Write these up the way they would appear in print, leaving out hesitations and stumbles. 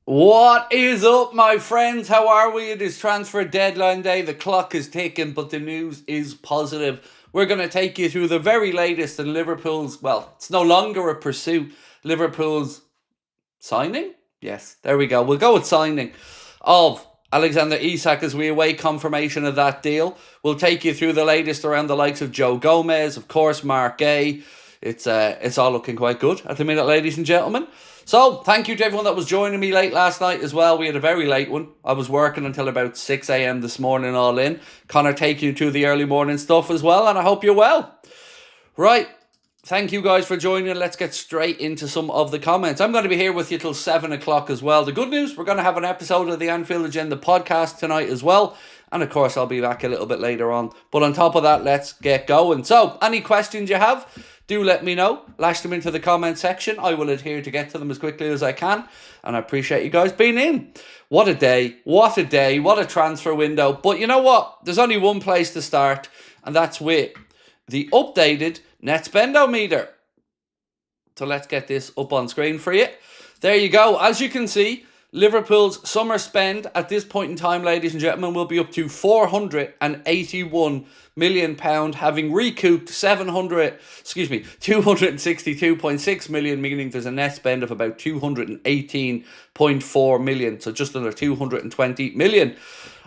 What is up, my friends? How are we? It is transfer deadline day. The clock is ticking, but the news is positive. We're going to take you through the very latest in Liverpool's, well, it's no longer a pursuit. Liverpool's signing? Yes, there we go. We'll go with signing of Alexander Isak as we await confirmation of that deal. We'll take you through the latest around the likes of Joe Gomez, of course, Mark Guehi. It's all looking quite good at the minute, ladies and gentlemen. So, thank you to everyone that was joining me late last night as well. We had a very late one. I was working until about 6 a.m. this morning all in. Connor taking you through the early morning stuff as well, and I hope you're well. Right, thank you guys for joining. Let's get straight into some of the comments. I'm going to be here with you till 7 o'clock as well. The good news, we're going to have an episode of the Anfield Agenda podcast tonight as well. And of course, I'll be back a little bit later on. But on top of that, let's get going. So, any questions you have, do let me know. Lash them into the comment section. I will adhere to get to them as quickly as I can. And I appreciate you guys being in. What a day. What a day. What a transfer window. But you know what? There's only one place to start. And that's with the updated net spendometer. So let's get this up on screen for you. There you go. As you can see, Liverpool's summer spend at this point in time, ladies and gentlemen, will be up to £481 million, having recouped 262.6 million, meaning there's a net spend of about 218.4 million, so just under 220 million.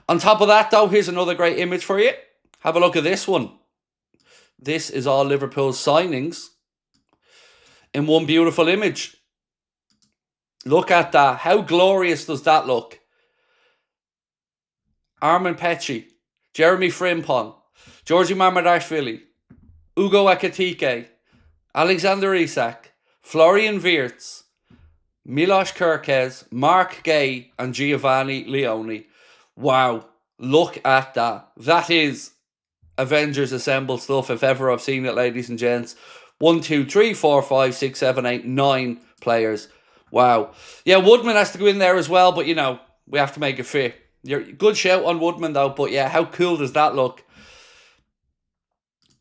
On top of that, though, here's another great image for you. Have a look at this one. This is all Liverpool's signings in one beautiful image. Look at that. How glorious does that look? Armin Petchy, Jeremy Frimpong, Georgi Marmadashvili, Ugo Ekitike, Alexander Isak, Florian Wirtz, Milos Kerkez, Mark Guehi, and Giovanni Leone. Wow, look at that. That is Avengers Assemble stuff if ever I've seen it, ladies and gents. 1, 2, 3, 4, 5, 6, 7, 8, 9 players. Wow. Yeah, Woodman has to go in there as well, but, you know, we have to make it fit. Good shout on Woodman, though, but, yeah, how cool does that look?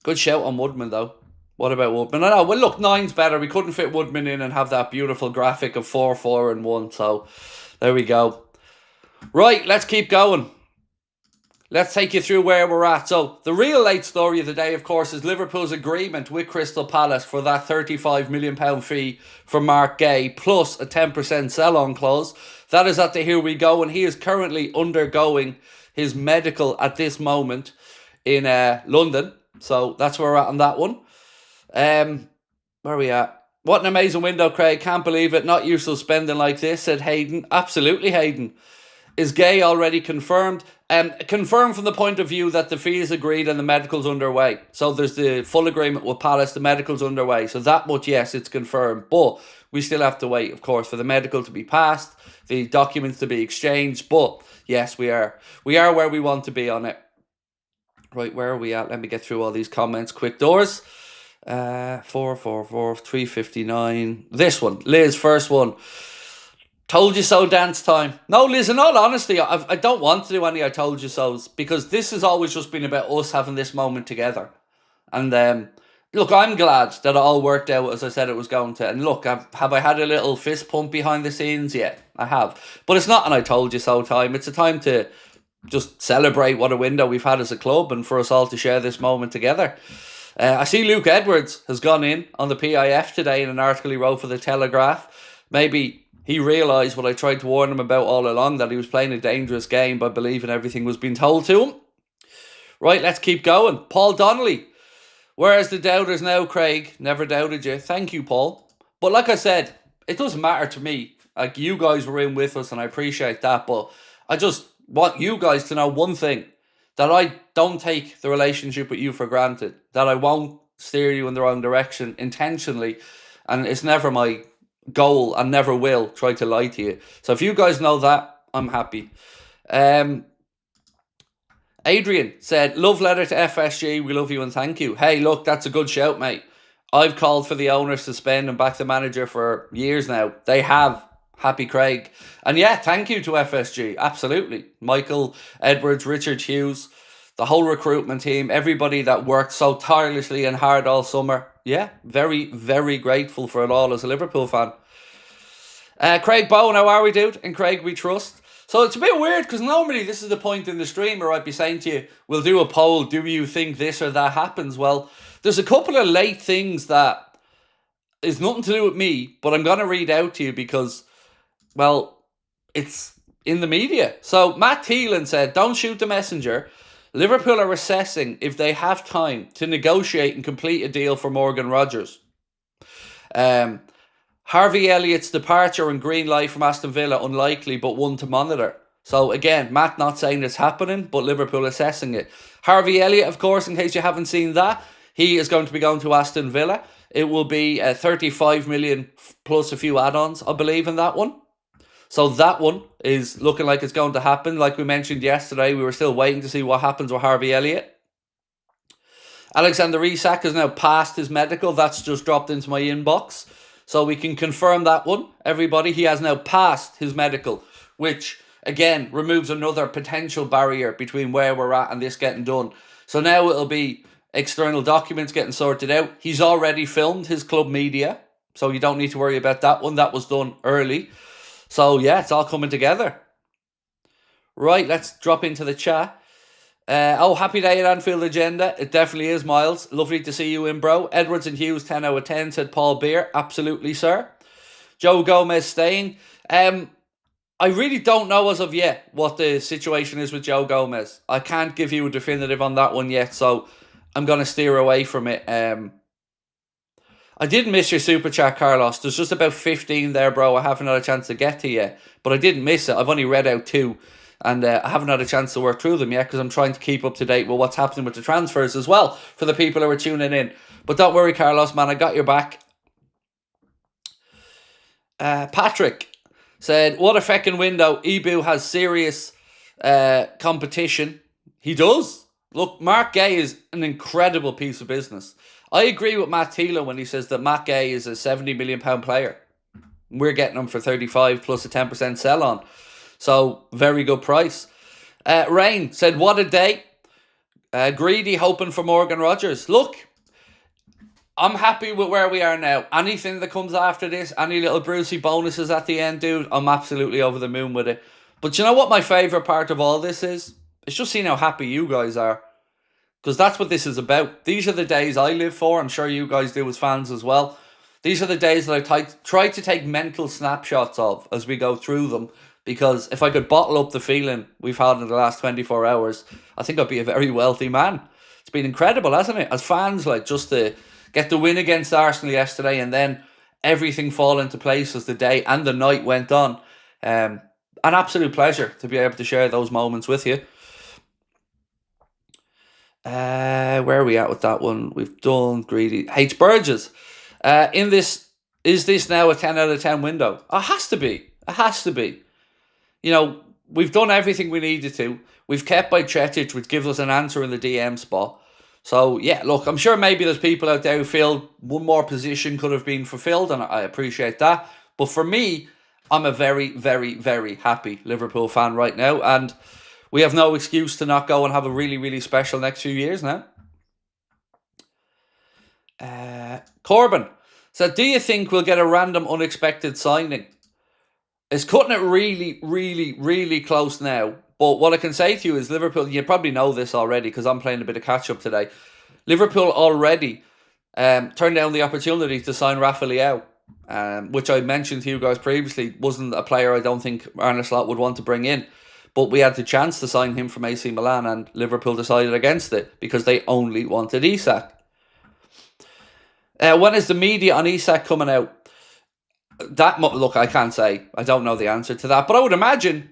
Good shout on Woodman, though. What about Woodman? I know, well, look, 9's better. We couldn't fit Woodman in and have that beautiful graphic of 4, 4, and 1, so there we go. Right, let's keep going. Let's take you through where we're at. So, the real late story of the day, of course, is Liverpool's agreement with Crystal Palace for that £35 million fee for Mark Guehi, plus a 10% sell-on clause. That is at the here we go, and he is currently undergoing his medical at this moment in London. So, that's where we're at on that one. Where are we at? What an amazing window, Craig. Can't believe it. Not used to spending like this, said Hayden. Absolutely, Hayden. Is Guehi already confirmed? Confirmed from the point of view that the fee is agreed and the medical's underway. So there's the full agreement with Palace, the medical's underway. So that much, yes, it's confirmed. But we still have to wait, of course, for the medical to be passed, the documents to be exchanged. But yes, we are where we want to be on it. Right, where are we at? Let me get through all these comments. Quick doors. 444 359. This one, Liz, first one. Told you so dance time. No, Liz, in all honesty, I don't want to do any I told you so's, because this has always just been about us having this moment together. And look, I'm glad that it all worked out as I said it was going to. And look, have I had a little fist pump behind the scenes? Yeah, I have. But it's not an I told you so time. It's a time to just celebrate what a window we've had as a club and for us all to share this moment together. I see Luke Edwards has gone in on the PIF today in an article he wrote for the Telegraph. Maybe he realised what I tried to warn him about all along, that he was playing a dangerous game by believing everything was being told to him. Right, let's keep going. Paul Donnelly. Where's the doubters now, Craig? Never doubted you. Thank you, Paul. But like I said, it doesn't matter to me. Like, you guys were in with us and I appreciate that. But I just want you guys to know one thing. That I don't take the relationship with you for granted. That I won't steer you in the wrong direction intentionally. And it's never my goal and never will try to lie to you. So if you guys know that, I'm happy. Adrian said, love letter to FSG, we love you and thank you. Hey, look, that's a good shout, mate. I've called for the owners to suspend and back the manager for years now. They have. Happy Craig. And yeah, thank you to FSG. Absolutely. Michael Edwards, Richard Hughes, the whole recruitment team, everybody that worked so tirelessly and hard all summer. Yeah, very, very grateful for it all as a Liverpool fan. Craig Bowen, how are we, dude? In Craig we trust. So it's a bit weird because normally this is the point in the stream where I'd be saying to you, we'll do a poll, do you think this or that happens? Well, there's a couple of late things that is nothing to do with me, but I'm going to read out to you because, well, it's in the media. So Matt Thielen said, don't shoot the messenger. Liverpool are assessing if they have time to negotiate and complete a deal for Morgan Rogers. Harvey Elliott's departure and green light from Aston Villa unlikely, but one to monitor. So again, Matt not saying it's happening, but Liverpool assessing it. Harvey Elliott, of course, in case you haven't seen that, he is going to be going to Aston Villa. It will be 35 million plus a few add-ons, I believe, in that one. So that one is looking like it's going to happen. Like we mentioned yesterday, we were still waiting to see what happens with Harvey Elliott. Alexander Isak has now passed his medical. That's just dropped into my inbox. So we can confirm that one, everybody. He has now passed his medical, which, again, removes another potential barrier between where we're at and this getting done. So now it'll be external documents getting sorted out. He's already filmed his club media, so you don't need to worry about that one. That was done early. So, yeah, it's all coming together. Right, let's drop into the chat. Happy day at Anfield Agenda. It definitely is, Miles. Lovely to see you in, bro. Edwards and Hughes, 10 out of 10, said Paul Beer. Absolutely, sir. Joe Gomez staying. I really don't know as of yet what the situation is with Joe Gomez. I can't give you a definitive on that one yet, so I'm going to steer away from it. I didn't miss your super chat, Carlos. There's just about 15 there, bro. I haven't had a chance to get to yet, but I didn't miss it. I've only read out 2. And I haven't had a chance to work through them yet because I'm trying to keep up to date with what's happening with the transfers as well for the people who are tuning in. But don't worry, Carlos, man, I got your back. Patrick said, what a feckin' window. Ibu has serious competition. He does. Look, Mark Guehi is an incredible piece of business. I agree with Matt Thielen when he says that Matt Guehi is a £70 million player. We're getting him for 35 plus a 10% sell on. So, very good price. Rain said, what a day. Greedy hoping for Morgan Rogers. Look, I'm happy with where we are now. Anything that comes after this, any little Brucey bonuses at the end, dude, I'm absolutely over the moon with it. But you know what my favourite part of all this is? It's just seeing how happy you guys are. Because that's what this is about. These are the days I live for. I'm sure you guys do as fans as well. These are the days that I try to take mental snapshots of as we go through them. Because if I could bottle up the feeling we've had in the last 24 hours, I think I'd be a very wealthy man. It's been incredible, hasn't it? As fans, like, just to get the win against Arsenal yesterday and then everything fall into place as the day and the night went on. An absolute pleasure to be able to share those moments with you. Where are we at with that one? We've done Greedy. H. Burgess. Is this now a 10 out of 10 window? It has to be. It has to be. You know, we've done everything we needed to. We've kept by Chetic, which gives us an answer in the DM spot. So, yeah, look, I'm sure maybe there's people out there who feel one more position could have been fulfilled, and I appreciate that. But for me, I'm a very, very, very happy Liverpool fan right now, and we have no excuse to not go and have a really, really special next few years now. Corbin said, do you think we'll get a random unexpected signing? It's cutting it really, really, really close now. But what I can say to you is Liverpool, you probably know this already because I'm playing a bit of catch-up today. Liverpool already turned down the opportunity to sign Rafa Leao, which I mentioned to you guys previously, wasn't a player I don't think Arne Slot would want to bring in. But we had the chance to sign him from AC Milan and Liverpool decided against it because they only wanted Isak. When is the media on Isak coming out? Look, I can't say. I don't know the answer to that. But I would imagine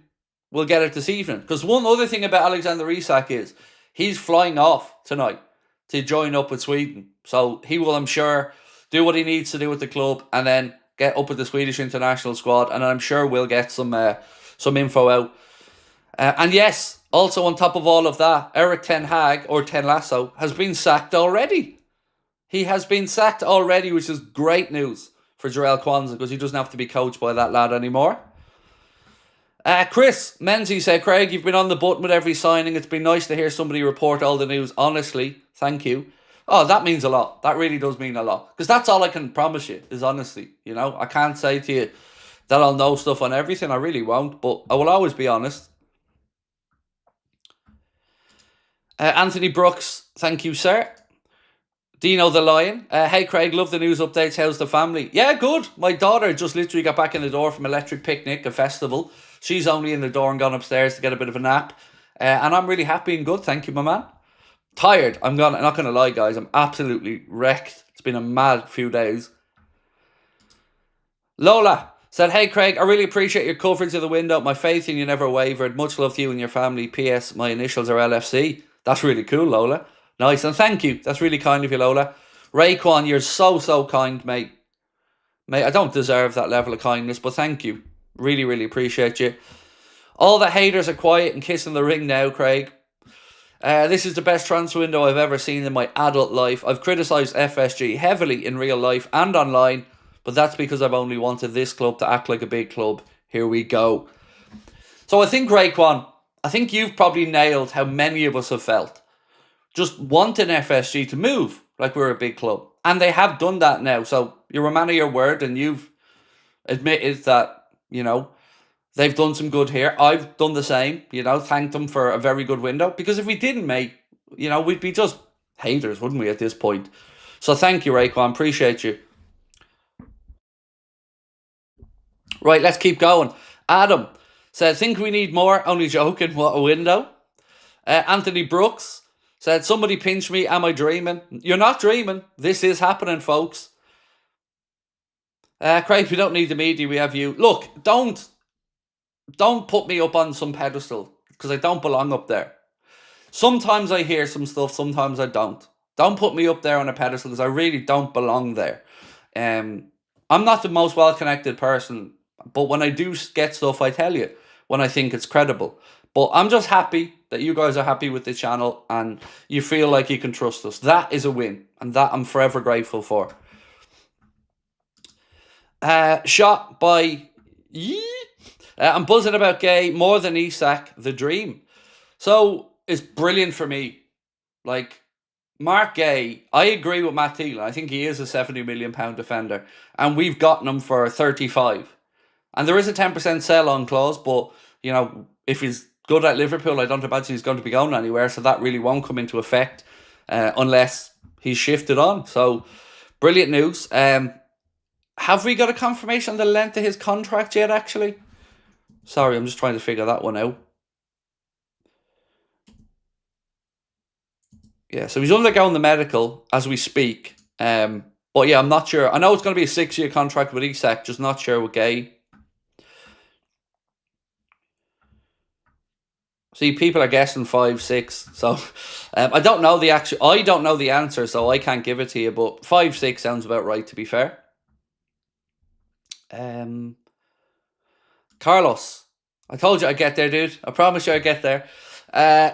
we'll get it this evening. Because one other thing about Alexander Isak is he's flying off tonight to join up with Sweden. So he will, I'm sure, do what he needs to do with the club and then get up with the Swedish international squad. And I'm sure we'll get some info out. And yes, also on top of all of that, Eric Ten Hag, or Ten Lasso, has been sacked already. He has been sacked already, which is great news for Jarell Quansah because he doesn't have to be coached by that lad anymore. Chris Menzies said, Craig, you've been on the button with every signing. It's been nice to hear somebody report all the news. Honestly, thank you. Oh, that means a lot. That really does mean a lot. Because that's all I can promise you is honesty. You know, I can't say to you, that I'll know stuff on everything. I really won't, but I will always be honest. Anthony Brooks, thank you, sir. Dino the Lion. Hey, Craig, love the news updates. How's the family? Yeah, good. My daughter just literally got back in the door from Electric Picnic, a festival. She's only in the door and gone upstairs to get a bit of a nap. And I'm really happy and good. Thank you, my man. Tired. I'm not going to lie, guys. I'm absolutely wrecked. It's been a mad few days. Lola said, hey, Craig, I really appreciate your coverage of the window. My faith in you never wavered. Much love to you and your family. P.S. My initials are LFC. That's really cool, Lola. Nice, and thank you. That's really kind of you, Lola. Raekwon, you're so kind, mate. Mate, I don't deserve that level of kindness, but thank you. Really, really appreciate you. All the haters are quiet and kissing the ring now, Craig. This is the best transfer window I've ever seen in my adult life. I've criticised FSG heavily in real life and online, but that's because I've only wanted this club to act like a big club. Here we go. So I think, Raekwon, I think you've probably nailed how many of us have felt. Just wanting FSG to move like we're a big club. And they have done that now. So you're a man of your word and you've admitted that, you know, they've done some good here. I've done the same, you know, thanked them for a very good window. Because if we didn't, mate, you know, we'd be just haters, wouldn't we, at this point? So thank you, Raekwon. Appreciate you. Right, let's keep going. Adam said, think we need more. Only joking. What a window. Anthony Brooks said, somebody pinch me. Am I dreaming? You're not dreaming. This is happening, folks. Craig, we don't need the media. We have you. Look, don't put me up on some pedestal because I don't belong up there. Sometimes I hear some stuff. Sometimes I don't. Don't put me up there on a pedestal because I really don't belong there. I'm not the most well-connected person, but when I do get stuff, I tell you when I think it's credible. But I'm just happy that you guys are happy with the channel and you feel like you can trust us. That is a win, and that I'm forever grateful for. Shot by... I'm buzzing about Guehi more than Isak, the dream. So it's brilliant for me. Like, Mark Guehi, I agree with Matt Thielen. I think he is a £70 million defender. And we've gotten him for 35. And there is a 10% sell-on clause, but, you know, if he's good at Liverpool, I don't imagine he's going to be going anywhere. So that really won't come into effect unless he's shifted on. So, brilliant news. Have we got a confirmation on the length of his contract yet, actually? Sorry, I'm just trying to figure that one out. Yeah, so he's undergoing the medical as we speak. But yeah, I'm not sure. I know it's going to be a 6-year contract with Isak, just not sure with Guehi. See, people are guessing 5, 6. So I don't know the I don't know the answer, so I can't give it to you. But 5, 6 sounds about right, to be fair. Carlos, I told you I'd get there, dude. I promise you I'd get there.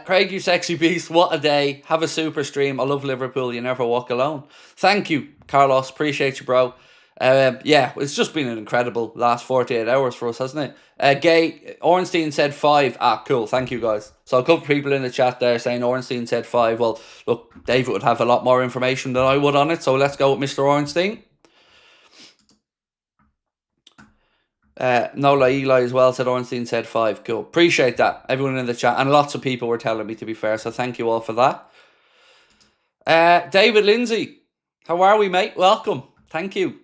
Craig, you sexy beast, what a day. Have a super stream. I love Liverpool. You never walk alone. Thank you, Carlos. Appreciate you, bro. Yeah, it's just been an incredible last 48 hours for us, hasn't it? Gay, Ornstein said 5. Ah, cool. Thank you, guys. So a couple of people in the chat there saying Ornstein said 5. Well, look, David would have a lot more information than I would on it. So let's go with Mr. Ornstein. Nola Eli as well said Ornstein said 5. Cool. Appreciate that. Everyone in the chat. And lots of people were telling me, to be fair. So thank you all for that. David Lindsay. How are we, mate? Welcome. Thank you.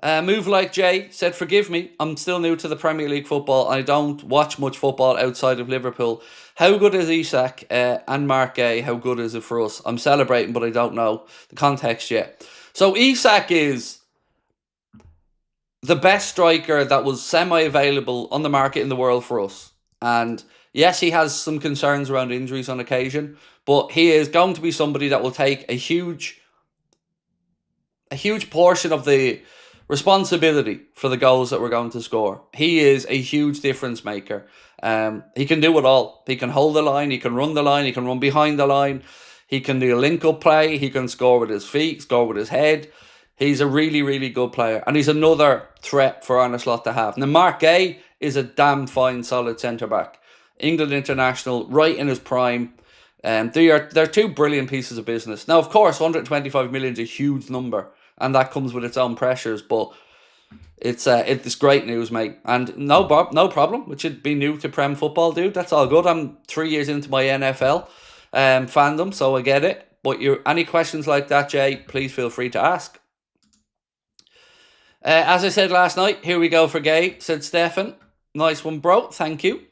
Move Like Jay said, forgive me, I'm still new to the Premier League football. I don't watch much football outside of Liverpool. How good is Isak and Mark Guehi? How good is it for us? I'm celebrating, but I don't know the context yet. So Isak is the best striker that was semi-available on the market in the world for us. And yes, he has some concerns around injuries on occasion, but he is going to be somebody that will take a huge portion of the responsibility for the goals that we're going to score. He is a huge difference maker. He can do it all. He can hold the line, he can run the line, he can run behind the line, he can do a link-up play, he can score with his feet, score with his head. He's a really, really good player. And he's another threat for Arne Slot to have. Now, Mark Guehi is a damn fine, solid centre-back. England international, right in his prime. They're two brilliant pieces of business. Now, of course, 125 million is a huge number. And that comes with its own pressures. But It's great news, mate. And no problem. It should be new to Prem football, dude. That's all good. I'm 3 years into my NFL fandom, so I get it. But any questions like that, Jay, please feel free to ask. As I said last night, here we go for Guehi, said Stefan. Nice one, bro. Thank you.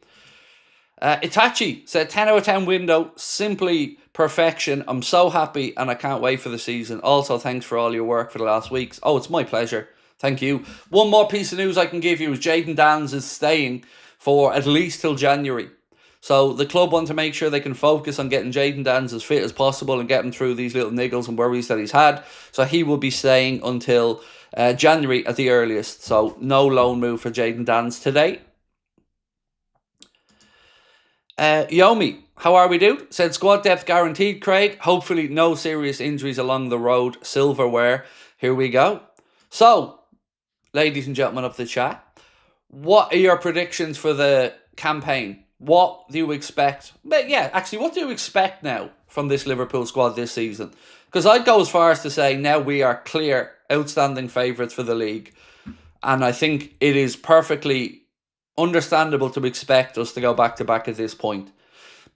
Itachi said 10 out of 10 window, simply perfection. I'm so happy and I can't wait for the season. Also, thanks for all your work for the last weeks. Oh, it's my pleasure. Thank you. One more piece of news I can give you is Jayden Danns is staying for at least till January. So the club want to make sure they can focus on getting Jayden Danns as fit as possible and get him through these little niggles and worries that he's had. So he will be staying until January at the earliest. So no loan move for Jayden Danns today. Yomi, how are we, dude? Said squad depth guaranteed, Craig. Hopefully no serious injuries along the road. Silverware. Here we go. So, ladies and gentlemen of the chat, what are your predictions for the campaign? What do you expect? But yeah, actually, what do you expect now from this Liverpool squad this season? Because I'd go as far as to say now we are clear, outstanding favourites for the league. And I think it is perfectly understandable to expect us to go back-to-back at this point.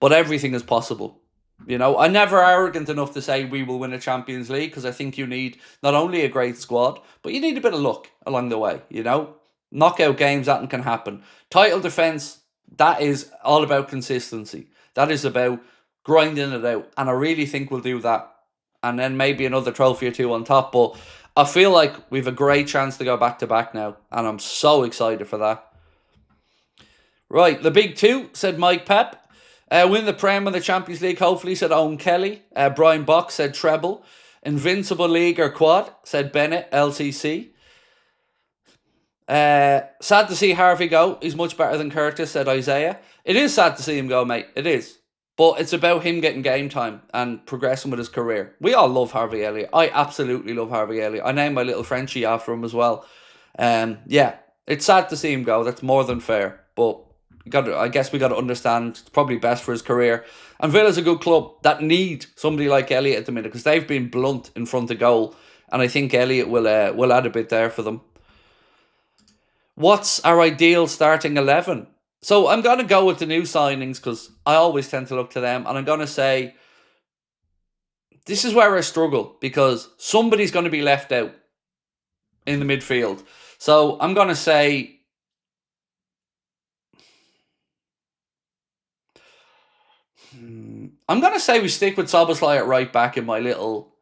But everything is possible. You know, I'm never arrogant enough to say we will win a Champions League because I think you need not only a great squad, but you need a bit of luck along the way, you know? Knockout games, that can happen. Title defence, that is all about consistency. That is about grinding it out. And I really think we'll do that. And then maybe another trophy or two on top. But I feel like we've a great chance to go back-to-back now. And I'm so excited for that. Right, the big two, said Mike Pep. Win the Prem and the Champions League, hopefully, said Owen Kelly. Brian Box said treble. Invincible League or quad, said Bennett, LCC. Sad to see Harvey go. He's much better than Curtis, said Isaiah. It is sad to see him go, mate. It is. But it's about him getting game time and progressing with his career. We all love Harvey Elliott. I absolutely love Harvey Elliott. I named my little Frenchie after him as well. Yeah, it's sad to see him go. That's more than fair. But I guess we got to understand it's probably best for his career. And Villa's a good club that need somebody like Elliott at the minute because they've been blunt in front of goal. And I think Elliott will add a bit there for them. What's our ideal starting 11? So I'm going to go with the new signings because I always tend to look to them. And I'm going to say this is where I struggle because somebody's going to be left out in the midfield. So I'm going to say we stick with Szoboszlai at right back in my little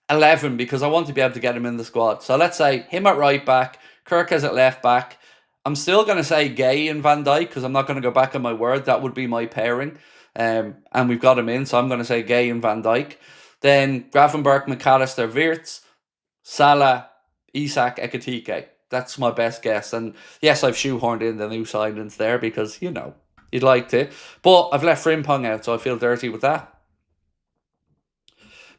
11 because I want to be able to get him in the squad. So let's say him at right back, Kirkes at left back. I'm still going to say Guehi and Van Dijk because I'm not going to go back on my word. That would be my pairing. And we've got him in, so I'm going to say Guehi and Van Dijk. Then Gravenberch, McAllister, Wirtz, Salah, Isak, Ekitike. That's my best guess. And yes, I've shoehorned in the new signings there because, you know, you'd like to. But I've left Frimpong out, so I feel dirty with that.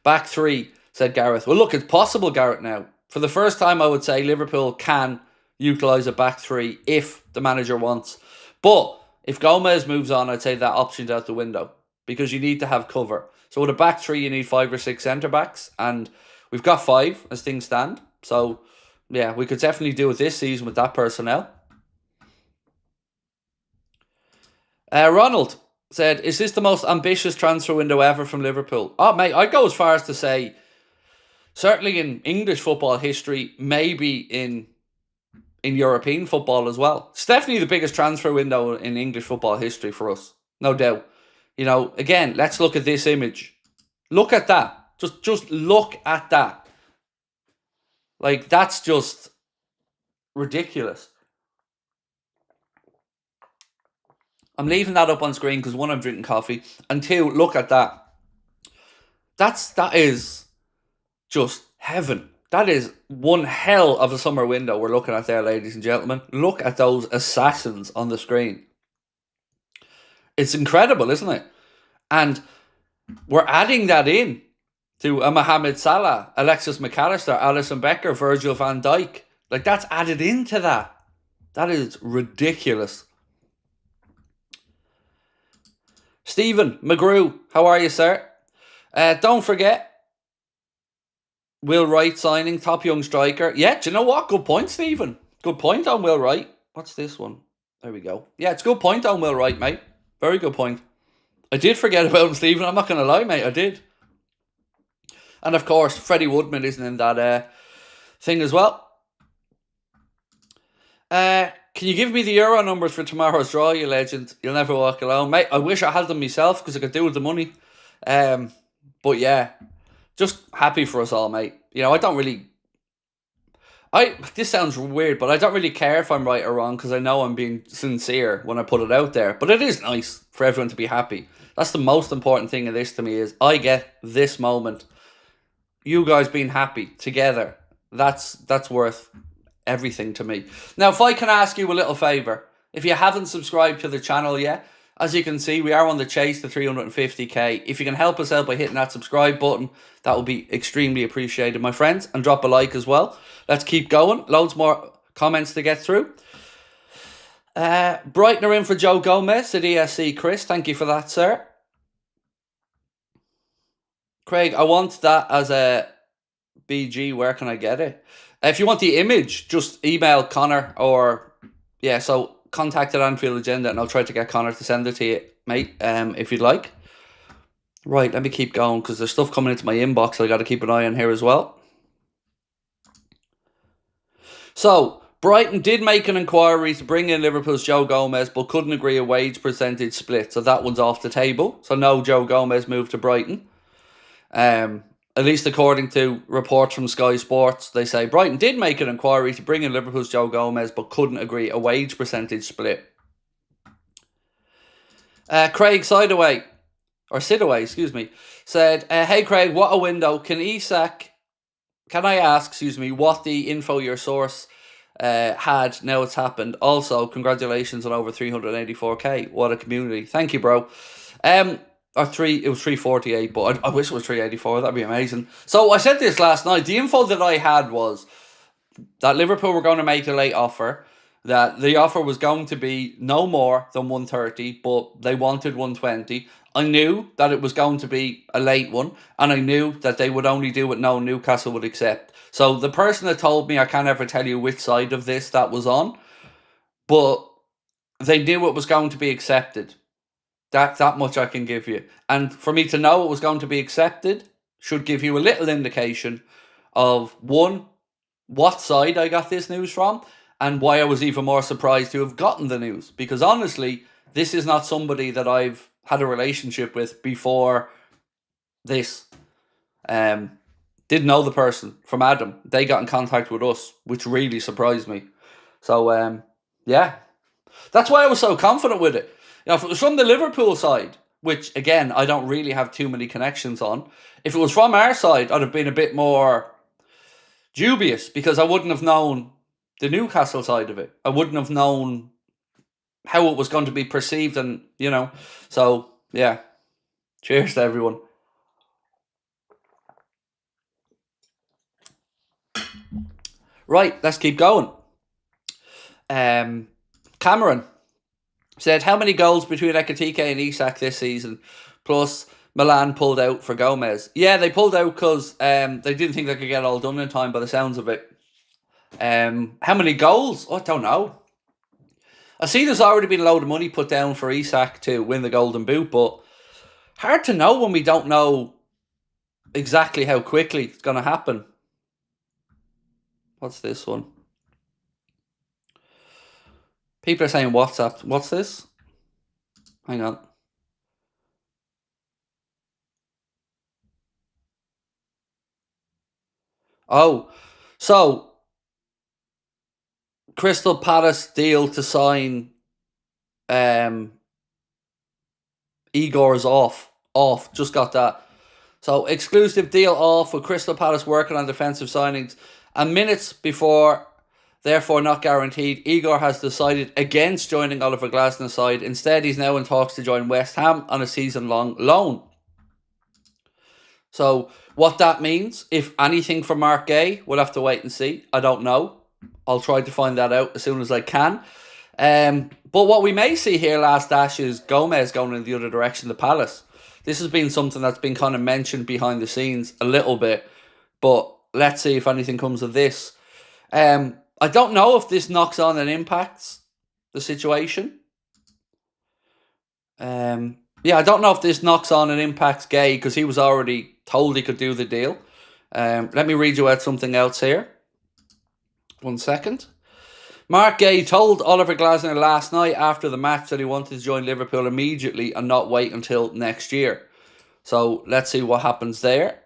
Back three, said Gareth. Well, look, it's possible, Gareth, now. For the first time, I would say Liverpool can utilise a back three if the manager wants. But if Gomez moves on, I'd say that option's out the window because you need to have cover. So with a back three, you need 5 or 6 centre-backs. And we've got 5 as things stand. So, yeah, we could definitely do it this season with that personnel. Ronald said, is this the most ambitious transfer window ever from Liverpool? Oh, mate, I'd go as far as to say, certainly in English football history, maybe in European football as well. It's definitely the biggest transfer window in English football history for us, no doubt. You know, again, let's look at this image. Look at that. Just look at that. Like, that's just ridiculous. I'm leaving that up on screen because 1, I'm drinking coffee, and 2, look at that. That is just heaven. That is one hell of a summer window we're looking at there, ladies and gentlemen. Look at those assassins on the screen. It's incredible, isn't it? And we're adding that in to a Mohamed Salah, Alexis McAllister, Alisson Becker, Virgil van Dijk. Like, that's added into that. That is ridiculous. Stephen McGrew, how are you, sir? Don't forget, Will Wright signing, top young striker. Yeah, do you know what? Good point, Stephen. Good point on Will Wright. What's this one? There we go. Yeah, it's a good point on Will Wright, mate. Very good point. I did forget about him, Stephen. I'm not going to lie, mate. I did. And of course, Freddie Woodman isn't in that thing as well. Can you give me the Euro numbers for tomorrow's draw, you legend? You'll never walk alone. Mate, I wish I had them myself because I could do with the money. But yeah, just happy for us all, mate. You know, I don't really... This sounds weird, but I don't really care if I'm right or wrong because I know I'm being sincere when I put it out there. But it is nice for everyone to be happy. That's the most important thing of this to me is I get this moment. You guys being happy together. That's worth everything to me. Now, if I can ask you a little favour. If you haven't subscribed to the channel yet, as you can see, we are on the chase to 350k. If you can help us out by hitting that subscribe button, that would be extremely appreciated, my friends. And drop a like as well. Let's keep going. Loads more comments to get through. Brighton are in for Joe Gomez at ESC. Chris, thank you for that, sir. Craig, I want that as a BG. Where can I get it? If you want the image, just email Connor or... Yeah, so contact at Anfield Agenda and I'll try to get Connor to send it to you, mate, if you'd like. Right, let me keep going because there's stuff coming into my inbox I got to keep an eye on here as well. So, Brighton did make an inquiry to bring in Liverpool's Joe Gomez, but couldn't agree a wage percentage split. So that one's off the table. So no Joe Gomez moved to Brighton. At least according to reports from Sky Sports, they say Brighton did make an inquiry to bring in Liverpool's Joe Gomez, but couldn't agree a wage percentage split. Craig Sidaway, said, hey Craig, what a window. Can I ask, what the info your source had, now it's happened. Also, congratulations on over 384k. What a community. Thank you, bro. It was 348, but I wish it was 384. That'd be amazing. So I said this last night. The info that I had was that Liverpool were going to make a late offer, that the offer was going to be no more than 130, but they wanted 120. I knew that it was going to be a late one, and I knew that they would only do what no Newcastle would accept. So the person that told me, I can't ever tell you which side of this that was on, but they knew it was going to be accepted. That much I can give you. And for me to know it was going to be accepted should give you a little indication of, one, what side I got this news from, and why I was even more surprised to have gotten the news. Because honestly, this is not somebody that I've had a relationship with before this. Didn't know the person from Adam. They got in contact with us, which really surprised me. So, yeah. That's why I was so confident with it. You know, if it was from the Liverpool side, which, again, I don't really have too many connections on, if it was from our side, I'd have been a bit more dubious because I wouldn't have known the Newcastle side of it. I wouldn't have known how it was going to be perceived and, so, yeah. Cheers to everyone. Right, let's keep going. Cameron said, how many goals between Ekitike and Isak this season? Plus, Milan pulled out for Gomez. Yeah, they pulled out because they didn't think they could get it all done in time by the sounds of it. How many goals? Oh, I don't know. I see there's already been a load of money put down for Isak to win the Golden Boot, but hard to know when we don't know exactly how quickly it's going to happen. What's this one? People are saying WhatsApp. What's this? Hang on. Oh, so Crystal Palace deal to sign Igor is off. Just got that. So exclusive deal off with Crystal Palace working on defensive signings. And minutes before, therefore not guaranteed, Igor has decided against joining Oliver Glasner's side. Instead, he's now in talks to join West Ham on a season-long loan. So what that means, if anything for Mark Guehi, we'll have to wait and see. I don't know. I'll try to find that out as soon as I can. But what we may see here last dash is Gomez going in the other direction, the Palace. This has been something that's been kind of mentioned behind the scenes a little bit. But let's see if anything comes of this. I don't know if this knocks on and impacts the situation. Yeah, I don't know if this knocks on and impacts Guehi because he was already told he could do the deal. Let me read you out something else here. 1 second. Mark Guehi told Oliver Glasner last night after the match that he wanted to join Liverpool immediately and not wait until next year. So let's see what happens there.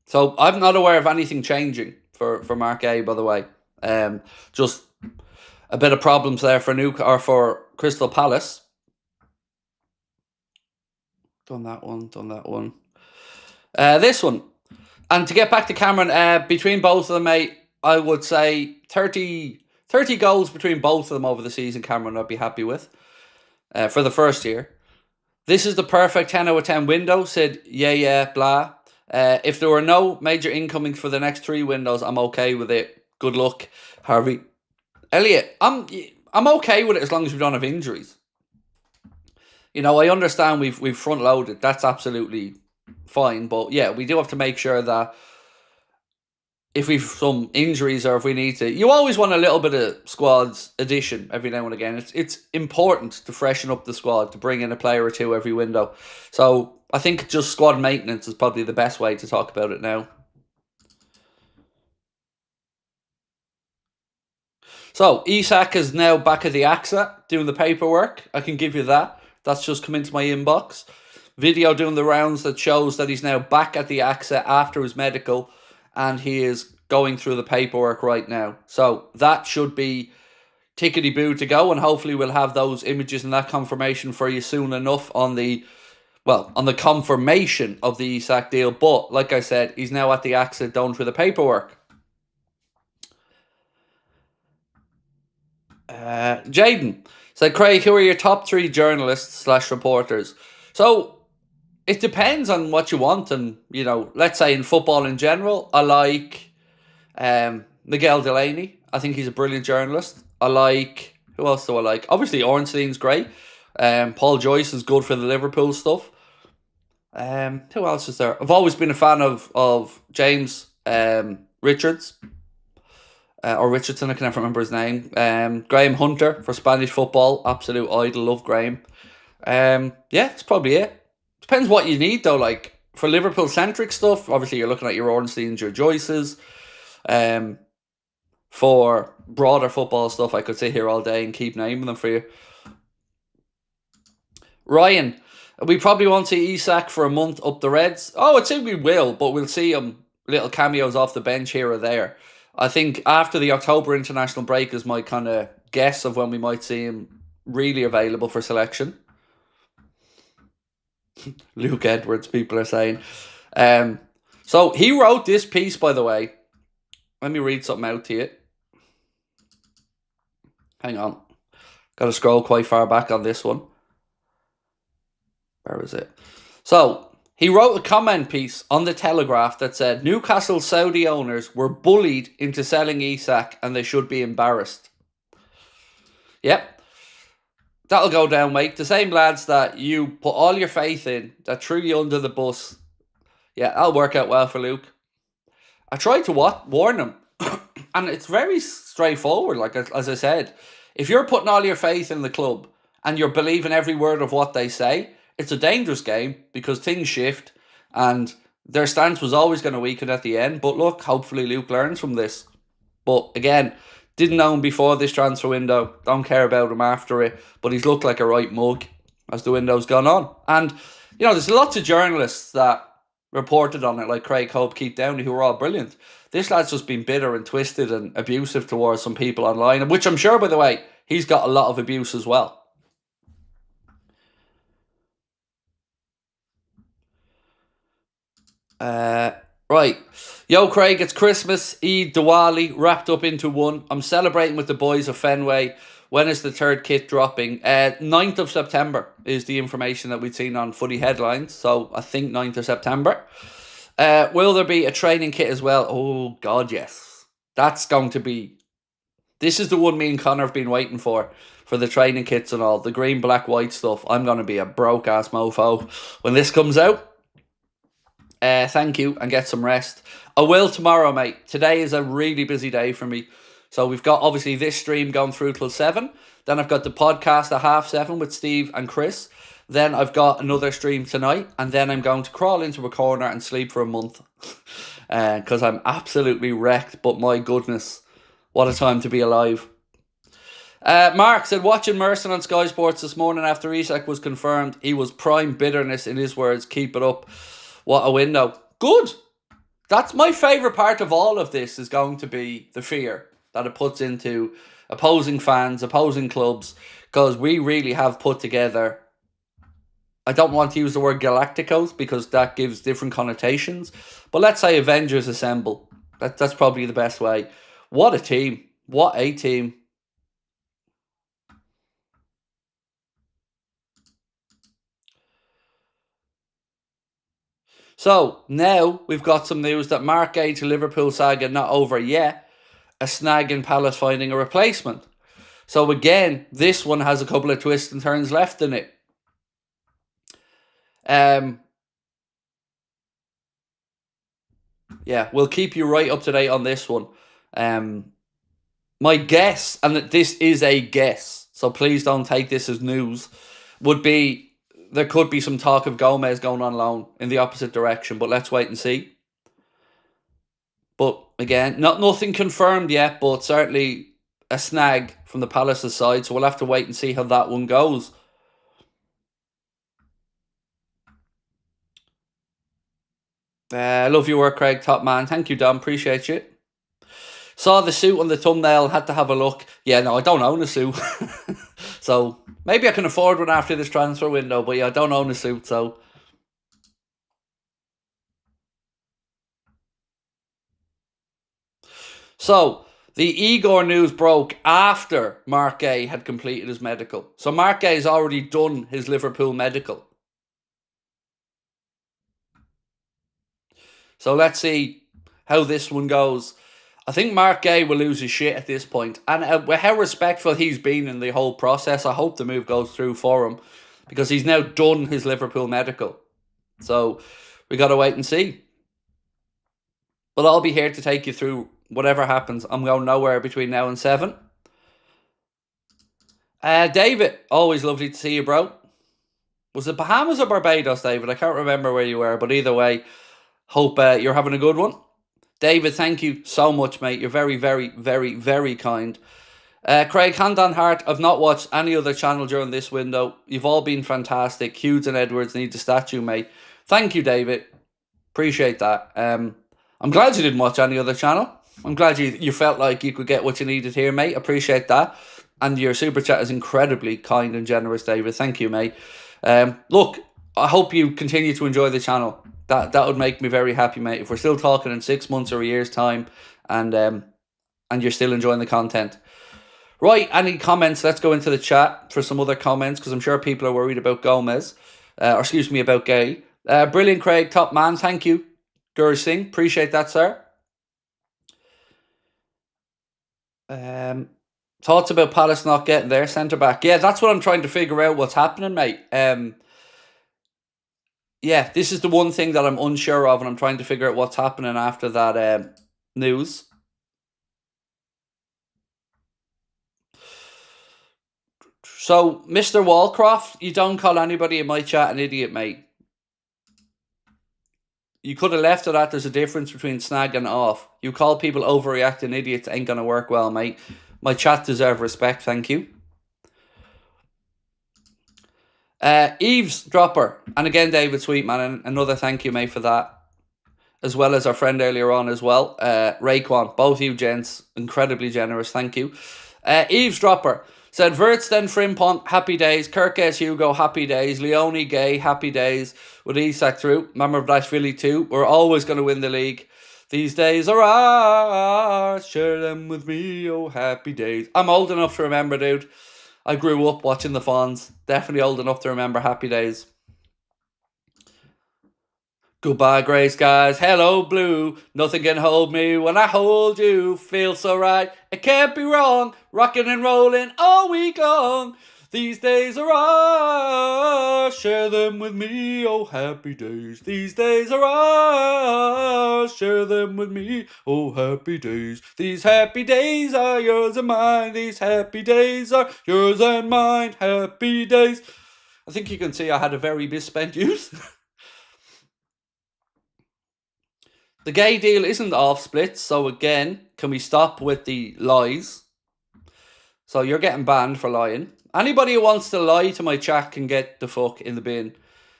So I'm not aware of anything changing for Mark Guehi, by the way. Just a bit of problems there for Crystal Palace. Done that one. This one. And to get back to Cameron, between both of them, mate, I would say 30 goals between both of them over the season, Cameron, I'd be happy with for the first year. This is the perfect 10 out of 10 window, said yeah, blah. If there were no major incomings for the next 3 windows, I'm okay with it. Good luck, Harvey. Elliot, I'm okay with it as long as we don't have injuries. You know, I understand we've front loaded. That's absolutely fine. But yeah, we do have to make sure that if we've some injuries or if we need to, you always want a little bit of squad's addition every now and again. It's important to freshen up the squad, to bring in a player or two every window. So I think just squad maintenance is probably the best way to talk about it now. So Isak is now back at the AXA doing the paperwork. I can give you that. That's just come into my inbox. Video doing the rounds that shows that he's now back at the AXA after his medical, and he is going through the paperwork right now. So that should be tickety-boo to go, and hopefully we'll have those images and that confirmation for you soon enough on the confirmation of the Isak deal. But like I said, he's now at the AXA going through the paperwork. Jaden said, Craig, who are your top 3 journalists / reporters? So it depends on what you want, and you know, let's say in football in general, I like Miguel Delaney. I think he's a brilliant journalist. I like, who else do I like? Obviously Ornstein's great. Paul Joyce is good for the Liverpool stuff. Who else is there? I've always been a fan of James Richards. Or Richardson, I can never remember his name. Graham Hunter for Spanish football, absolute idol, love Graham. Yeah, that's probably it. Depends what you need though, like for Liverpool centric stuff, obviously you're looking at your Ornsteins, your Joyces. For broader football stuff, I could sit here all day and keep naming them for you. Ryan, we probably won't see Isak for a month up the Reds. Oh, I'd say we will, but we'll see him little cameos off the bench here or there. I think after the October international break is my kind of guess of when we might see him really available for selection. Luke Edwards, people are saying. So he wrote this piece, by the way. Let me read something out to you. Hang on. Got to scroll quite far back on this one. Where is it? So he wrote a comment piece on the Telegraph that said Newcastle Saudi owners were bullied into selling Isak and they should be embarrassed. Yep. That'll go down, mate. The same lads that you put all your faith in, that threw you under the bus. Yeah, that'll work out well for Luke. I tried to warn him. And it's very straightforward, like as I said. If you're putting all your faith in the club and you're believing every word of what they say, it's a dangerous game because things shift and their stance was always going to weaken at the end. But look, hopefully Luke learns from this. But again, didn't know him before this transfer window. Don't care about him after it. But he's looked like a right mug as the window's gone on. And, you know, there's lots of journalists that reported on it, like Craig Houlden, Keith Downey, who were all brilliant. This lad's just been bitter and twisted and abusive towards some people online, which I'm sure, by the way, he's got a lot of abuse as well. Right. Yo, Craig, it's Christmas, Eid, Diwali, wrapped up into one. I'm celebrating with the boys of Fenway. When is the third kit dropping? 9th of September is the information that we've seen on footy headlines. So I think 9th of September. Will there be a training kit as well? Oh, God, yes. That's going to be... This is the one me and Connor have been waiting for the training kits and all. The green, black, white stuff. I'm going to be a broke-ass mofo when this comes out. Thank you, and get some rest. I will tomorrow, mate. Today is a really busy day for me. So we've got obviously this stream going through till 7. Then I've got the podcast at 7:30 with Steve and Chris. Then I've got another stream tonight, and then I'm going to crawl into a corner and sleep for a month. Because I'm absolutely wrecked, but my goodness, what a time to be alive. Mark said, watching Merson on Sky Sports this morning after Isak was confirmed, he was prime bitterness in his words. Keep it up. What a window. Good. That's my favourite part of all of this, is going to be the fear that it puts into opposing fans, opposing clubs, because we really have put together, I don't want to use the word Galacticos because that gives different connotations, but let's say Avengers Assemble. That's probably the best way. What a team. What a team. So, now we've got some news that Mark Guehi to Liverpool saga not over yet. A snag in Palace finding a replacement. So again, this one has a couple of twists and turns left in it. Yeah, we'll keep you right up to date on this one. My guess, and this is a guess, so please don't take this as news, would be there could be some talk of Gomez going on loan in the opposite direction, but let's wait and see. But again, nothing confirmed yet, but certainly a snag from the Palace's side, so we'll have to wait and see how that one goes. Love your work, Craig. Top man. Thank you, Dom. Appreciate you. Saw the suit on the thumbnail. Had to have a look. Yeah, no, I don't own a suit. So maybe I can afford one after this transfer window. But yeah, I don't own a suit. So the Igor news broke after Mark Guehi had completed his medical. So Mark Guehi's already done his Liverpool medical. So let's see how this one goes. I think Mark Guehi will lose his shit at this point. And with how respectful he's been in the whole process, I hope the move goes through for him. Because he's now done his Liverpool medical. So we got to wait and see. But I'll be here to take you through whatever happens. I'm going nowhere between now and 7. David, always lovely to see you, bro. Was it Bahamas or Barbados, David? I can't remember where you were. But either way, hope you're having a good one. David, thank you so much, mate. You're very, very, very, very kind. Craig, hand on heart, I've not watched any other channel during this window. You've all been fantastic. Hughes and Edwards need the statue, mate. Thank you, David. Appreciate that. I'm glad you didn't watch any other channel. I'm glad you felt like you could get what you needed here, mate. Appreciate that. And your super chat is incredibly kind and generous, David. Thank you, mate. Look, I hope you continue to enjoy the channel. That would make me very happy, mate. If we're still talking in 6 months or a year's time, and you're still enjoying the content. Right, any comments? Let's go into the chat for some other comments, because I'm sure people are worried about Gomez. Or excuse me, about Guehi. Brilliant, Craig. Top man. Thank you. Gur Singh. Appreciate that, sir. Thoughts about Palace not getting their centre-back? Yeah, that's what I'm trying to figure out what's happening, mate. Yeah, this is the one thing that I'm unsure of, and I'm trying to figure out what's happening after that news. So, Mr. Walcroft, you don't call anybody in my chat an idiot, mate. You could have left it at there's a difference between snag and off. You call people overreacting idiots ain't going to work well, mate. My chat deserve respect, thank you. Eavesdropper, and again David Sweetman, another thank you, mate, for that, as well as our friend earlier on as well, Raekwon, both you gents, incredibly generous, thank you. Eavesdropper said, Verts then Frimpong, happy days, Kirkes Hugo, happy days, Leone Guehi, happy days, with Isak through, Mamardashvili too, we're always going to win the league. These days are ours, share them with me, oh happy days. I'm old enough to remember, dude. I grew up watching the Fonz. Definitely old enough to remember happy days. Goodbye, grey skies. Hello, blue. Nothing can hold me when I hold you. Feel so right. It can't be wrong. Rocking and rolling all week long. These days are ours, share them with me, oh happy days. These days are ours, share them with me, oh happy days. These happy days are yours and mine, these happy days are yours and mine, happy days. I think you can see I had a very misspent youth. The gay deal isn't off splits, so again, can we stop with the lies? So you're getting banned for lying. Anybody who wants to lie to my chat can get the fuck in the bin.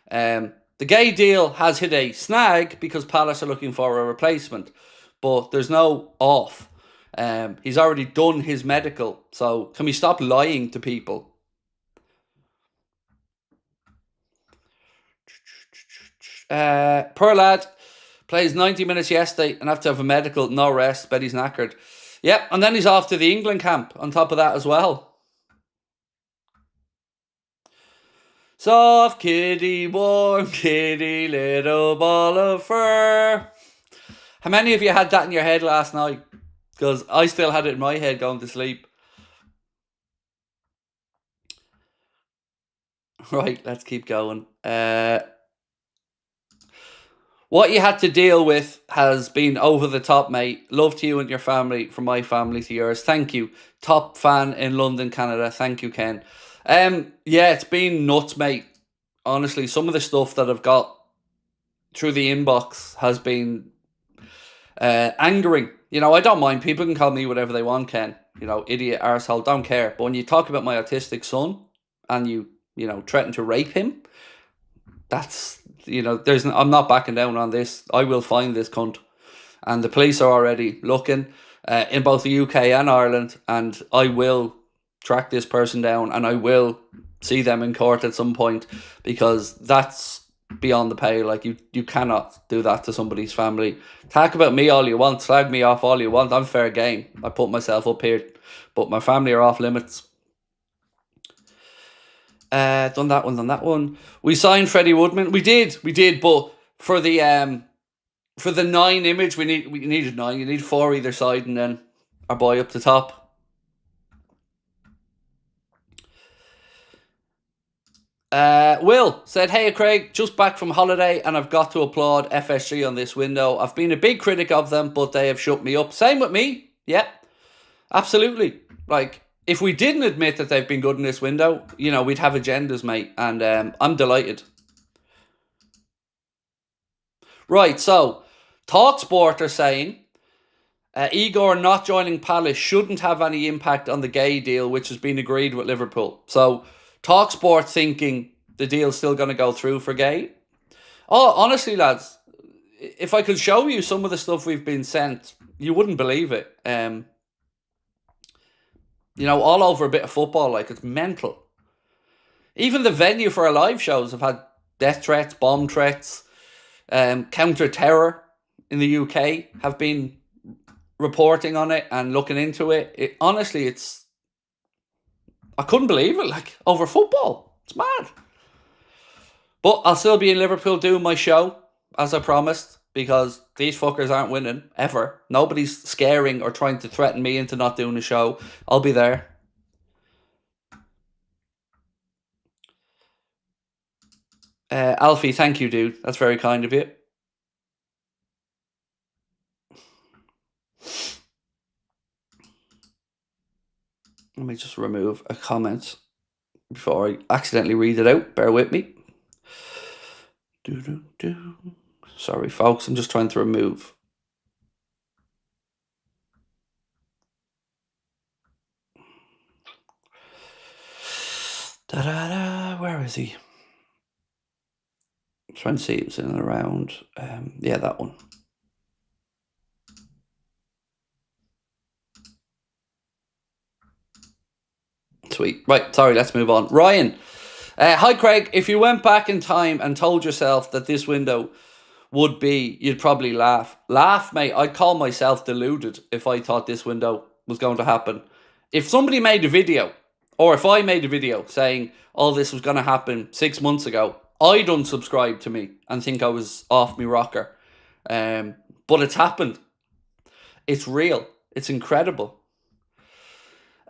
The gay deal has hit a snag because Palace are looking for a replacement, but there's no off. He's already done his medical, so can we stop lying to people? Poor lad plays 90 minutes yesterday and have to have a medical, no rest, bet he's knackered. Yep, and then he's off to the England camp on top of that as well. Soft kitty, warm kitty, little ball of fur. How many of you had that in your head last night? Because I still had it in my head going to sleep. Right, let's keep going. What you had to deal with has been over the top, mate. Love to you and your family, from my family to yours. Thank you. Top fan in London, Canada. Thank you, Ken. Yeah, it's been nuts, mate. Honestly, some of the stuff that I've got through the inbox has been angering. You know, I don't mind. People can call me whatever they want, Ken. You know, idiot, arsehole, don't care. But when you talk about my autistic son and you know, threaten to rape him, that's, you know, I'm not backing down on this. I will find this cunt. And the police are already looking in both the UK and Ireland, and I will track this person down and I will see them in court at some point, because that's beyond the pale. Like, you cannot do that to somebody's family. Talk about me all you want, slag me off all you want, I'm fair game. I put myself up here, but my family are off limits. Done that one. We signed Freddie Woodman. We did, but for the 9 image, we needed 9. You need 4 either side, and then our boy up the top. Will said, "Hey Craig, just back from holiday and I've got to applaud FSG on this window. I've been a big critic of them, but they have shut me up." Same with me. Yeah, absolutely. Like, if we didn't admit that they've been good in this window, you know, we'd have agendas, mate. And I'm delighted. Right, so TalkSport are saying Igor not joining Palace shouldn't have any impact on the Guehi deal, which has been agreed with Liverpool. So TalkSport thinking the deal's still going to go through for Guehi. Oh, honestly, lads, if I could show you some of the stuff we've been sent, you wouldn't believe it. You know, all over a bit of football, like, it's mental. Even the venue for our live shows have had death threats, bomb threats, counter-terror in the UK have been reporting on it and looking into it. Honestly, I couldn't believe it, like, over football. It's mad. But I'll still be in Liverpool doing my show, as I promised, because these fuckers aren't winning, ever. Nobody's scaring or trying to threaten me into not doing a show. I'll be there. Alfie, thank you, dude. That's very kind of you. Let me just remove a comment before I accidentally read it out. Bear with me. Sorry, folks. I'm just trying to remove. Where is he? I'm trying to see if it's in and around. Yeah, that one. Sweet. Right, sorry, let's move on. Ryan. Hi, Craig. If you went back in time and told yourself that this window would be, you'd probably laugh. Laugh, mate. I'd call myself deluded if I thought this window was going to happen. If somebody made a video, or if I made a video saying all this was going to happen 6 months ago, I'd unsubscribe to me and think I was off me rocker. But it's happened. It's real. It's incredible.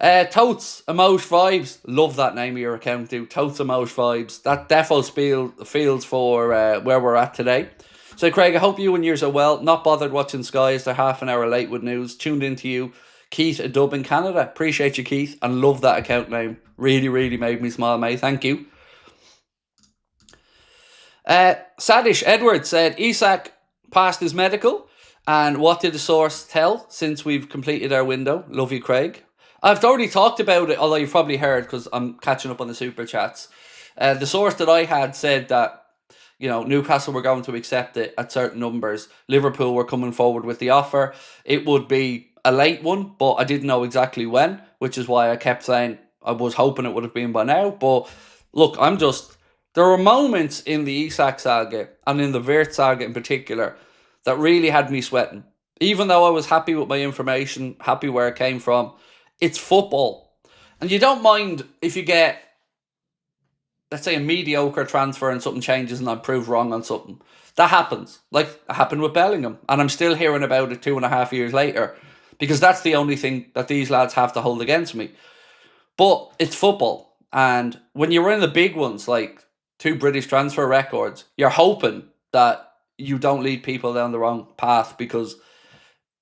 Totes Emoji Vibes. Love that name of your account, dude. Totes Emoji Vibes. That defo feels for where we're at today. So, Craig, I hope you and yours are well. Not bothered watching Skies. They're half an hour late with news. Tuned into you. Keith, a dub in Canada. Appreciate you, Keith. And love that account name. Really, really made me smile, mate. Thank you. Sadish Edwards said, Isak passed his medical. And what did the source tell since we've completed our window? Love you, Craig. I've already talked about it, although you've probably heard because I'm catching up on the super chats. The source that I had said that, you know, Newcastle were going to accept it at certain numbers. Liverpool were coming forward with the offer. It would be a late one, but I didn't know exactly when, which is why I kept saying I was hoping it would have been by now. But look, there were moments in the Isak saga and in the Wirtz saga in particular that really had me sweating. Even though I was happy with my information, happy where it came from, it's football. And you don't mind if you get, let's say, a mediocre transfer and something changes and I'm proved wrong on something. That happens. Like, it happened with Bellingham. And I'm still hearing about it 2.5 years later. Because that's the only thing that these lads have to hold against me. But it's football. And when you're in the big ones, like 2 British transfer records, you're hoping that you don't lead people down the wrong path because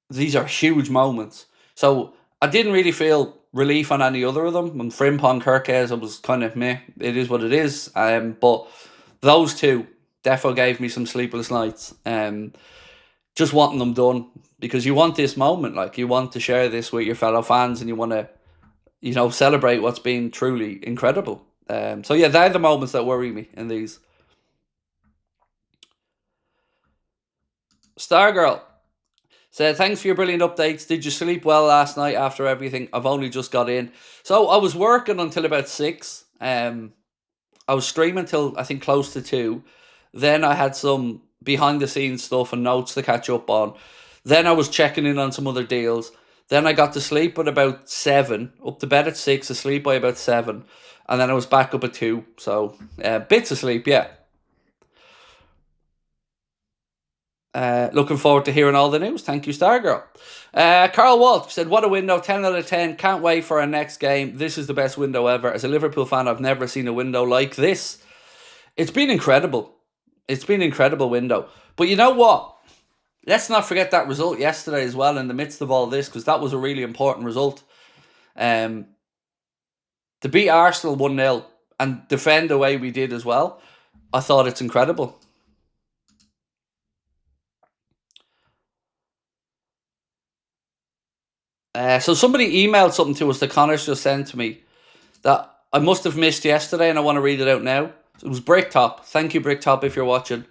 these are huge moments. So I didn't really feel relief on any other of them. And Frimpong, Kirkes, I was kind of meh. It is what it is. But those two defo gave me some sleepless nights. Just wanting them done because you want this moment. Like, you want to share this with your fellow fans and you want to, you know, celebrate what's been truly incredible. So yeah, they're the moments that worry me in these. Stargirl said, thanks for your brilliant updates. Did you sleep well last night after everything? I've only just got in. So I was working until about 6. I was streaming till I think close to 2. Then I had some behind the scenes stuff and notes to catch up on. Then I was checking in on some other deals. Then I got to sleep at about 7, up to bed at 6, asleep by about 7. And then I was back up at 2. So bits of sleep, yeah. Looking forward to hearing all the news. Thank you, Stargirl. Carl Walsh said, what a window, 10 out of 10. Can't wait for our next game. This is the best window ever. As a Liverpool fan, I've never seen a window like this. It's been incredible. It's been an incredible window. But you know what? Let's not forget that result yesterday as well in the midst of all this, because that was a really important result. To beat Arsenal 1-0 and defend the way we did as well, I thought it's incredible. So somebody emailed something to us that Connor's just sent to me that I must have missed yesterday, and I want to read it out now. It was Bricktop. Thank you, Bricktop, if you're watching.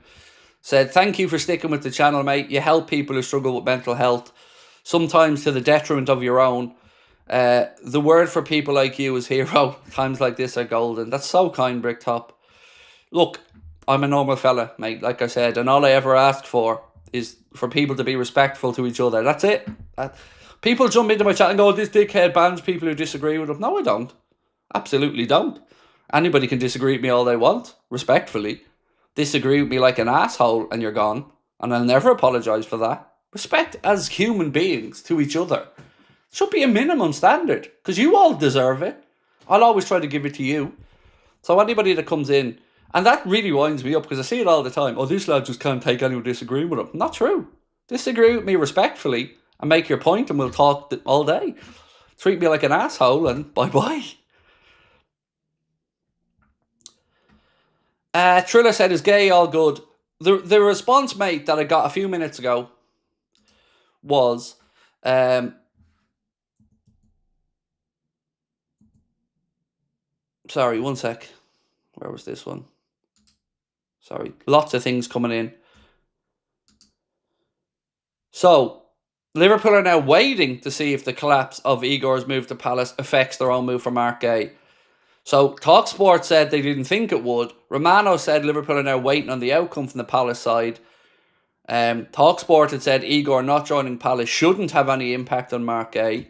Said, thank you for sticking with the channel, mate. You help people who struggle with mental health, sometimes to the detriment of your own. The word for people like you is hero. Times like this are golden. That's so kind, Bricktop. Look, I'm a normal fella, mate, like I said, and all I ever ask for is for people to be respectful to each other. That's it. People jump into my chat and go, this dickhead bans people who disagree with him. No, I don't. Absolutely don't. Anybody can disagree with me all they want, respectfully. Disagree with me like an asshole and you're gone. And I'll never apologise for that. Respect as human beings to each other should be a minimum standard, because you all deserve it. I'll always try to give it to you. So anybody that comes in, and that really winds me up because I see it all the time. Oh, this lad just can't take anyone disagreeing with him. Not true. Disagree with me respectfully and make your point and we'll talk all day. Treat me like an asshole and bye-bye. Triller said, is Guehi all good? The response, mate, that I got a few minutes ago was... sorry, one sec. Where was this one? Sorry, lots of things coming in. So, Liverpool are now waiting to see if the collapse of Igor's move to Palace affects their own move for Mark Guehi. So, TalkSport said they didn't think it would. Romano said Liverpool are now waiting on the outcome from the Palace side. TalkSport had said Igor not joining Palace shouldn't have any impact on Mark Guehi.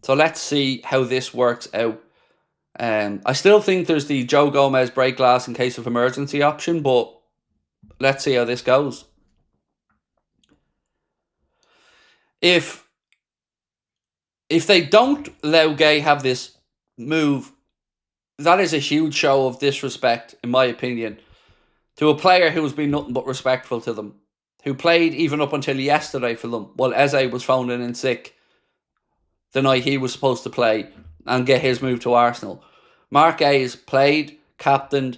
So, let's see how this works out. I still think there's the Joe Gomez break glass in case of emergency option, but let's see how this goes. If if they don't allow Guehi have this move, that is a huge show of disrespect, in my opinion, to a player who has been nothing but respectful to them, who played even up until yesterday for them, while Eze was phoning in sick the night he was supposed to play and get his move to Arsenal. Mark Hayes played, captained,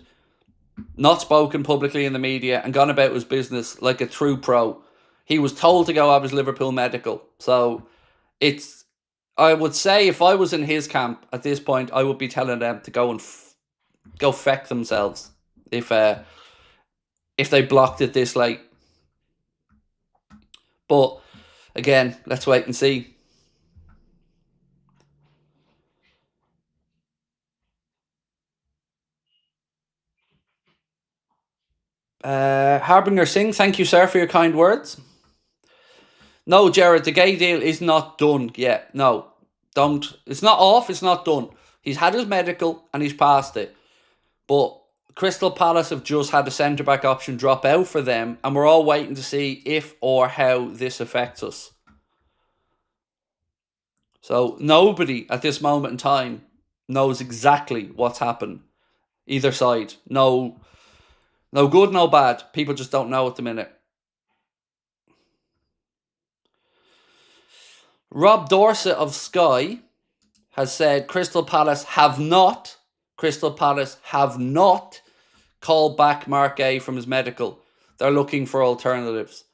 not spoken publicly in the media, and gone about his business like a true pro. He was told to go have his Liverpool medical. So I would say if I was in his camp at this point, I would be telling them to go and go feck themselves if they blocked it this late. But again, let's wait and see. Harbinger Singh, thank you, sir, for your kind words. No, Jared, the Guehi deal is not done yet. No, don't. It's not off. It's not done. He's had his medical and he's passed it. But Crystal Palace have just had a centre-back option drop out for them, and we're all waiting to see if or how this affects us. So nobody at this moment in time knows exactly what's happened. Either side. No good, no bad. People just don't know at the minute. Rob Dorset of Sky has said Crystal Palace have not called back Mark Guehi from his medical. They're looking for alternatives.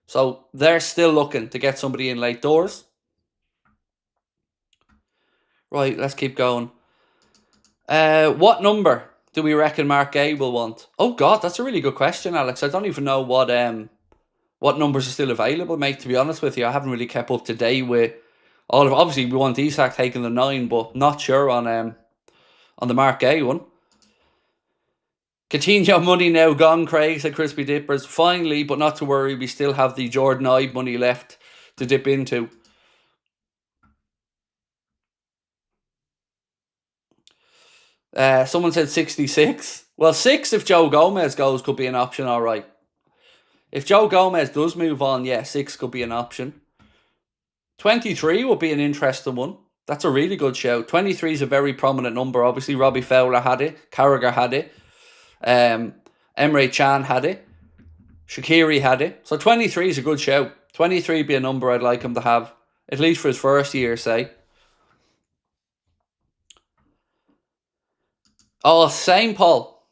So they're still looking to get somebody in late doors. Right, let's keep going. What number do we reckon Mark Guehi will want? Oh God, that's a really good question, Alex. I don't even know what numbers are still available, mate, to be honest with you. I haven't really kept up to date with all of. Obviously, we want Isak taking the 9, but not sure on the Mark Guehi one. Coutinho money now gone, Craig, said Crispy Dippers. Finally, but not to worry, we still have the Jordan Ibe money left to dip into. Someone said 66. Well, 6 if Joe Gomez goes could be an option, all right. If Joe Gomez does move on, yeah, 6 could be an option. 23 would be an interesting one. That's a really good shout. 23 is a very prominent number. Obviously, Robbie Fowler had it. Carragher had it. Emre Can had it. Shaqiri had it. So 23 is a good shout. 23 would be a number I'd like him to have, at least for his first year, say. Oh, same, Paul.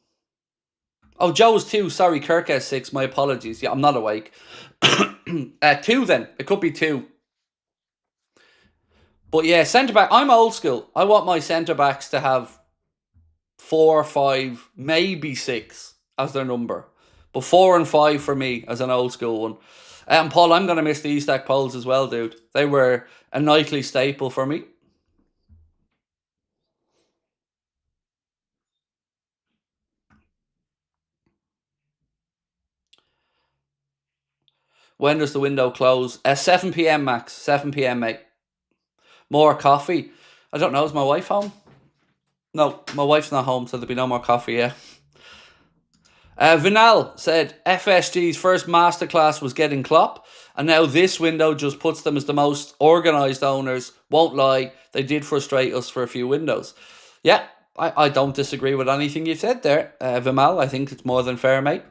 Oh, Joe's 2. Sorry, Kirk has 6. My apologies. Yeah, I'm not awake. 2 then. It could be 2. But yeah, centre-back. I'm old school. I want my centre-backs to have 4, 5, maybe 6 as their number. But 4 and 5 for me as an old school one. And Paul, I'm going to miss the Isak polls as well, dude. They were a nightly staple for me. When does the window close? 7 p.m, Max. 7 p.m, mate. More coffee. I don't know. Is my wife home? No, my wife's not home, so there'll be no more coffee, yeah. Vinal said FSG's first masterclass was getting Klopp, and now this window just puts them as the most organised owners. Won't lie, they did frustrate us for a few windows. Yeah, I don't disagree with anything you said there, Vimal. I think it's more than fair, mate.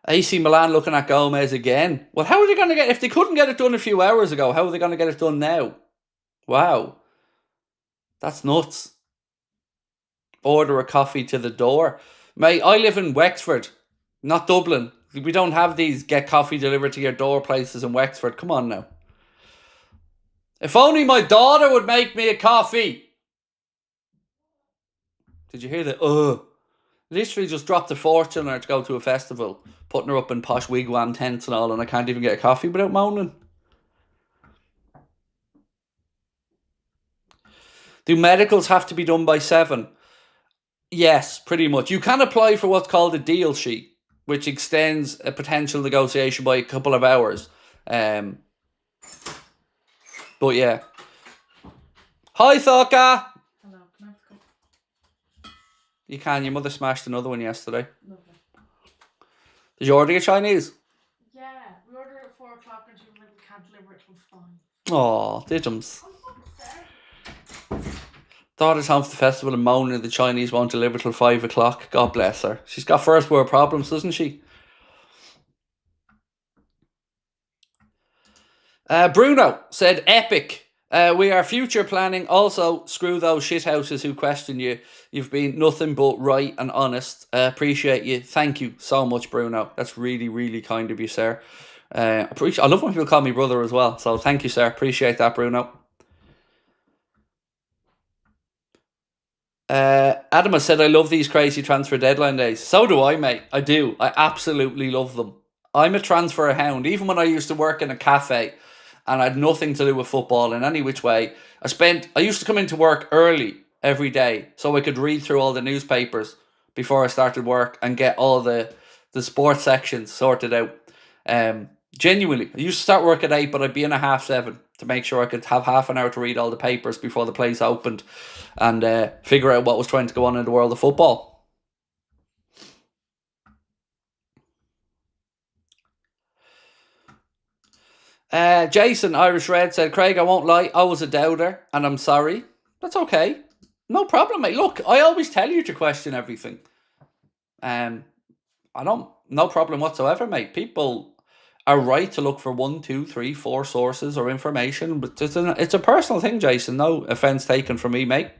AC Milan looking at Gomez again. Well, how are they going to get... If they couldn't get it done a few hours ago, how are they going to get it done now? Wow. That's nuts. Order a coffee to the door. Mate, I live in Wexford, not Dublin. We don't have these get coffee delivered to your door places in Wexford. Come on now. If only my daughter would make me a coffee. Did you hear that? Literally just dropped a fortune on her to go to a festival, putting her up in posh wigwam tents and all, and I can't even get a coffee without moaning. Do medicals have to be done by 7? Yes, pretty much. You can apply for what's called a deal sheet, which extends a potential negotiation by a couple of hours. But yeah. Hi, Thoka! Hello, can I have a cup? You can. Your mother smashed another one yesterday. Lovely. Did you order your Chinese? Yeah, we ordered at 4 o'clock and she was like, we can't deliver fine. Oh, diddums. Daughter's home for the festival and moaning the Chinese won't deliver till 5 o'clock. God bless her. She's got first world problems, doesn't she? Bruno said, epic. We are future planning. Also, screw those shithouses who question you. You've been nothing but right and honest. Appreciate you. Thank you so much, Bruno. That's really, really kind of you, sir. I love when people call me brother as well. So thank you, sir. Appreciate that, Bruno. Adam has said, I love these crazy transfer deadline days. So do I, mate. I do. I absolutely love them. I'm a transfer hound. Even when I used to work in a cafe and I had nothing to do with football in any which way, I used to come into work early every day so I could read through all the newspapers before I started work and get all the sports sections sorted out. Genuinely, I used to start work at 8, but I'd be in at 7:30 to make sure I could have half an hour to read all the papers before the place opened and figure out what was trying to go on in the world of football. Jason, Irish Red, said, Craig, I won't lie, I was a doubter, and I'm sorry. That's okay. No problem, mate. Look, I always tell you to question everything. No problem whatsoever, mate. People are right to look for 1, 2, 3, 4 sources or information, but it's a personal thing, Jason. No offense taken from me, mate.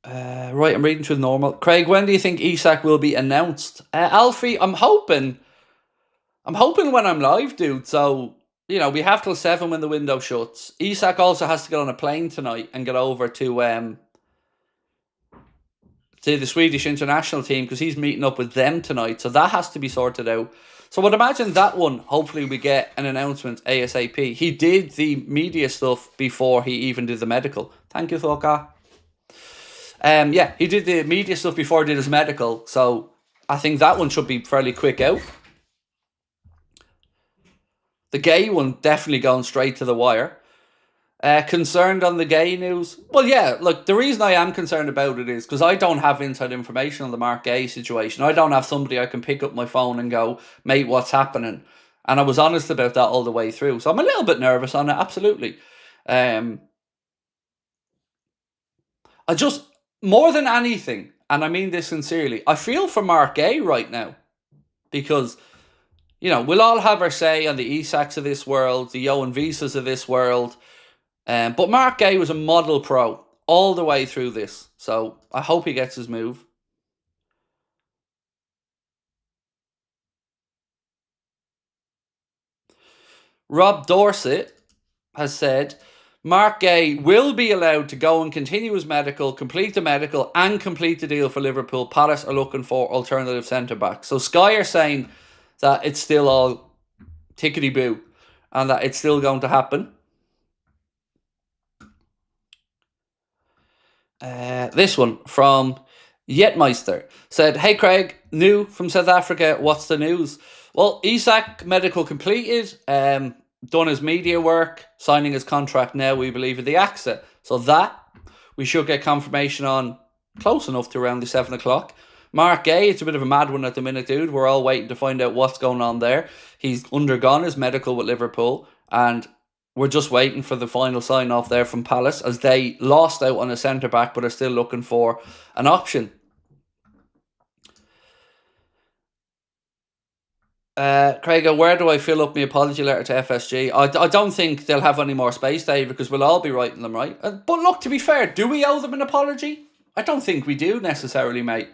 Right, I'm reading through the normal. Craig, when do you think Isak will be announced? Alfie, I'm hoping when I'm live, dude. So, we have till 7 when the window shuts. Isak also has to get on a plane tonight and get over to the Swedish international team because he's meeting up with them tonight. So that has to be sorted out. So I'd imagine that one, hopefully we get an announcement ASAP. He did the media stuff before he even did the medical. Thank you, Thoka. He did the media stuff before he did his medical. So I think that one should be fairly quick out. The Guehi one definitely going straight to the wire. Concerned on the Guehi news? Well, yeah, look, the reason I am concerned about it is because I don't have inside information on the Mark Guehi situation. I don't have somebody I can pick up my phone and go, mate, what's happening? And I was honest about that all the way through. So I'm a little bit nervous on it, absolutely. I just, more than anything, and I mean this sincerely, I feel for Mark Guehi right now. Because, we'll all have our say on the Isaks of this world, the Johan Visas of this world. But Mark Guehi was a model pro all the way through this. So I hope he gets his move. Rob Dorset has said, Mark Guehi will be allowed to go and continue his medical, complete the medical, and complete the deal for Liverpool. Palace are looking for alternative centre-backs. So Sky are saying that it's still all tickety-boo and that it's still going to happen. This one from Yetmeister said, hey Craig, new from South Africa, what's the news? Well, Isak medical completed, done his media work, signing his contract now, we believe, at the AXA. So that we should get confirmation on close enough to around the 7 o'clock. Mark Guehi, it's a bit of a mad one at the minute, dude. We're all waiting to find out what's going on there. He's undergone his medical with Liverpool and we're just waiting for the final sign-off there from Palace as they lost out on a centre-back but are still looking for an option. Craig, where do I fill up my apology letter to FSG? I don't think they'll have any more space, Dave, because we'll all be writing them, right? But look, to be fair, do we owe them an apology? I don't think we do necessarily, mate.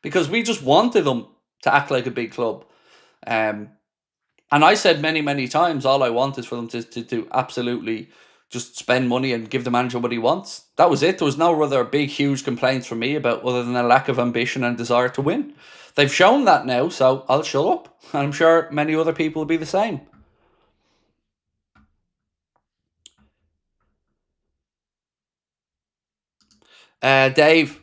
Because we just wanted them to act like a big club. And I said many, many times, all I want is for them to absolutely just spend money and give the manager what he wants. That was it. There was no other big, huge complaints from me about other than a lack of ambition and desire to win. They've shown that now, so I'll shut up. And I'm sure many other people will be the same. Dave,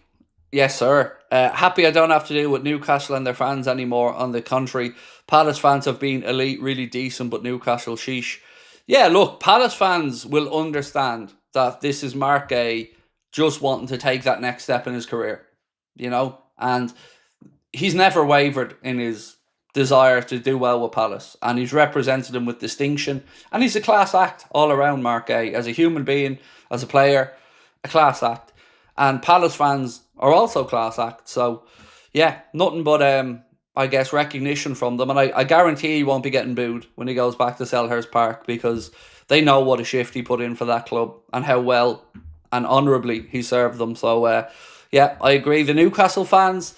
yes, sir. Happy I don't have to deal with Newcastle and their fans anymore. On the contrary, Palace fans have been elite, really decent, but Newcastle, sheesh. Yeah, look, Palace fans will understand that this is Mark Guehi just wanting to take that next step in his career, and he's never wavered in his desire to do well with Palace, and he's represented them with distinction, and he's a class act all around, Mark Guehi, as a human being, as a player, a class act, and Palace fans are also class acts, so yeah, nothing but I guess recognition from them, and I guarantee he won't be getting booed when he goes back to Selhurst Park, because they know what a shift he put in for that club and how well and honourably he served them. So yeah, I agree. The Newcastle fans,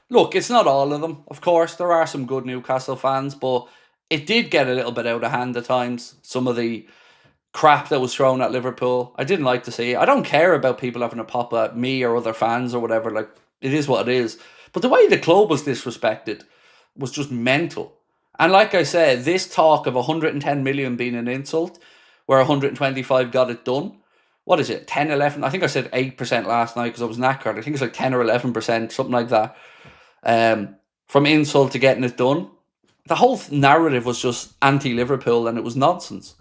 look, it's not all of them, of course. There are some good Newcastle fans, but it did get a little bit out of hand at times. Some of the crap that was thrown at Liverpool, I didn't like to see it. I don't care about people having a pop at me or other fans or whatever. Like, it is what it is. But the way the club was disrespected was just mental. And like I said, this talk of 110 million being an insult, where 125 got it done, what is it, 10, 11? I think I said 8% last night because I was knackered. I think it's like 10 or 11%, something like that. From insult to getting it done. The whole narrative was just anti-Liverpool, and it was nonsense.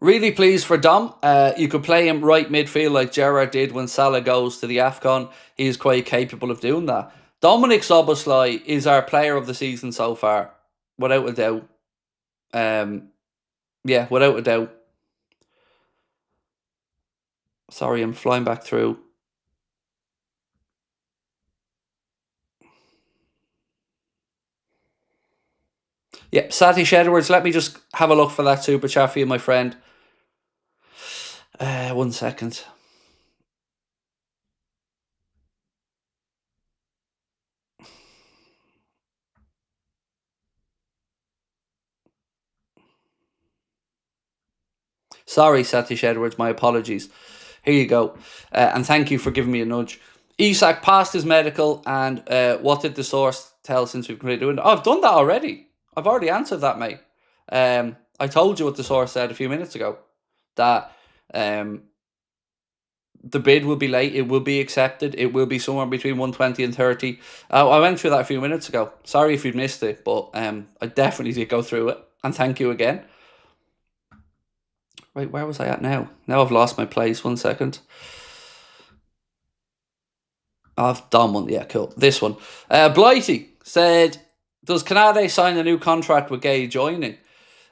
Really pleased for Dom. You could play him right midfield like Gerrard did when Salah goes to the AFCON. He is quite capable of doing that. Dominic Szoboszlai is our player of the season so far, without a doubt. Yeah, without a doubt. Sorry, I'm flying back through. Yeah, Satish Edwards, let me just have a look for that super chat for you, my friend. 1 second. Sorry, Satish Edwards, my apologies. Here you go. And thank you for giving me a nudge. Isak passed his medical, and what did the source tell since we've completed it? Oh, I've done that already. I've already answered that, mate. I told you what the source said a few minutes ago. That the bid will be late. It will be accepted. It will be somewhere between 120 and 30. I went through that a few minutes ago. Sorry if you'd missed it, but I definitely did go through it. And thank you again. Wait, where was I at now? Now I've lost my place. 1 second. I've done one. Yeah, cool. This one. Blighty said, does Canade sign a new contract with Guehi joining?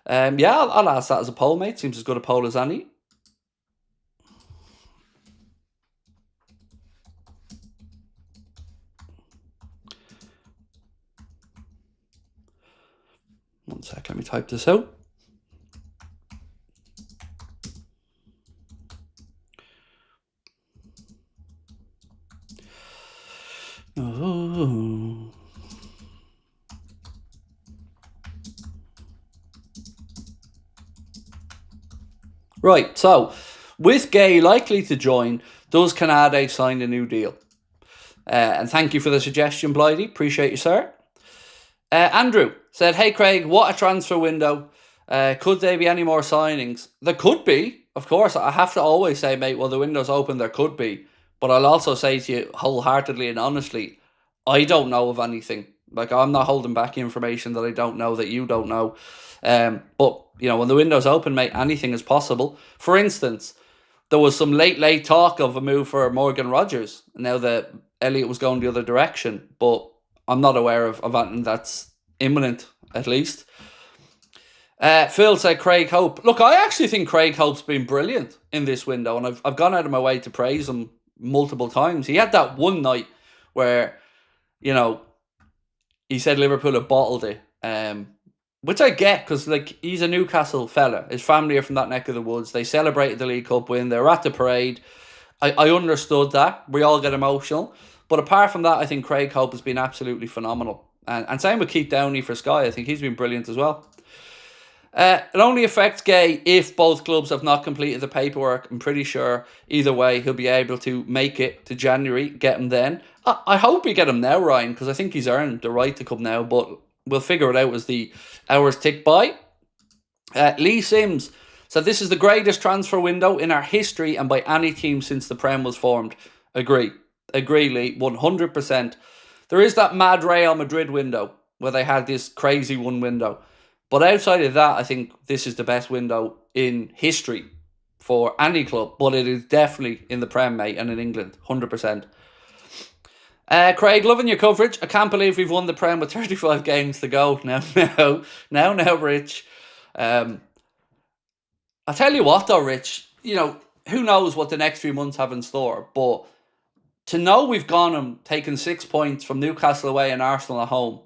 Yeah, I'll ask that as a poll, mate. Seems as good a poll as any. One sec, let me type this out. Oh. Right, so with Guehi likely to join, does Canade sign a new deal? And thank you for the suggestion, Blighty. Appreciate you, sir. Andrew said, hey, Craig, what a transfer window. Could there be any more signings? There could be, of course. I have to always say, mate, well, the window's open, there could be. But I'll also say to you wholeheartedly and honestly, I don't know of anything. Like, I'm not holding back information that I don't know, that you don't know. But, you know, when the window's open, mate, anything is possible. For instance, there was some late talk of a move for Morgan Rogers, now that Elliott was going the other direction. But I'm not aware of anything that's imminent, at least. Phil said Craig Hope. Look, I actually think Craig Hope's been brilliant in this window, and I've gone out of my way to praise him multiple times. He had that one night where, you know, he said Liverpool had bottled it, which I get, because like, he's a Newcastle fella. His family are from that neck of the woods. They celebrated the League Cup win. They were at the parade. I understood that. We all get emotional. But apart from that, I think Craig Hope has been absolutely phenomenal. And same with Keith Downey for Sky. I think he's been brilliant as well. It only affects Guehi if both clubs have not completed the paperwork. I'm pretty sure either way he'll be able to make it to January, get him then. I hope we get him now, Ryan, because I think he's earned the right to come now, but we'll figure it out as the hours tick by. Lee Sims said, this is the greatest transfer window in our history and by any team since the Prem was formed. Agree, Lee, 100%. There is that mad Real Madrid window where they had this crazy one window. But outside of that, I think this is the best window in history for any club. But it is definitely in the Prem, mate, and in England, 100%. Craig, loving your coverage. I can't believe we've won the Prem with 35 games to go. Now, Rich. I'll tell you what though, Rich, who knows what the next few months have in store, but to know we've gone and taken 6 points from Newcastle away and Arsenal at home,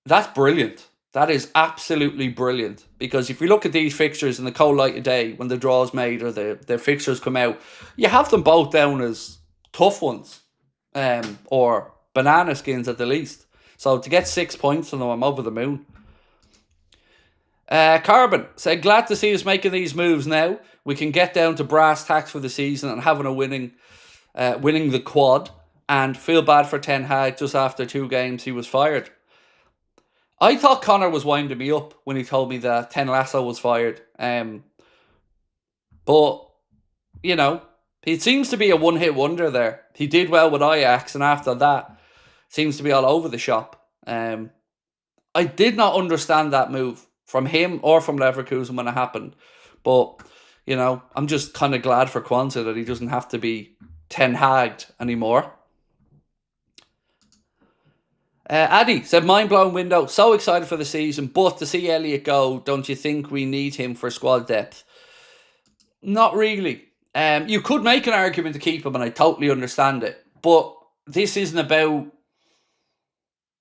that's brilliant. That is absolutely brilliant. Because if you look at these fixtures in the cold light of day, when the draw's made or the fixtures come out, you have them both down as tough ones. Or banana skins at the least. So to get 6 points from them, I'm over the moon. Carbon said, glad to see us making these moves now. We can get down to brass tacks for the season and having a winning the quad, and feel bad for Ten Hag just after 2 games he was fired. I thought Connor was winding me up when he told me that Ten Lasso was fired. But, it seems to be a one-hit wonder there. He did well with Ajax, and after that, seems to be all over the shop. I did not understand that move from him or from Leverkusen when it happened. But, I'm just kind of glad for Kwanzaa that he doesn't have to be Ten Hagged anymore. Addy said, mind-blowing window. So excited for the season. But to see Elliott go, don't you think we need him for squad depth? Not really. You could make an argument to keep him, and I totally understand it. But this isn't about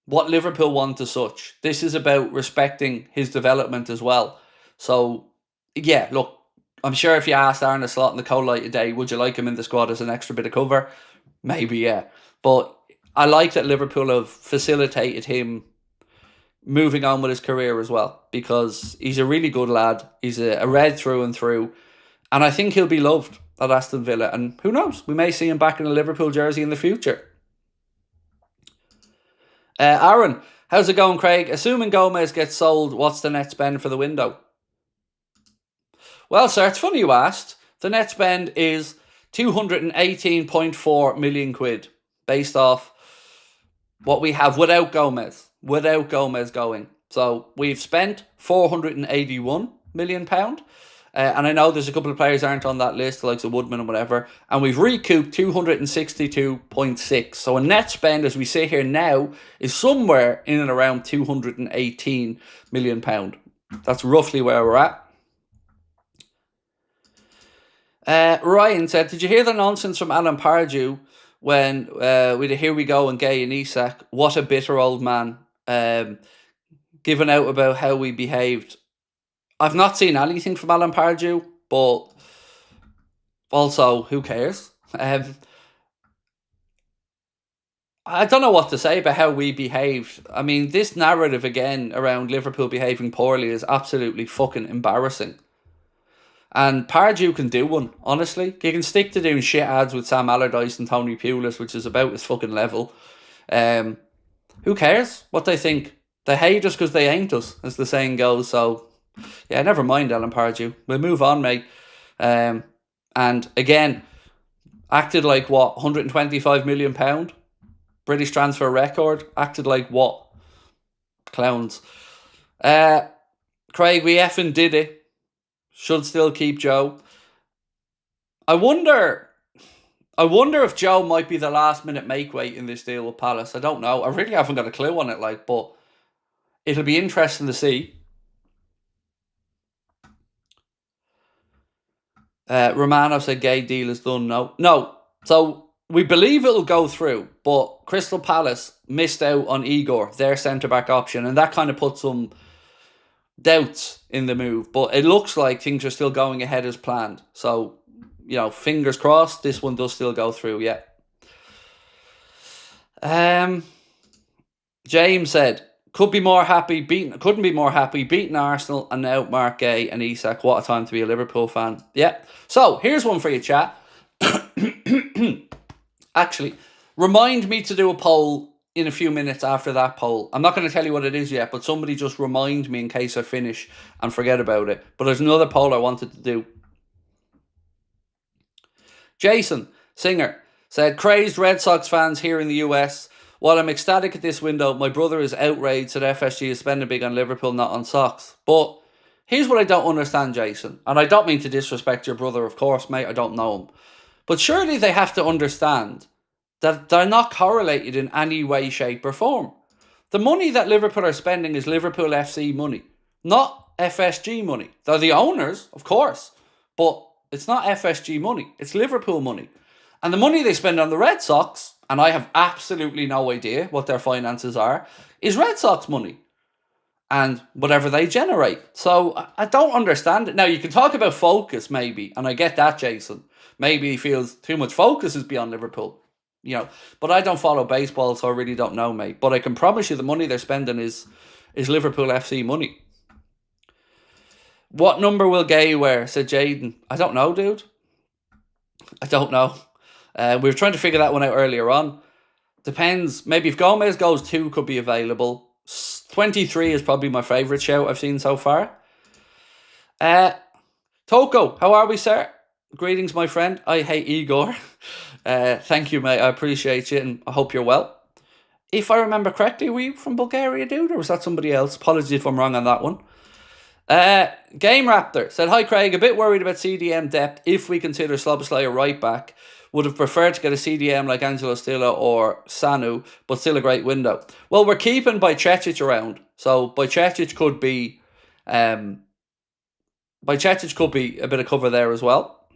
what Liverpool want as such. This is about respecting his development as well. So, yeah, look, I'm sure if you asked Arne Slot in the cold light today, would you like him in the squad as an extra bit of cover? Maybe, yeah. But I like that Liverpool have facilitated him moving on with his career as well, because he's a really good lad. He's a red through and through. And I think he'll be loved at Aston Villa. And who knows, we may see him back in a Liverpool jersey in the future. Aaron, how's it going, Craig? Assuming Gomez gets sold, what's the net spend for the window? Well, sir, it's funny you asked. The net spend is 218.4 million quid, based off what we have without Gomez going. So we've spent £481 million. And I know there's a couple of players aren't on that list, like Woodman and whatever. And we've recouped 262.6. So a net spend, as we sit here now, is somewhere in and around £218 million. That's roughly where we're at. Ryan said, did you hear the nonsense from Alan Pardew when with a here we go and Guehi and Isak? What a bitter old man. Giving out about how we behaved. I've not seen anything from Alan Pardew, but also, who cares? I don't know what to say about how we behaved. I mean, this narrative again around Liverpool behaving poorly is absolutely fucking embarrassing. And Pardew can do one, honestly. He can stick to doing shit ads with Sam Allardyce and Tony Pulis, which is about his fucking level. Who cares what they think? They hate us because they ain't us, as the saying goes. So, yeah, never mind, Alan Pardew. We'll move on, mate. And again, acted like what, £125 million? British transfer record. Acted like what? Clowns. Craig, we effing did it. Should still keep Joe. I wonder if Joe might be the last minute make weight in this deal with Palace. I don't know. I really haven't got a clue on it, but it'll be interesting to see. Romano said Guehi deal is done. No. So we believe it'll go through, but Crystal Palace missed out on Igor, their centre-back option, and that kind of put some doubts in the move. But it looks like things are still going ahead as planned. So, fingers crossed, this one does still go through, yeah. James said, couldn't be more happy beating Arsenal, and now Mark Guehi and Isak. What a time to be a Liverpool fan. Yeah. So, here's one for you, chat. Actually, remind me to do a poll in a few minutes after that poll. I'm not going to tell you what it is yet, but somebody just remind me in case I finish and forget about it. But there's another poll I wanted to do. Jason Singer said, crazed Red Sox fans here in the US. While I'm ecstatic at this window, my brother is outraged that FSG is spending big on Liverpool, not on socks. But here's what I don't understand, Jason. And I don't mean to disrespect your brother, of course, mate. I don't know him. But surely they have to understand that they're not correlated in any way, shape, or form. The money that Liverpool are spending is Liverpool FC money, not FSG money. They're the owners, of course, but it's not FSG money. It's Liverpool money. And the money they spend on the Red Sox, and I have absolutely no idea what their finances are, is Red Sox money. And whatever they generate. So I don't understand it. Now, you can talk about focus, maybe, and I get that, Jason. Maybe he feels too much focus is beyond Liverpool. But I don't follow baseball, so I really don't know, mate. But I can promise you the money they're spending is Liverpool FC money. What number will Guehi wear? Said Jaden. I don't know, dude. I don't know. We were trying to figure that one out earlier on. Depends. Maybe if Gomez goes 2, could be available. 23 is probably my favourite shout I've seen so far. Toko, how are we, sir? Greetings, my friend. I hate Igor. Thank you, mate. I appreciate you, and I hope you're well. If I remember correctly, were you from Bulgaria, dude, or was that somebody else? Apologies if I'm wrong on that one. Game Raptor said, hi, Craig. A bit worried about CDM depth if we consider Szoboszlai a right back. Would have preferred to get a CDM like Angelo Stilla or Sanu, but still a great window. Well, we're keeping Bajcetic around, so Bajcetic could be a bit of cover there as well.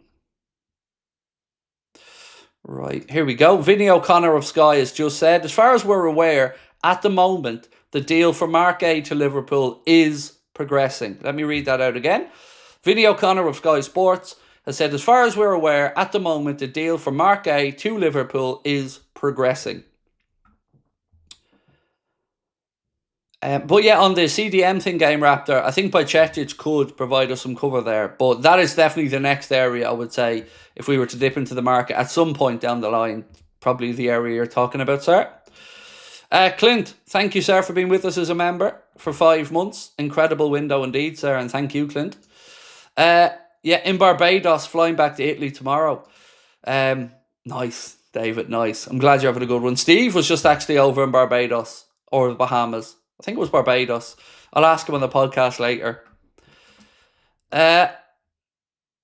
Right, here we go. Vinny O'Connor of Sky has just said, as far as we're aware, at the moment, the deal for Mark A to Liverpool is progressing. Let me read that out again. Vinny O'Connor of Sky Sports has said, as far as we're aware, at the moment, the deal for Mark A to Liverpool is progressing. But yeah, on the CDM thing, Game Raptor, I think Bajcetic could provide us some cover there. But that is definitely the next area, I would say, if we were to dip into the market at some point down the line. Probably the area you're talking about, sir. Clint, thank you, sir, for being with us as a member for 5 months. Incredible window indeed, sir, and thank you, Clint. Yeah, in Barbados, flying back to Italy tomorrow. Nice, David, nice. I'm glad you're having a good one. Steve was just actually over in Barbados, or the Bahamas. I think it was Barbados. I'll ask him on the podcast later.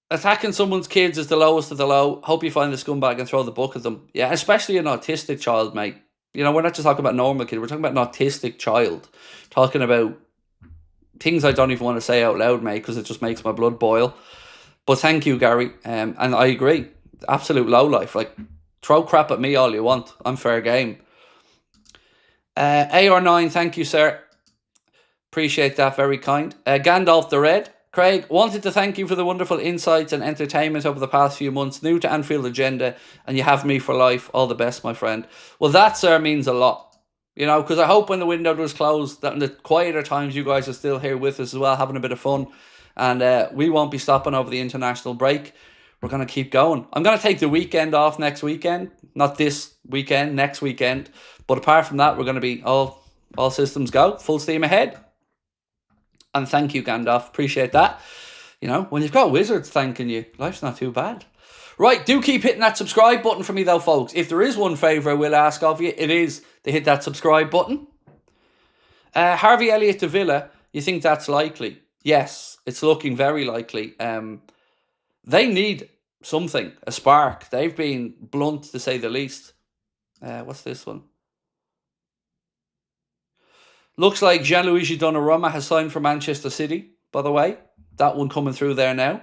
Attacking someone's kids is the lowest of the low. Hope you find the scumbag and throw the book at them. Yeah, especially an autistic child, mate. We're not just talking about normal kid. We're talking about an autistic child. Talking about things I don't even want to say out loud, mate, because it just makes my blood boil. But thank you, Gary. And I agree. Absolute lowlife. Like, throw crap at me all you want. I'm fair game. AR9, thank you, sir. Appreciate that. Very kind. Gandalf the Red. Craig, wanted to thank you for the wonderful insights and entertainment over the past few months. New to Anfield Agenda, and you have me for life. All the best, my friend. Well, that, sir, means a lot. Because I hope when the window does close, that in the quieter times, you guys are still here with us as well, having a bit of fun. And we won't be stopping over the international break. We're going to keep going. I'm going to take the weekend off next weekend. Not this weekend, next weekend. But apart from that, we're going to be all systems go. Full steam ahead. And thank you, Gandalf. Appreciate that. When you've got wizards thanking you, life's not too bad. Right, do keep hitting that subscribe button for me though, folks. If there is one favour I will ask of you, it is to hit that subscribe button. Harvey Elliott to Villa, you think that's likely? Yes, it's looking very likely. They need something, a spark. They've been blunt, to say the least. What's this one? Looks like Gianluigi Donnarumma has signed for Manchester City, by the way. That one coming through there now.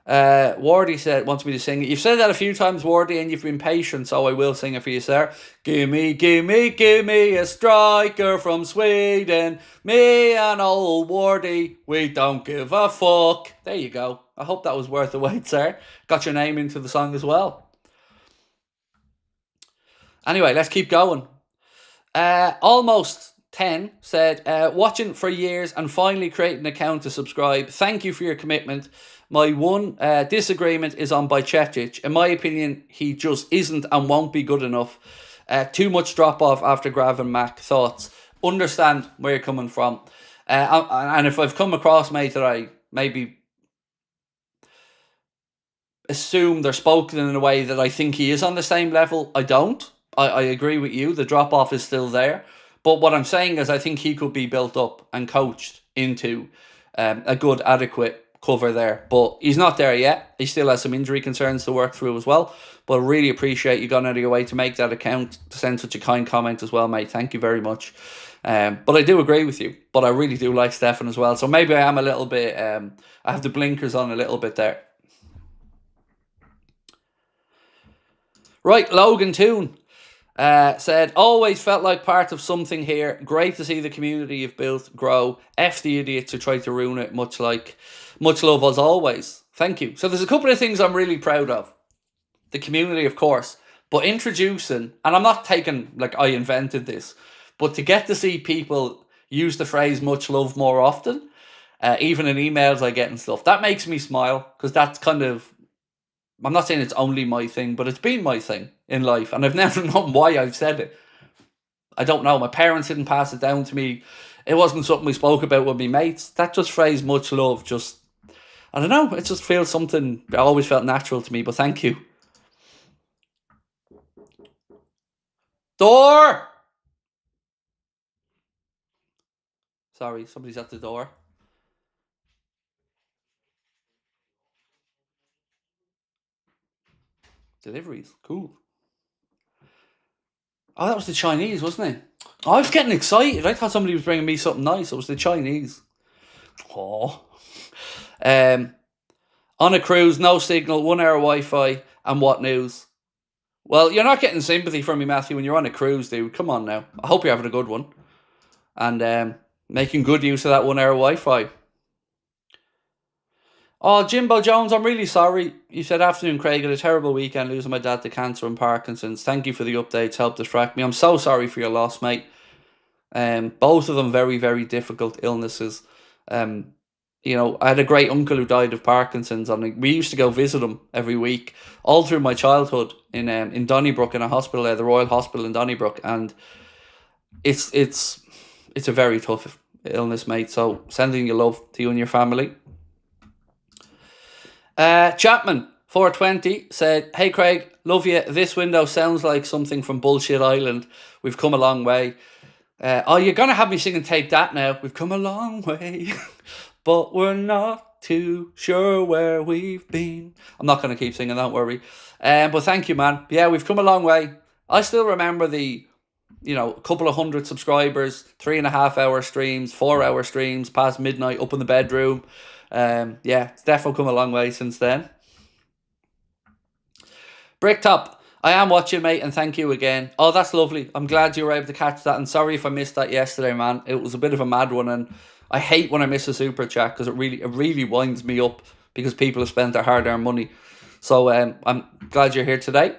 Wardy wants me to sing it. You've said that a few times, Wardy, and you've been patient, so I will sing it for you, sir. Gimme a striker from Sweden. Me and old Wardy, we don't give a fuck. There you go. I hope that was worth the wait, sir. Got your name into the song as well. Anyway, let's keep going. Almost 10 said, watching for years and finally creating an account to subscribe. Thank you for your commitment. My one disagreement is on Bajcetic. In my opinion, he just isn't and won't be good enough. Too much drop-off after Grav and Mac. Thoughts? Understand where you're coming from. And if I've come across, mate, that I maybe assumed or spoken in a way that I think he is on the same level, I don't. I agree with you. The drop-off is still there. But what I'm saying is I think he could be built up and coached into a good, adequate cover there. But he's not there yet. He still has some injury concerns to work through as well. But I really appreciate you going out of your way to make that account, to send such a kind comment as well, mate. Thank you very much. But I do agree with you. But I really do like Stefan as well. So maybe I am a little bit... I have the blinkers on a little bit there. Right, Logan Toon said, always felt like part of something here. Great to see the community you've built grow. F the idiots who tried to ruin it. Much love as always. Thank you. So there's a couple of things I'm really proud of. The community, of course. But introducing, and I'm not taking, like, I invented this, but to get to see people use the phrase much love more often, even in emails I get and stuff, that makes me smile, because that's kind of, I'm not saying it's only my thing, but it's been my thing in life, and I've never known why I've said it. I don't know. My parents didn't pass it down to me. It wasn't something we spoke about with my mates. That just phrase, much love, just, I don't know, it just feels something, it always felt natural to me, but thank you. Door! Sorry, somebody's at the door. Deliveries, cool. Oh, that was the Chinese, wasn't it? Oh, I was getting excited. I thought somebody was bringing me something nice. It was the Chinese. Oh. On a cruise, no signal, 1 hour Wi-Fi, and what news? Well, you're not getting sympathy from me, Matthew, when you're on a cruise, dude. Come on now. I hope you're having a good one. And making good use of that 1 hour Wi-Fi. Oh, Jimbo Jones, I'm really sorry. You said, afternoon, Craig, had a terrible weekend losing my dad to cancer and Parkinson's. Thank you for the updates, helped distract me. I'm so sorry for your loss, mate. Both of them very, very difficult illnesses. You know, I had a great uncle who died of Parkinson's, and we used to go visit him every week, all through my childhood in Donnybrook, in a hospital there, the Royal Hospital in Donnybrook, and it's a very tough illness, mate. So sending your love to you and your family. Chapman 420 said, hey Craig, love you. This window sounds like something from Bullshit Island. We've come a long way. Oh, you're going to have me singing Take That now. We've come a long way, but we're not too sure where we've been. I'm not going to keep singing, don't worry. But thank you, man. Yeah, we've come a long way. I still remember the, you know, a couple of hundred subscribers, 3.5 hour streams, 4 hour streams, past midnight, up in the bedroom. Yeah, it's definitely come a long way since then. Bricktop, I am watching, mate, and thank you again. Oh, that's lovely. I'm glad you were able to catch that, and sorry if I missed that yesterday, man. It was a bit of a mad one, and I hate when I miss a super chat, because it really winds me up, because people have spent their hard-earned money. So I'm glad you're here today.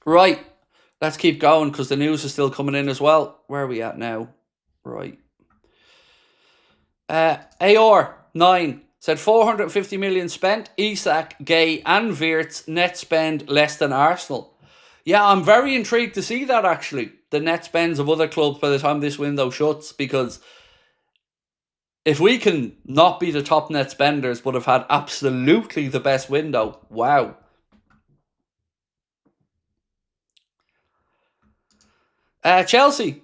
Right, let's keep going, because the news is still coming in as well. Where are we at now? Right. AR9 said 450 million spent. Isak, Guehi and Wirtz net spend less than Arsenal. Yeah, I'm very intrigued to see that, actually. The net spends of other clubs by the time this window shuts, because if we can not be the top net spenders but have had absolutely the best window, wow. Chelsea,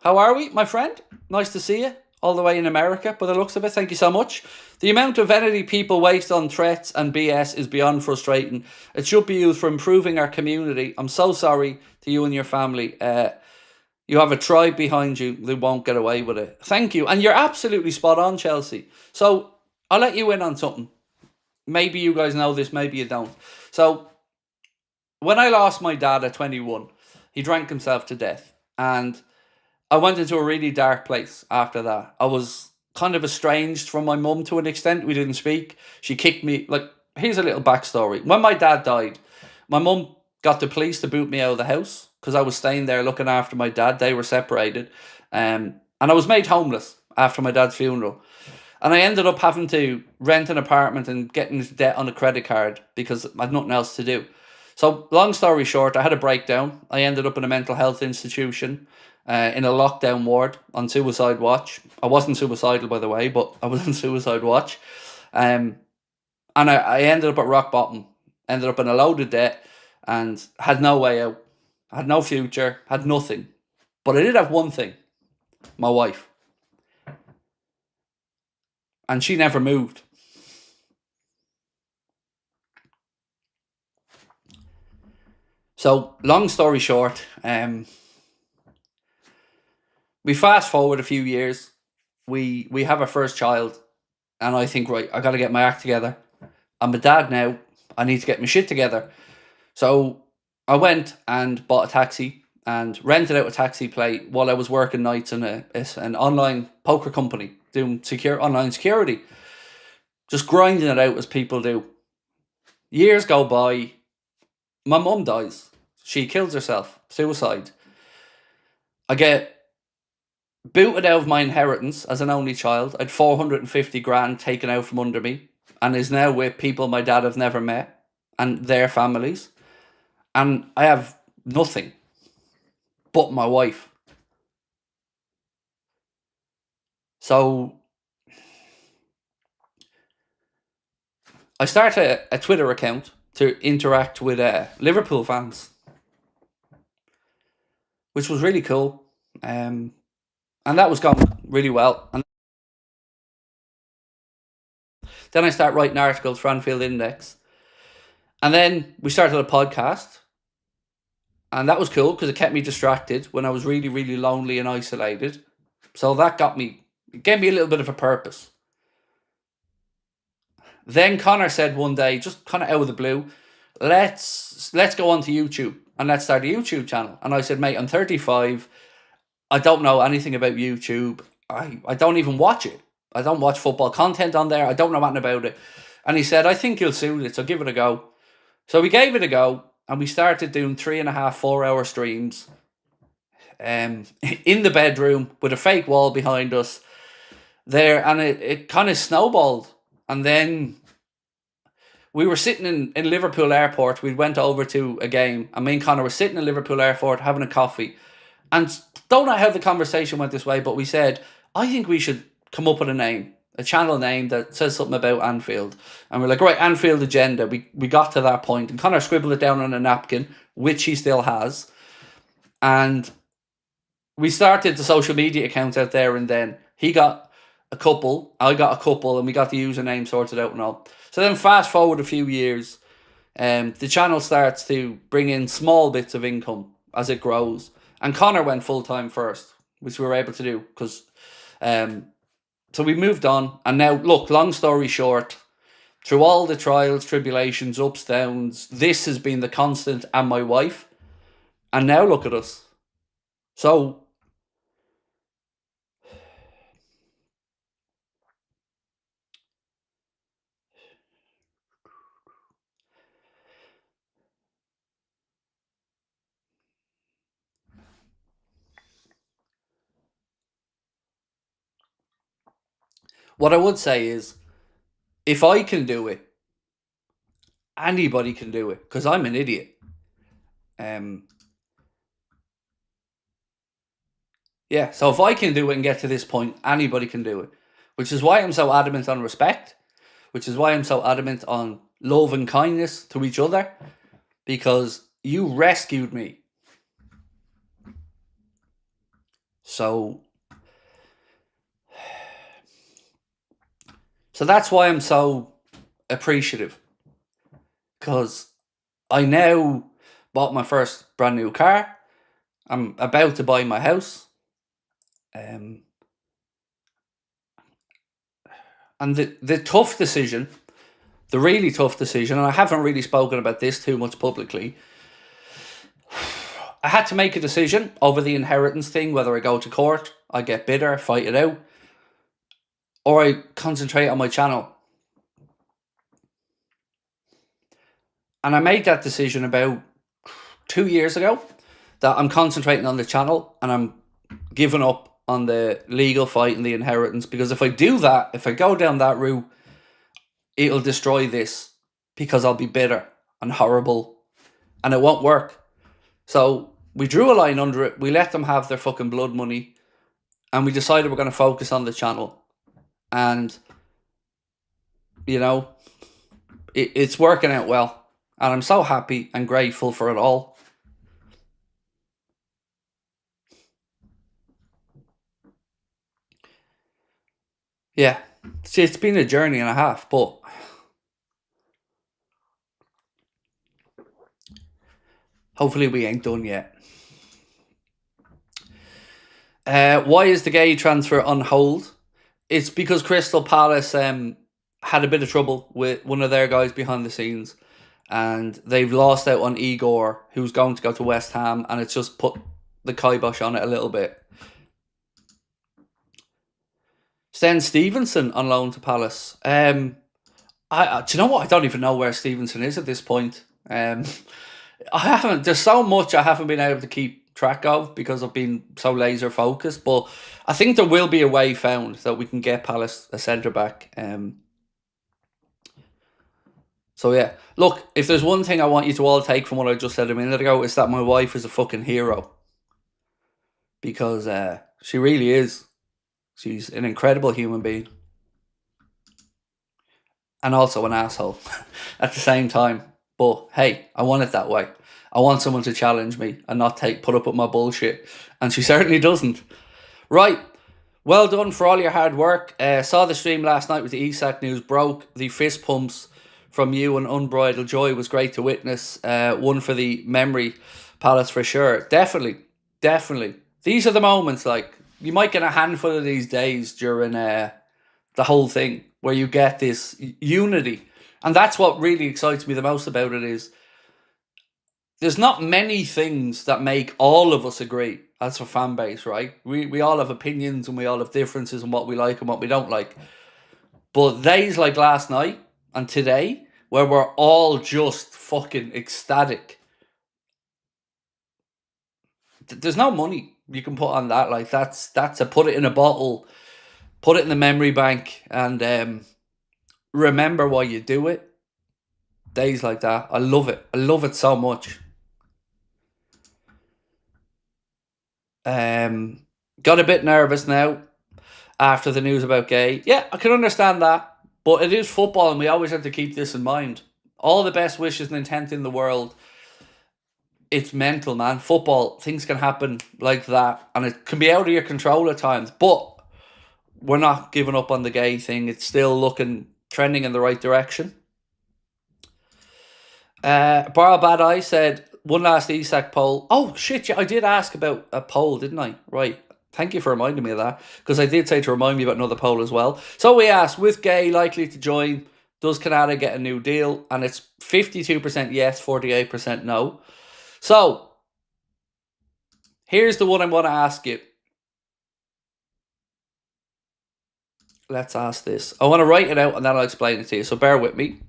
how are we, my friend? Nice to see you. All the way in America, by the looks of it. Thank you so much. The amount of energy people waste on threats and BS is beyond frustrating. It should be used for improving our community. I'm so sorry to you and your family. You have a tribe behind you. They won't get away with it. Thank you. And you're absolutely spot on, Chelsea. So I'll let you in on something. Maybe you guys know this, maybe you don't. So when I lost my dad at 21, he drank himself to death. And I went into a really dark place after that. I was kind of estranged from my mum to an extent. We didn't speak. She kicked me. Like, here's a little backstory. When my dad died, my mum got the police to boot me out of the house because I was staying there looking after my dad. They were separated. And I was made homeless after my dad's funeral. And I ended up having to rent an apartment and get into debt on a credit card because I had nothing else to do. So, long story short, I had a breakdown. I ended up in a mental health institution. In a lockdown ward on suicide watch. I wasn't suicidal, by the way, but I was on suicide watch. And I ended up at rock bottom. Ended up in a load of debt and had no way out. Had no future, had nothing. But I did have one thing. My wife. and she never moved. So, long story short, we fast forward a few years. We have our first child, and I think, right, I got to get my act together. I'm a dad now. I need to get my shit together. So I went and bought a taxi and rented out a taxi plate while I was working nights in an online poker company doing online security. Just grinding it out as people do. Years go by. My mum dies. She kills herself. Suicide. I get booted out of my inheritance as an only child. I had 450 grand taken out from under me and is now with people my dad have never met and their families. And I have nothing but my wife. So I started a Twitter account to interact with Liverpool fans, which was really cool. And that was going really well. And then I started writing articles for Anfield Index. And then we started a podcast. And that was cool because it kept me distracted when I was really, really lonely and isolated. So that gave me a little bit of a purpose. Then Connor said one day, just kind of out of the blue, let's go onto YouTube and let's start a YouTube channel. And I said, mate, I'm 35. I don't know anything about YouTube. I don't even watch it. I don't watch football content on there. I don't know anything about it. And he said, I think you'll suit it, so give it a go. So we gave it a go and we started doing 3.5, 4 hour streams in the bedroom with a fake wall behind us there. And it kind of snowballed. And then we were sitting in Liverpool Airport. We went over to a game, and me and Connor were sitting in Liverpool Airport having a coffee. And don't know how the conversation went this way, but we said, I think we should come up with a name, a channel name that says something about Anfield. And we're like, right, Anfield Agenda. We got to that point, and Connor scribbled it down on a napkin, which he still has. And we started the social media accounts out there, and then he got a couple, I got a couple, and we got the username sorted out and all. So then fast forward a few years, the channel starts to bring in small bits of income as it grows. And Connor went full-time first, which we were able to do because so we moved on. And now, look, long story short, through all the trials, tribulations, ups, downs, this has been the constant and my wife. And now look at us. So what I would say is, if I can do it, anybody can do it, because I'm an idiot. Yeah, so if I can do it and get to this point, anybody can do it. Which is why I'm so adamant on respect, which is why I'm so adamant on love and kindness to each other, because you rescued me. So that's why I'm so appreciative, because I now bought my first brand new car. I'm about to buy my house. And the tough decision, the really tough decision, and I haven't really spoken about this too much publicly, I had to make a decision over the inheritance thing, whether I go to court, I get bitter, fight it out, or I concentrate on my channel. And I made that decision about 2 years ago, that I'm concentrating on the channel and I'm giving up on the legal fight and the inheritance, because if I do that, if I go down that route, it'll destroy this, because I'll be bitter and horrible and it won't work. So we drew a line under it. We let them have their fucking blood money, and we decided we're going to focus on the channel. And, you know, it's working out well. And I'm so happy and grateful for it all. Yeah. it's been a journey and a half, but hopefully we ain't done yet. Why is the Guehi transfer on hold? It's because Crystal Palace had a bit of trouble with one of their guys behind the scenes, and they've lost out on Igor, who's going to go to West Ham, and it's just put the kibosh on it a little bit. Sten Stevenson on loan to Palace. Do you know what? I don't even know where Stevenson is at this point. I haven't. There's so much I haven't been able to keep track of because I've been so laser focused. But I think there will be a way found that we can get Palace a centre back. So yeah, look. If there's one thing I want you to all take from what I just said a minute ago, it's that my wife is a fucking hero. Because she really is. She's an incredible human being. And also an asshole at the same time. But hey, I want it that way. I want someone to challenge me and not put up with my bullshit. And she certainly doesn't. Right. Well done for all your hard work. Saw the stream last night with the Isak news broke. The fist pumps from you and unbridled joy was great to witness. One for the memory palace for sure. Definitely. These are the moments, like, you might get a handful of these days during the whole thing where you get this unity. And that's what really excites me the most about it is there's not many things that make all of us agree as a fan base, right? We all have opinions and we all have differences in what we like and what we don't like. But days like last night and today, where we're all just fucking ecstatic, there's no money you can put on that. Like, that's a put it in a bottle, put it in the memory bank, and remember why you do it. Days like that, I love it so much. Got a bit nervous now after the news about Guehi. Yeah, I can understand that, but it is football and we always have to keep this in mind. All the best wishes and intent in the world. It's mental, man. Football, things can happen like that, and it can be out of your control at times. But we're not giving up on the Guehi thing. It's still trending in the right direction. Borrow Bad Eye said, one last Isak poll. Oh, shit, yeah, I did ask about a poll, didn't I? Right. Thank you for reminding me of that, because I did say to remind me about another poll as well. So we asked, with Guehi likely to join, does Canada get a new deal? And it's 52% yes, 48% no. So, here's the one I want to ask you. Let's ask this. I want to write it out and then I'll explain it to you. So bear with me.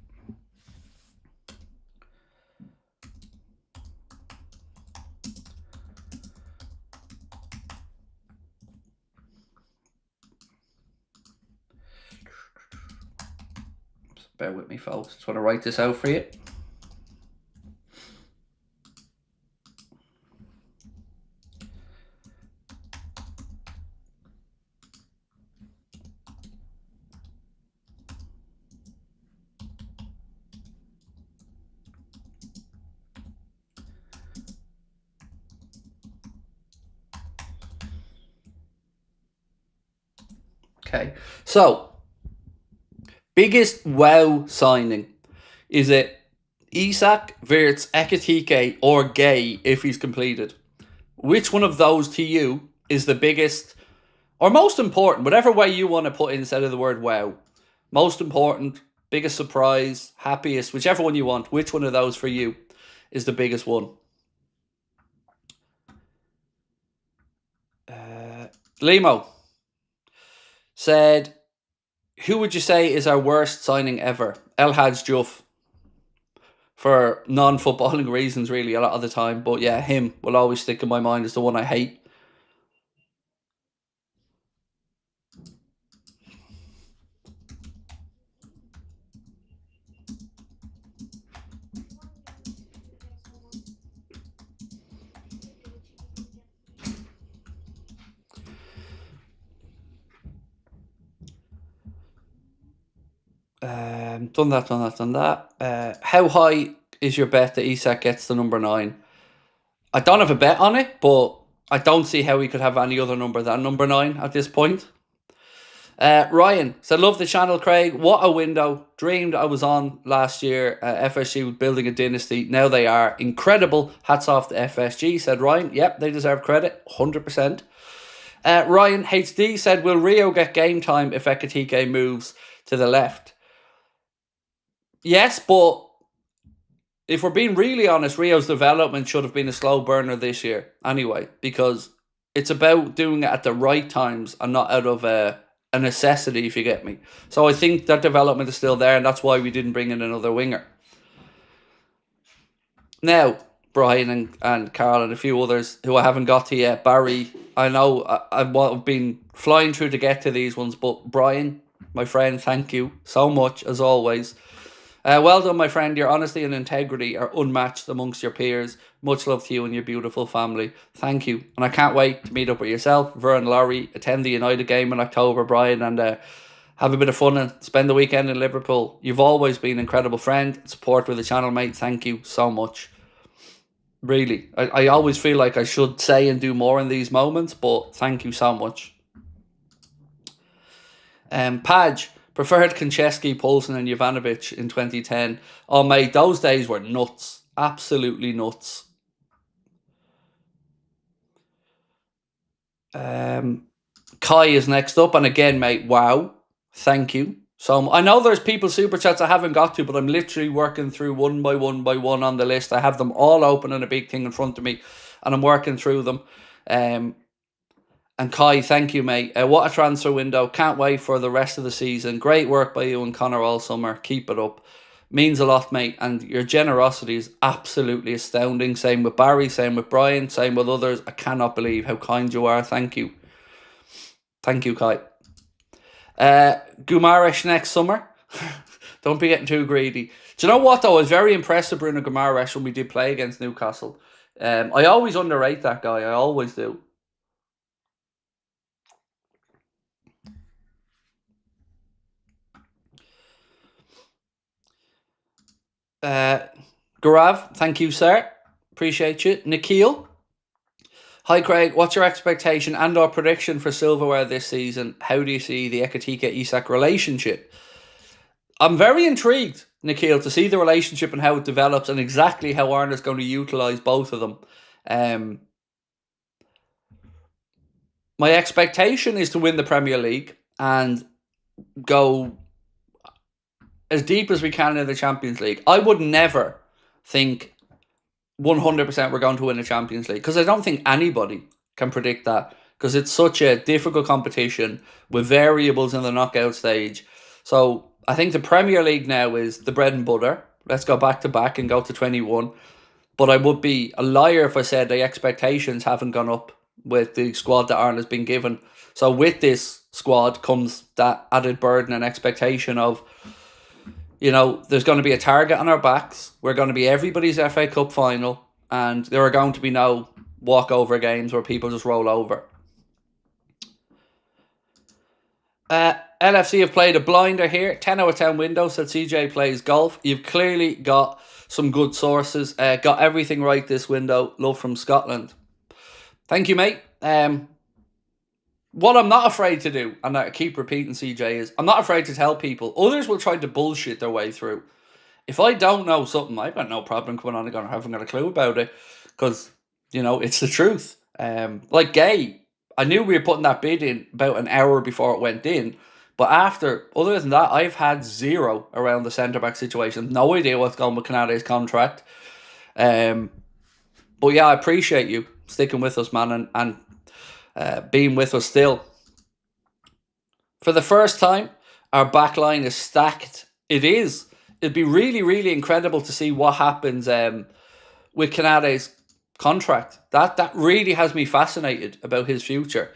Bear with me, folks. Just want to write this out for you. Okay, so biggest wow signing, is it Isak, Wirtz, Ekitike, or Guehi if he's completed? Which one of those to you is the biggest or most important, whatever way you want to put it instead of the word wow? Most important, biggest surprise, happiest, whichever one you want. Which one of those for you is the biggest one? Limo said, who would you say is our worst signing ever? El Hadj Diouf. For non-footballing reasons, really, a lot of the time. But yeah, him will always stick in my mind as the one I hate. Done that. How high is your bet that Isak gets the number 9? I don't have a bet on it, but I don't see how he could have any other number than number 9 at this point. Ryan said, love the channel, Craig. What a window. Dreamed I was on last year. FSG building a dynasty. Now they are incredible. Hats off to FSG, said Ryan. Yep, they deserve credit. 100%. Ryan HD said, will Rio get game time if Ekatike moves to the left? Yes, but if we're being really honest, Rio's development should have been a slow burner this year anyway, because it's about doing it at the right times and not out of a necessity, if you get me. So I think that development is still there, and that's why we didn't bring in another winger. Now, Brian and Carl and a few others who I haven't got to yet. Barry, I know I've been flying through to get to these ones, but Brian, my friend, thank you so much, as always. Well done, my friend. Your honesty and integrity are unmatched amongst your peers. Much love to you and your beautiful family. Thank you. And I can't wait to meet up with yourself, Vern, Laurie, attend the United game in October, Brian, and have a bit of fun and spend the weekend in Liverpool. You've always been an incredible friend, support with the channel, mate. Thank you so much. Really. I always feel like I should say and do more in these moments, but thank you so much. Paj. Preferred Konchesky, Poulsen and Jovanovic in 2010. Oh, mate, those days were nuts. Absolutely nuts. Kai is next up. And again, mate, wow. Thank you. So I know there's people super chats I haven't got to, but I'm literally working through one by one on the list. I have them all open in a big thing in front of me, and I'm working through them. And Kai, thank you, mate. What a transfer window. Can't wait for the rest of the season. Great work by you and Connor all summer. Keep it up. Means a lot, mate. And your generosity is absolutely astounding. Same with Barry, same with Brian, same with others. I cannot believe how kind you are. Thank you. Thank you, Kai. Guimaraes next summer. Don't be getting too greedy. Do you know what, though? I was very impressed with Bruno Guimaraes when we did play against Newcastle. I always underrate that guy. I always do. Gaurav, thank you, sir. Appreciate you. Nikhil. Hi, Craig. What's your expectation and or prediction for silverware this season? How do you see the Ekatike-Isak relationship? I'm very intrigued, Nikhil, to see the relationship and how it develops and exactly how Arna's going to utilise both of them. My expectation is to win the Premier League and go as deep as we can in the Champions League. I would never think 100% we're going to win the Champions League, because I don't think anybody can predict that, because it's such a difficult competition with variables in the knockout stage. So I think the Premier League now is the bread and butter. Let's go back to back and go to 21. But I would be a liar if I said the expectations haven't gone up with the squad that Arna's been given. So with this squad comes that added burden and expectation of, you know, there's going to be a target on our backs. We're going to be everybody's FA Cup final. And there are going to be no walkover games where people just roll over. LFC have played a blinder here. 10 out of 10 window, said CJ plays golf. You've clearly got some good sources. Got everything right this window. Love from Scotland. Thank you, mate. What I'm not afraid to do, and I keep repeating, CJ, is I'm not afraid to tell people. Others will try to bullshit their way through. If I don't know something, I've got no problem coming on and going, I haven't got a clue about it, because, you know, it's the truth. Like Guehi, I knew we were putting that bid in about an hour before it went in, but after, other than that, I've had zero around the centre-back situation. No idea what's going with Canade's contract. But yeah, I appreciate you sticking with us, man, and being with us still. For the first time, our back line is stacked. It is. It'd be really, really incredible to see what happens with Canade's contract. That really has me fascinated about his future.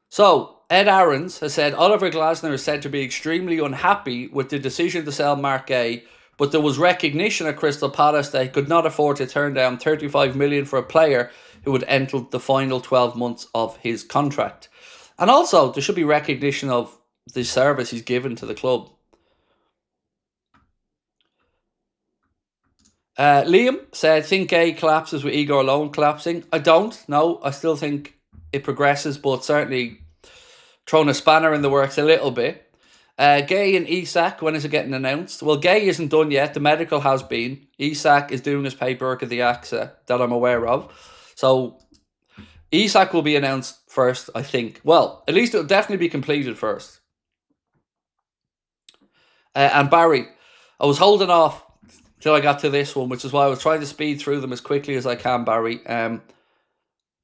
So, Ed Aarons has said, Oliver Glasner is said to be extremely unhappy with the decision to sell Mark Guehi, but there was recognition at Crystal Palace that he could not afford to turn down 35 million for a player who would enter the final 12 months of his contract. And also, there should be recognition of the service he's given to the club. Liam said, think Guehi collapses with Igor alone collapsing. I don't. No, I still think it progresses, but certainly throwing a spanner in the works a little bit. Guehi and Isak, when is it getting announced? Well, Guehi isn't done yet. The medical has been. Isak is doing his paperwork at the AXA that I'm aware of. So Isak will be announced first, I think. Well, at least it'll definitely be completed first. And Barry, I was holding off till I got to this one, which is why I was trying to speed through them as quickly as I can, Barry.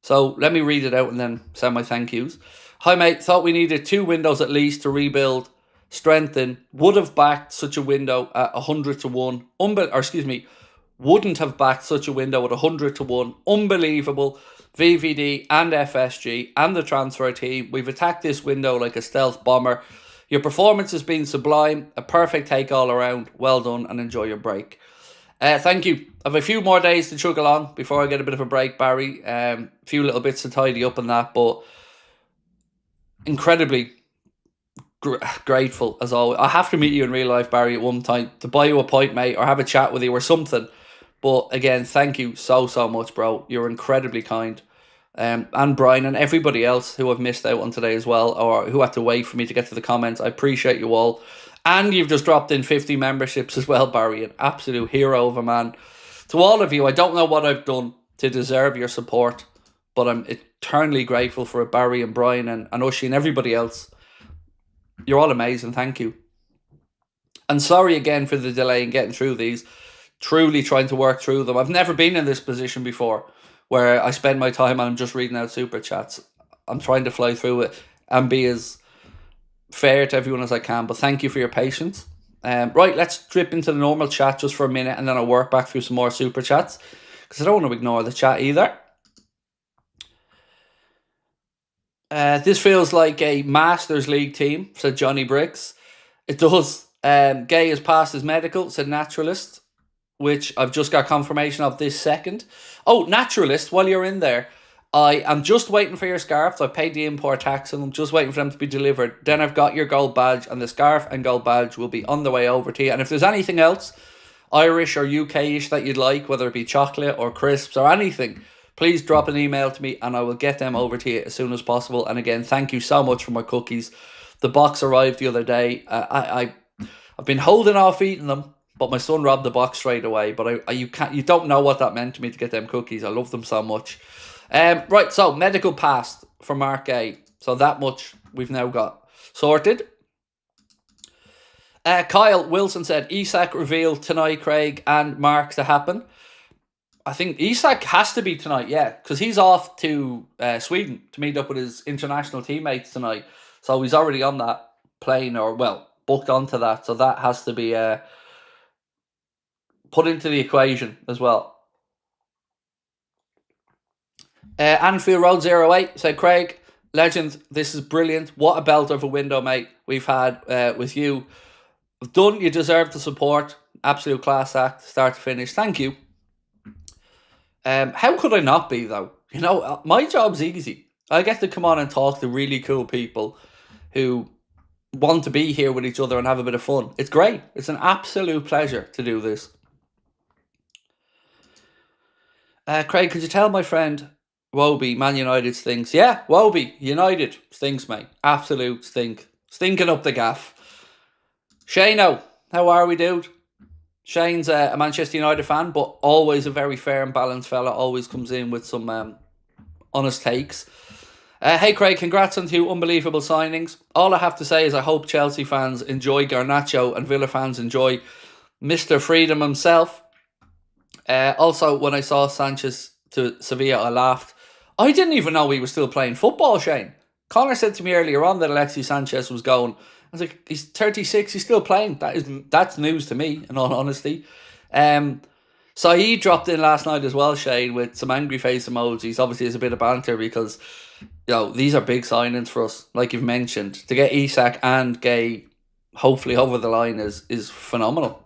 So let me read it out and then send my thank yous. Hi, mate. Thought we needed 2 windows at least to rebuild, strengthen. Would have backed such a window at 100 to 1. Wouldn't have backed such a window at 100 to 1. Unbelievable. VVD and FSG and the transfer team. We've attacked this window like a stealth bomber. Your performance has been sublime. A perfect take all around. Well done and enjoy your break. Thank you. I have a few more days to chug along before I get a bit of a break, Barry. A few little bits to tidy up on that, but incredibly grateful as always. I have to meet you in real life, Barry, at one time to buy you a pint, mate, or have a chat with you or something. But again, thank you so much, bro. You're incredibly kind. And Brian and everybody else who I've missed out on today as well, or who had to wait for me to get to the comments. I appreciate you all. And you've just dropped in 50 memberships as well, Barry. An absolute hero of a man. To all of you, I don't know what I've done to deserve your support, but I'm eternally grateful for it, Barry and Brian and Ushi and everybody else. You're all amazing. Thank you. And sorry again for the delay in getting through these. Truly trying to work through them. I've never been in this position before where I spend my time and I'm just reading out super chats. I'm trying to fly through it and be as fair to everyone as I can, but thank you for your patience. Right, let's drip into the normal chat just for a minute and then I'll work back through some more super chats because I don't want to ignore the chat either. This feels like a Masters League team, said Johnny Bricks. It does. Guehi has passed his medical, said Naturalist, which I've just got confirmation of this second. Oh, Naturalist, while you're in there, I am just waiting for your scarves. I paid the import tax and I'm just waiting for them to be delivered. Then I've got your gold badge and the scarf and gold badge will be on the way over to you. And if there's anything else, Irish or UK-ish that you'd like, whether it be chocolate or crisps or anything, please drop an email to me and I will get them over to you as soon as possible. And again, thank you so much for my cookies. The box arrived the other day. I've been holding off eating them, but my son robbed the box straight away. But you don't know what that meant to me to get them cookies. I love them so much. Right, so medical passed for Mark A. So that much we've now got sorted. Kyle Wilson said Isak revealed tonight, Craig, and Mark to happen. I think Isak has to be tonight, yeah, because he's off to Sweden to meet up with his international teammates tonight. So he's already on that plane, or well, booked onto that. So that has to be put into the equation as well. Anfield Road 08 said, Craig, legend, this is brilliant. What a belt of a window, mate, we've had with you. Done, you deserve the support. Absolute class act, start to finish. Thank you. How could I not be, though? You know, my job's easy. I get to come on and talk to really cool people who want to be here with each other and have a bit of fun. It's great. It's an absolute pleasure to do this. Craig, could you tell my friend Wobie Man United stinks? Yeah, Wobie, United stinks, mate. Absolute stink. Stinking up the gaff. Shano, how are we, dude? Shane's a Manchester United fan, but always a very fair and balanced fella. Always comes in with some honest takes. Hey, Craig, congrats on 2 unbelievable signings. All I have to say is I hope Chelsea fans enjoy Garnacho and Villa fans enjoy Mr. Freedom himself. Also, when I saw Sanchez to Sevilla, I laughed. I didn't even know he was still playing football, Shane. Connor said to me earlier on that Alexis Sanchez was going. I was like, he's 36, he's still playing. That's news to me, in all honesty. So he dropped in last night as well, Shane, with some angry face emojis. Obviously, it's a bit of banter because, you know, these are big signings for us, like you've mentioned. To get Isak and Guehi hopefully over the line is phenomenal.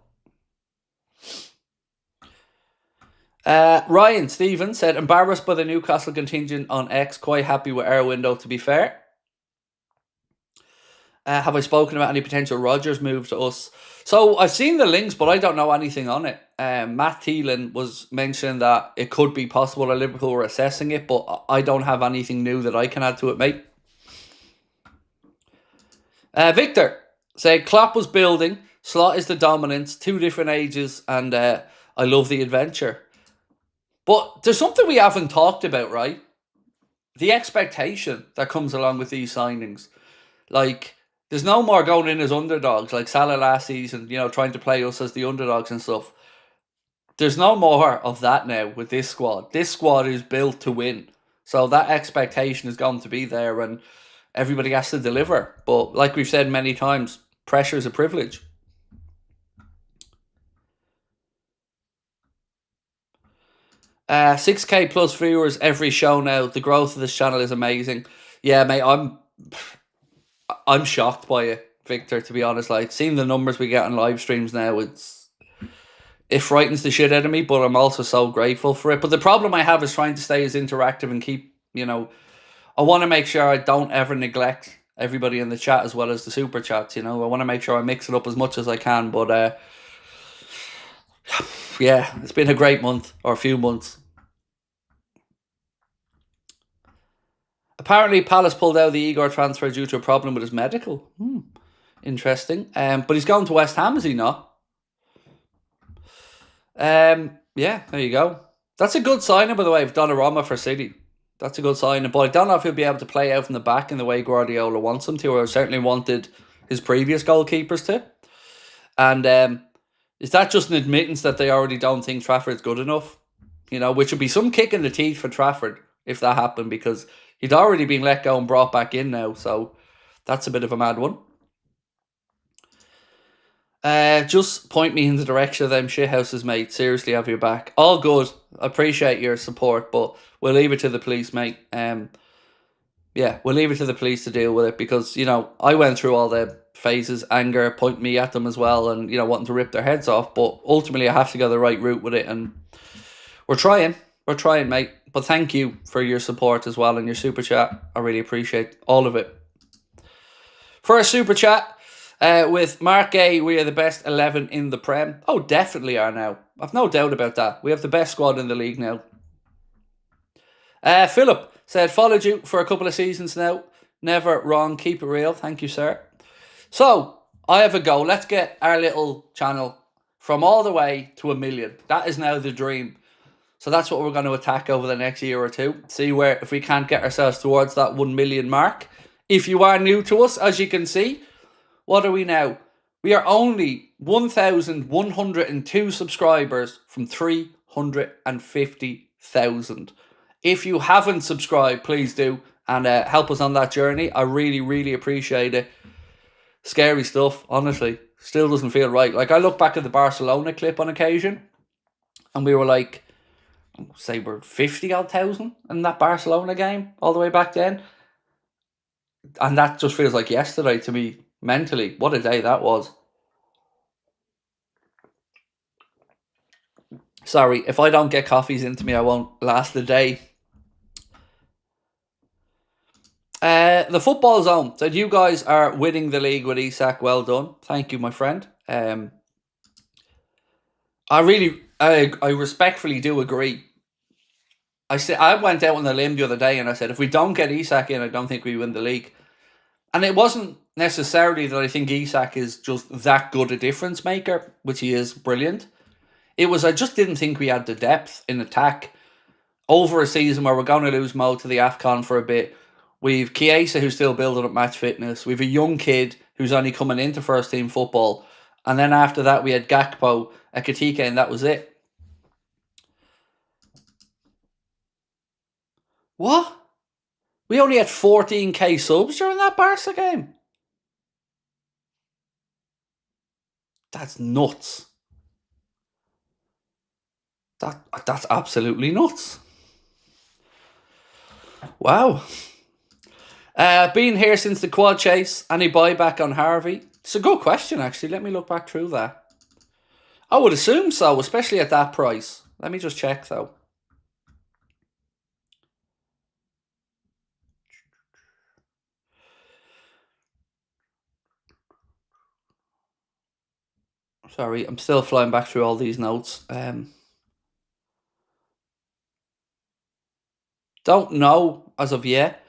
Ryan Stevens said, embarrassed by the Newcastle contingent on X, quite happy with our window, to be fair. Have I spoken about any potential Rodgers move to us? So I've seen the links, but I don't know anything on it. Matt Thielen was mentioning that it could be possible that Liverpool were assessing it, but I don't have anything new that I can add to it, mate. Victor say Klopp was building. Slot is the dominance. 2 different ages, and I love the adventure. But there's something we haven't talked about, right? The expectation that comes along with these signings. Like, there's no more going in as underdogs like Salah last season, trying to play us as the underdogs and stuff. There's no more of that now with this squad. This squad is built to win. So that expectation is going to be there and everybody has to deliver. But like we've said many times, pressure is a privilege. 6K plus viewers every show now. The growth of this channel is amazing. Yeah, mate, I'm shocked by it, Victor, to be honest. Like, seeing the numbers we get on live streams now, it frightens the shit out of me, but I'm also so grateful for it. But the problem I have is trying to stay as interactive and keep, I want to make sure I don't ever neglect everybody in the chat as well as the super chats, I want to make sure I mix it up as much as I can, but yeah, it's been a great month, or a few months. Apparently, Palace pulled out the Igor transfer due to a problem with his medical. Interesting. But he's going to West Ham, is he not? Yeah, there you go. That's a good signing, by the way, of Donnarumma for City. That's a good signing. But I don't know if he'll be able to play out from the back in the way Guardiola wants him to, or certainly wanted his previous goalkeepers to. And is that just an admittance that they already don't think Trafford's good enough? Which would be some kick in the teeth for Trafford if that happened, because he'd already been let go and brought back in now. So that's a bit of a mad one. Just point me in the direction of them shithouses, mate. Seriously, have your back. All good. Appreciate your support, but we'll leave it to the police, mate. Yeah, we'll leave it to the police to deal with it, because, I went through all the phases, anger, point me at them as well, and, wanting to rip their heads off, but ultimately I have to go the right route with it, and we're trying, mate. But thank you for your support as well and your super chat. I really appreciate all of it. For a super chat, with Mark A, we are the best 11 in the Prem. Oh, definitely are now. I've no doubt about that. We have the best squad in the league now. Philip said, followed you for a couple of seasons now. Never wrong. Keep it real. Thank you, sir. So, I have a go. Let's get our little channel from all the way to 1 million. That is now the dream. So that's what we're going to attack over the next year or two. See if we can't get ourselves towards that 1 million mark. If you are new to us, as you can see, what are we now? We are only 1,102 subscribers from 350,000. If you haven't subscribed, please do, and help us on that journey. I really, really appreciate it. Scary stuff, honestly. Still doesn't feel right. Like, I look back at the Barcelona clip on occasion, and we were like, say we're 50,000 odd in that Barcelona game all the way back then. And that just feels like yesterday to me, mentally. What a day that was. Sorry, if I don't get coffees into me, I won't last the day. The Football Zone said, you guys are winning the league with Isak. Well done. Thank you, my friend. I respectfully do agree. I went out on the limb the other day and I said, if we don't get Isak in, I don't think we win the league. And it wasn't necessarily that I think Isak is just that good a difference maker, which he is brilliant. It was, I just didn't think we had the depth in attack over a season where we're going to lose Mo to the AFCON for a bit. We've Chiesa, who's still building up match fitness. We've a young kid who's only coming into first team football. And then after that, we had Gakpo, Ekitike, and that was it. What? We only had 14k subs during that Barca game? That's nuts. That's absolutely nuts. Wow. Been here since the quad chase. Any buyback on Harvey? It's a good question, actually. Let me look back through that. I would assume so, especially at that price. Let me just check, though. Sorry, I'm still flying back through all these notes. Don't know as of yet.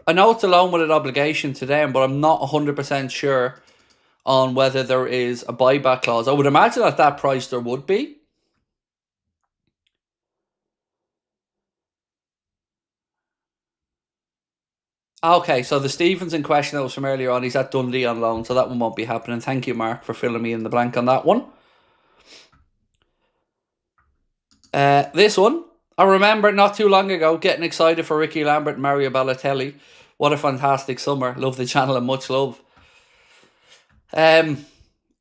I know it's a loan with an obligation to them, but I'm not 100% sure on whether there is a buyback clause. I would imagine at that price there would be. Okay, so the Stevens in question that was from earlier on, he's at Dundee on loan, so that one won't be happening. Thank you, Mark, for filling me in the blank on that one. This one, I remember not too long ago getting excited for Ricky Lambert and Mario Balotelli. What a fantastic summer. Love the channel and much love. Yeah,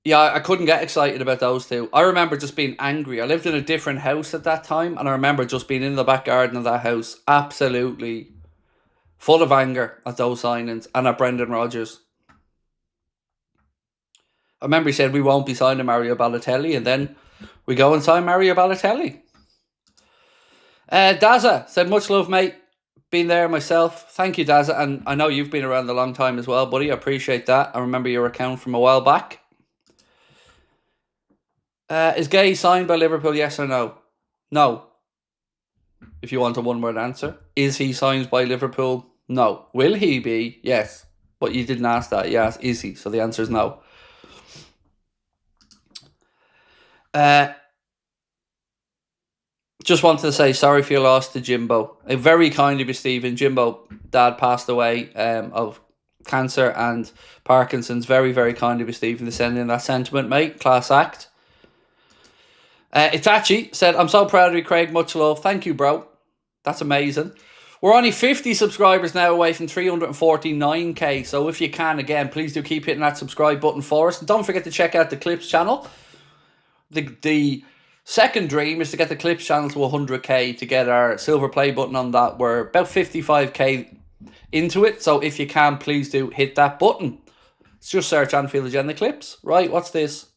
I couldn't get excited about those two. I remember just being angry. I lived in a different house at that time, and I remember just being in the back garden of that house, absolutely full of anger at those signings and at Brendan Rodgers. I remember he said we won't be signing Mario Balotelli, and then we go and sign Mario Balotelli. Daza said, much love, mate. Been there myself. Thank you, Daza. And I know you've been around a long time as well, buddy. I appreciate that. I remember your account from a while back. Is Guehi signed by Liverpool, yes or no? No. If you want a one-word answer. Is he signed by Liverpool? No. Will he be? Yes. But you didn't ask that. Yes, is he? So the answer is no. Just wanted to say sorry for your loss to Jimbo. Very kind of you, Stephen. Jimbo, dad passed away of cancer and Parkinson's. Very, very kind of you, Stephen, to send in that sentiment, mate. Class act. Itachi said, I'm so proud of you, Craig. Much love. Thank you, bro. That's amazing. We're only 50 subscribers now away from 349k. So if you can, again, please do keep hitting that subscribe button for us. And don't forget to check out the Clips channel. The second dream is to get the Clips channel to 100k to get our silver play button on that. We're about 55k into it. So if you can, please do hit that button. Let's just search Anfield Agenda Clips. Right, what's this?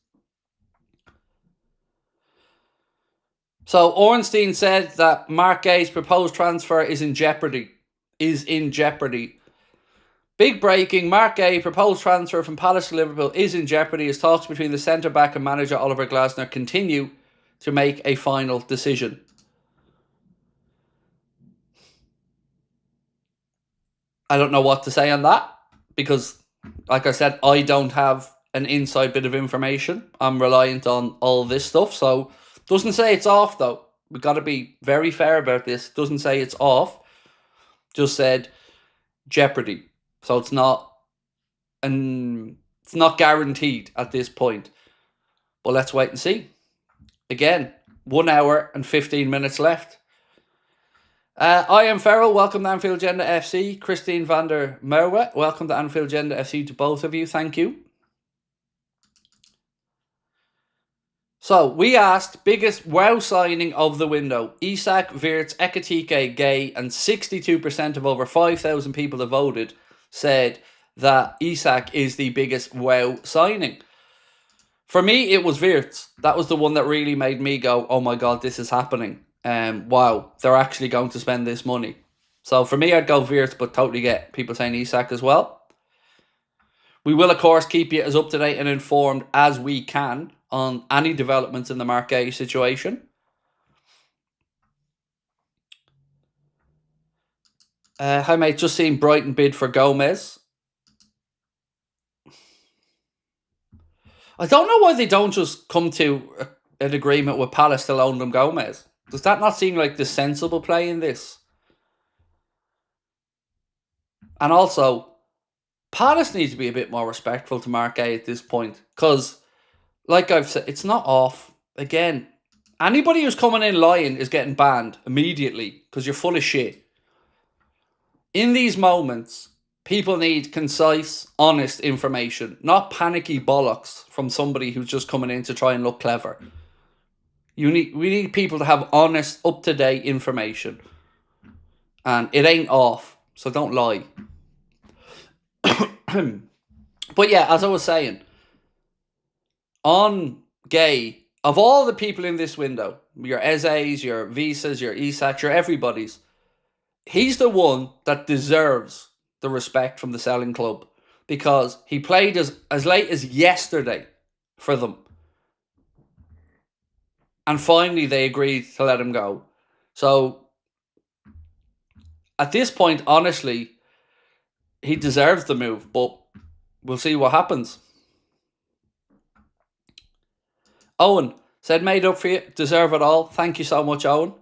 So Ornstein said that Mark Guehi's proposed transfer is in jeopardy. Big breaking, Mark Guehi proposed transfer from Palace to Liverpool is in jeopardy as talks between the centre-back and manager Oliver Glasner continue to make a final decision. I don't know what to say on that because, like I said, I don't have an inside bit of information. I'm reliant on all this stuff, so doesn't say it's off though. We've got to be very fair about this. Doesn't say it's off. Just said jeopardy. So it's not guaranteed at this point. But let's wait and see. Again, 1 hour and 15 minutes left. I am Farrell. Welcome to Anfield Agenda FC. Christine van der Merwe. Welcome to Anfield Agenda FC to both of you. Thank you. So, we asked biggest wow signing of the window. Isak, Wirtz, Ekitike, Guehi, and 62% of over 5,000 people that voted said that Isak is the biggest wow signing. For me, it was Wirtz. That was the one that really made me go, oh my God, this is happening. Wow, they're actually going to spend this money. So for me, I'd go Wirtz, but totally get people saying Isak as well. We will, of course, keep you as up-to-date and informed as we can on any developments in the Mark Guehi situation. Hi, mate. Just seen Brighton bid for Gomez. I don't know why they don't just come to an agreement with Palace to loan them Gomez. Does that not seem like the sensible play in this? And also, Palace needs to be a bit more respectful to Mark Guehi at this point. Because, like I've said, it's not off. Again, anybody who's coming in lying is getting banned immediately because you're full of shit. In these moments, people need concise, honest information, not panicky bollocks from somebody who's just coming in to try and look clever. We need people to have honest, up-to-date information. And it ain't off, so don't lie. But yeah, as I was saying, on Guehi, of all the people in this window, your Eze's, your Visas, your Isaks, your everybody's, he's the one that deserves the respect from the selling club because he played as late as yesterday for them. And finally, they agreed to let him go. So, at this point, honestly, he deserves the move, but we'll see what happens. Owen said, made up for you, deserve it all. Thank you so much, Owen.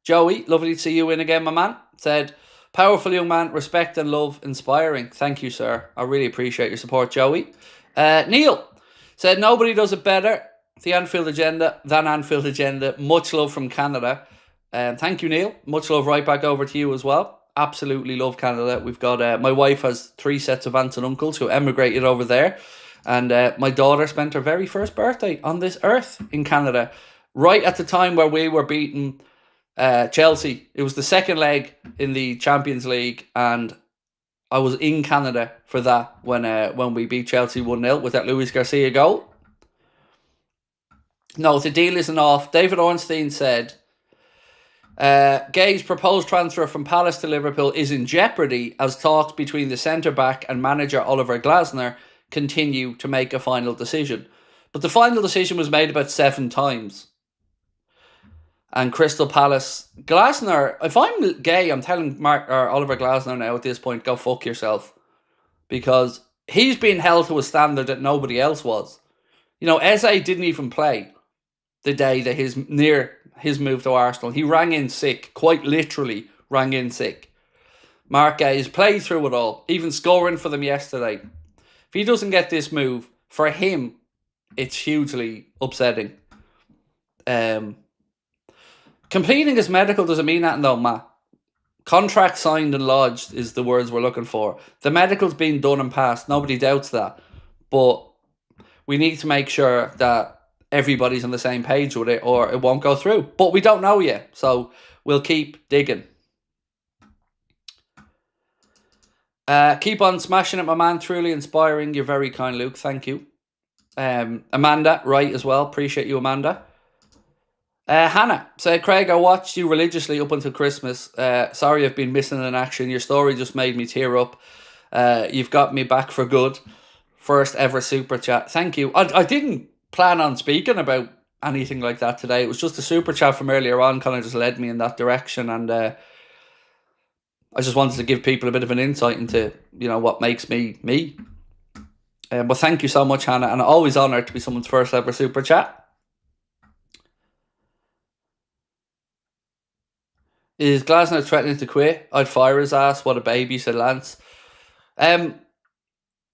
Joey, lovely to see you in again, my man. Said, powerful young man, respect and love, inspiring. Thank you, sir. I really appreciate your support, Joey. Neil said, nobody does it better, the Anfield Agenda, than Anfield Agenda. Much love from Canada. Thank you, Neil. Much love right back over to you as well. Absolutely love Canada. We've got, my wife has 3 sets of aunts and uncles who emigrated over there. And my daughter spent her very first birthday on this earth in Canada, right at the time where we were beating Chelsea. It was the second leg in the Champions League, and I was in Canada for that when we beat Chelsea 1-0 with that Luis Garcia goal. No, the deal isn't off. David Ornstein said, Guehi's proposed transfer from Palace to Liverpool is in jeopardy as talks between the centre-back and manager Oliver Glasner continue to make a final decision. But the final decision was made about 7 times. And Crystal Palace, Glasner, if I'm Guehi, I'm telling Oliver Glasner now at this point, go fuck yourself. Because he's been held to a standard that nobody else was. You know, Eze didn't even play the day that his move to Arsenal. He rang in sick, quite literally rang in sick. Mark Guehi's played through it all, even scoring for them yesterday. If he doesn't get this move, for him, it's hugely upsetting. Completing his medical doesn't mean that though, Matt. Contract signed and lodged is the words we're looking for. The medical's been done and passed. Nobody doubts that. But we need to make sure that everybody's on the same page with it or it won't go through. But we don't know yet. So we'll keep digging. Keep on smashing it, my man. Truly inspiring. You're very kind, Luke. Thank you. Amanda, right as well. Appreciate you, Amanda. Hannah said, Craig, I watched you religiously up until Christmas. Sorry I've been missing in action. Your story just made me tear up. You've got me back for good. First ever super chat. Thank you. I didn't plan on speaking about anything like that today. It was just a super chat from earlier on, kind of just led me in that direction, and I just wanted to give people a bit of an insight into, you know, what makes me me. But thank you so much, Hannah, and I'm always honoured to be someone's first ever super chat. Is Glasner threatening to quit? I'd fire his ass. What a baby, said Lance.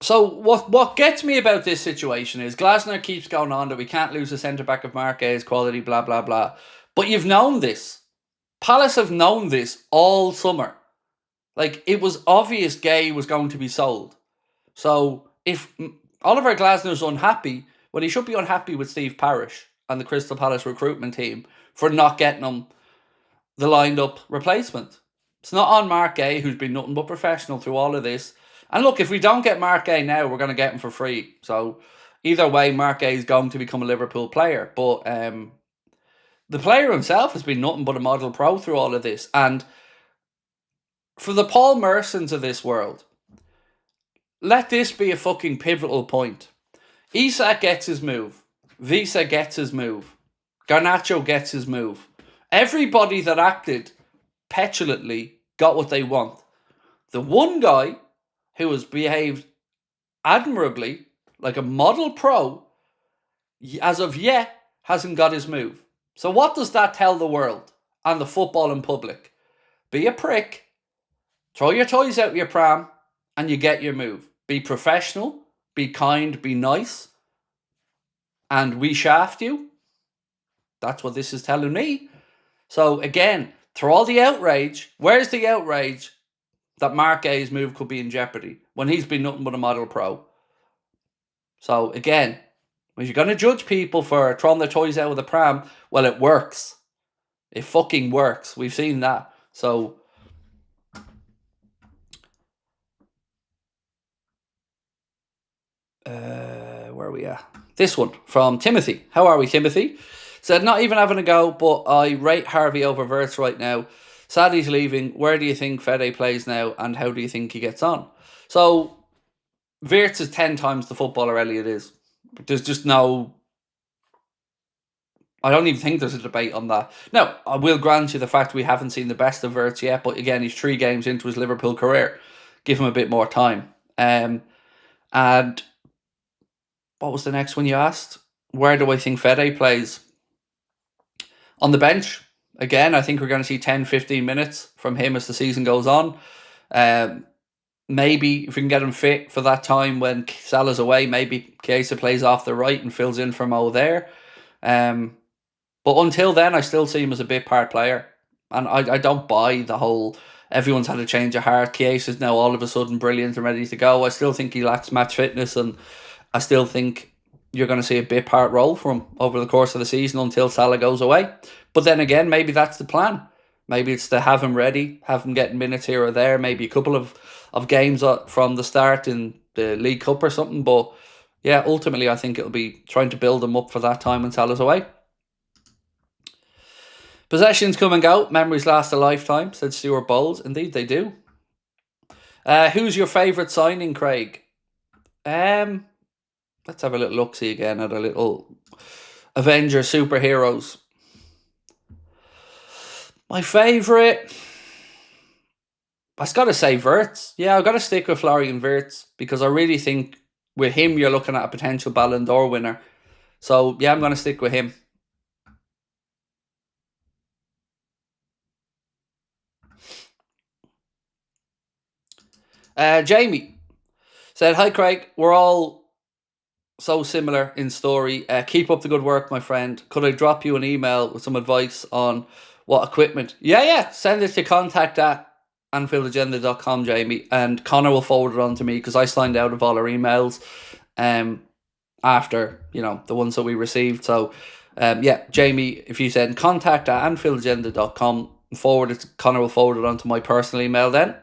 So what gets me about this situation is Glasner keeps going on that we can't lose the centre-back of Marquez quality, blah, blah, blah. But you've known this. Palace have known this all summer. Like, it was obvious Guehi was going to be sold. So if Oliver Glasner's unhappy, well, he should be unhappy with Steve Parish and the Crystal Palace recruitment team for not getting him the lined up replacement. It's not on Mark Guehi, who's been nothing but professional through all of this. And look, if we don't get Mark Guehi now, we're going to get him for free. So either way, Mark Guehi is going to become a Liverpool player. But the player himself has been nothing but a model pro through all of this. And for the Paul Mersons of this world, let this be a fucking pivotal point. Isak gets his move. Visa gets his move. Garnacho gets his move. Everybody that acted petulantly got what they want. The one guy who has behaved admirably, like a model pro, as of yet, hasn't got his move. So what does that tell the world and the footballing public? Be a prick, throw your toys out your pram, and you get your move. Be professional, be kind, be nice, and we shaft you. That's what this is telling me. So again, through all the outrage, where's the outrage that Mark Guehi's move could be in jeopardy when he's been nothing but a model pro? So again, when you're going to judge people for throwing their toys out of the pram, well, it works. It fucking works. We've seen that. So where are we at? This one from Timothy. How are we, Timothy? Said, not even having a go, but I rate Harvey over Wirtz right now. Sad he's leaving. Where do you think Fede plays now, and how do you think he gets on? So, Wirtz is 10 times the footballer Elliott is. There's just no... I don't even think there's a debate on that. Now, I will grant you the fact we haven't seen the best of Wirtz yet, but again, he's 3 games into his Liverpool career. give him a bit more time. And what was the next one you asked? Where do I think Fede plays? On the bench. Again, I think we're going to see 10, 15 minutes from him as the season goes on. Maybe if we can get him fit for that time when Salah's away, maybe Chiesa plays off the right and fills in for Mo there. But until then, I still see him as a bit part player. And I don't buy the whole everyone's had a change of heart. Chiesa's now all of a sudden brilliant and ready to go. I still think he lacks match fitness, and I still think you're going to see a bit part role from him over the course of the season until Salah goes away. But then again, maybe that's the plan. Maybe it's to have him ready, have him getting minutes here or there, maybe a couple of games from the start in the League Cup or something. But yeah, ultimately I think it'll be trying to build him up for that time when Salah's away. Possessions come and go. Memories last a lifetime, said Stuart Bowles. Indeed, they do. Who's your favourite signing, Craig? Let's have a little look-see again at a little Avenger superheroes. My favourite, I've got to say Wirtz. Yeah, I've got to stick with Florian Wirtz because I really think with him you're looking at a potential Ballon d'Or winner. So yeah, I'm going to stick with him. Jamie said, "Hi Craig, we're all so similar in story. Keep up the good work, my friend. Could I drop you an email with some advice on what equipment?" Yeah. Send it to contact@AnfieldAgenda.com, Jamie, and Connor will forward it on to me because I signed out of all our emails after, the ones that we received. So, Jamie, if you send contact@AnfieldAgenda.com, forward it, Connor will forward it on to my personal email then.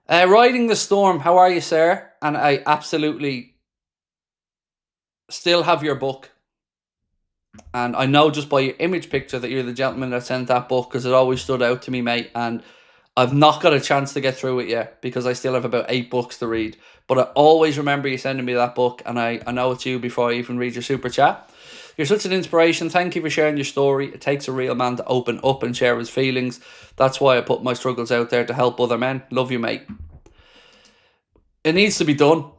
Riding the Storm, how are you, sir? And I absolutely still have your book. And I know just by your image picture that you're the gentleman that sent that book because it always stood out to me, mate. And I've not got a chance to get through it yet because I still have about 8 books to read. But I always remember you sending me that book, and I know it's you before I even read your super chat. You're such an inspiration. Thank you for sharing your story. It takes a real man to open up and share his feelings. That's why I put my struggles out there to help other men. Love you, mate. It needs to be done,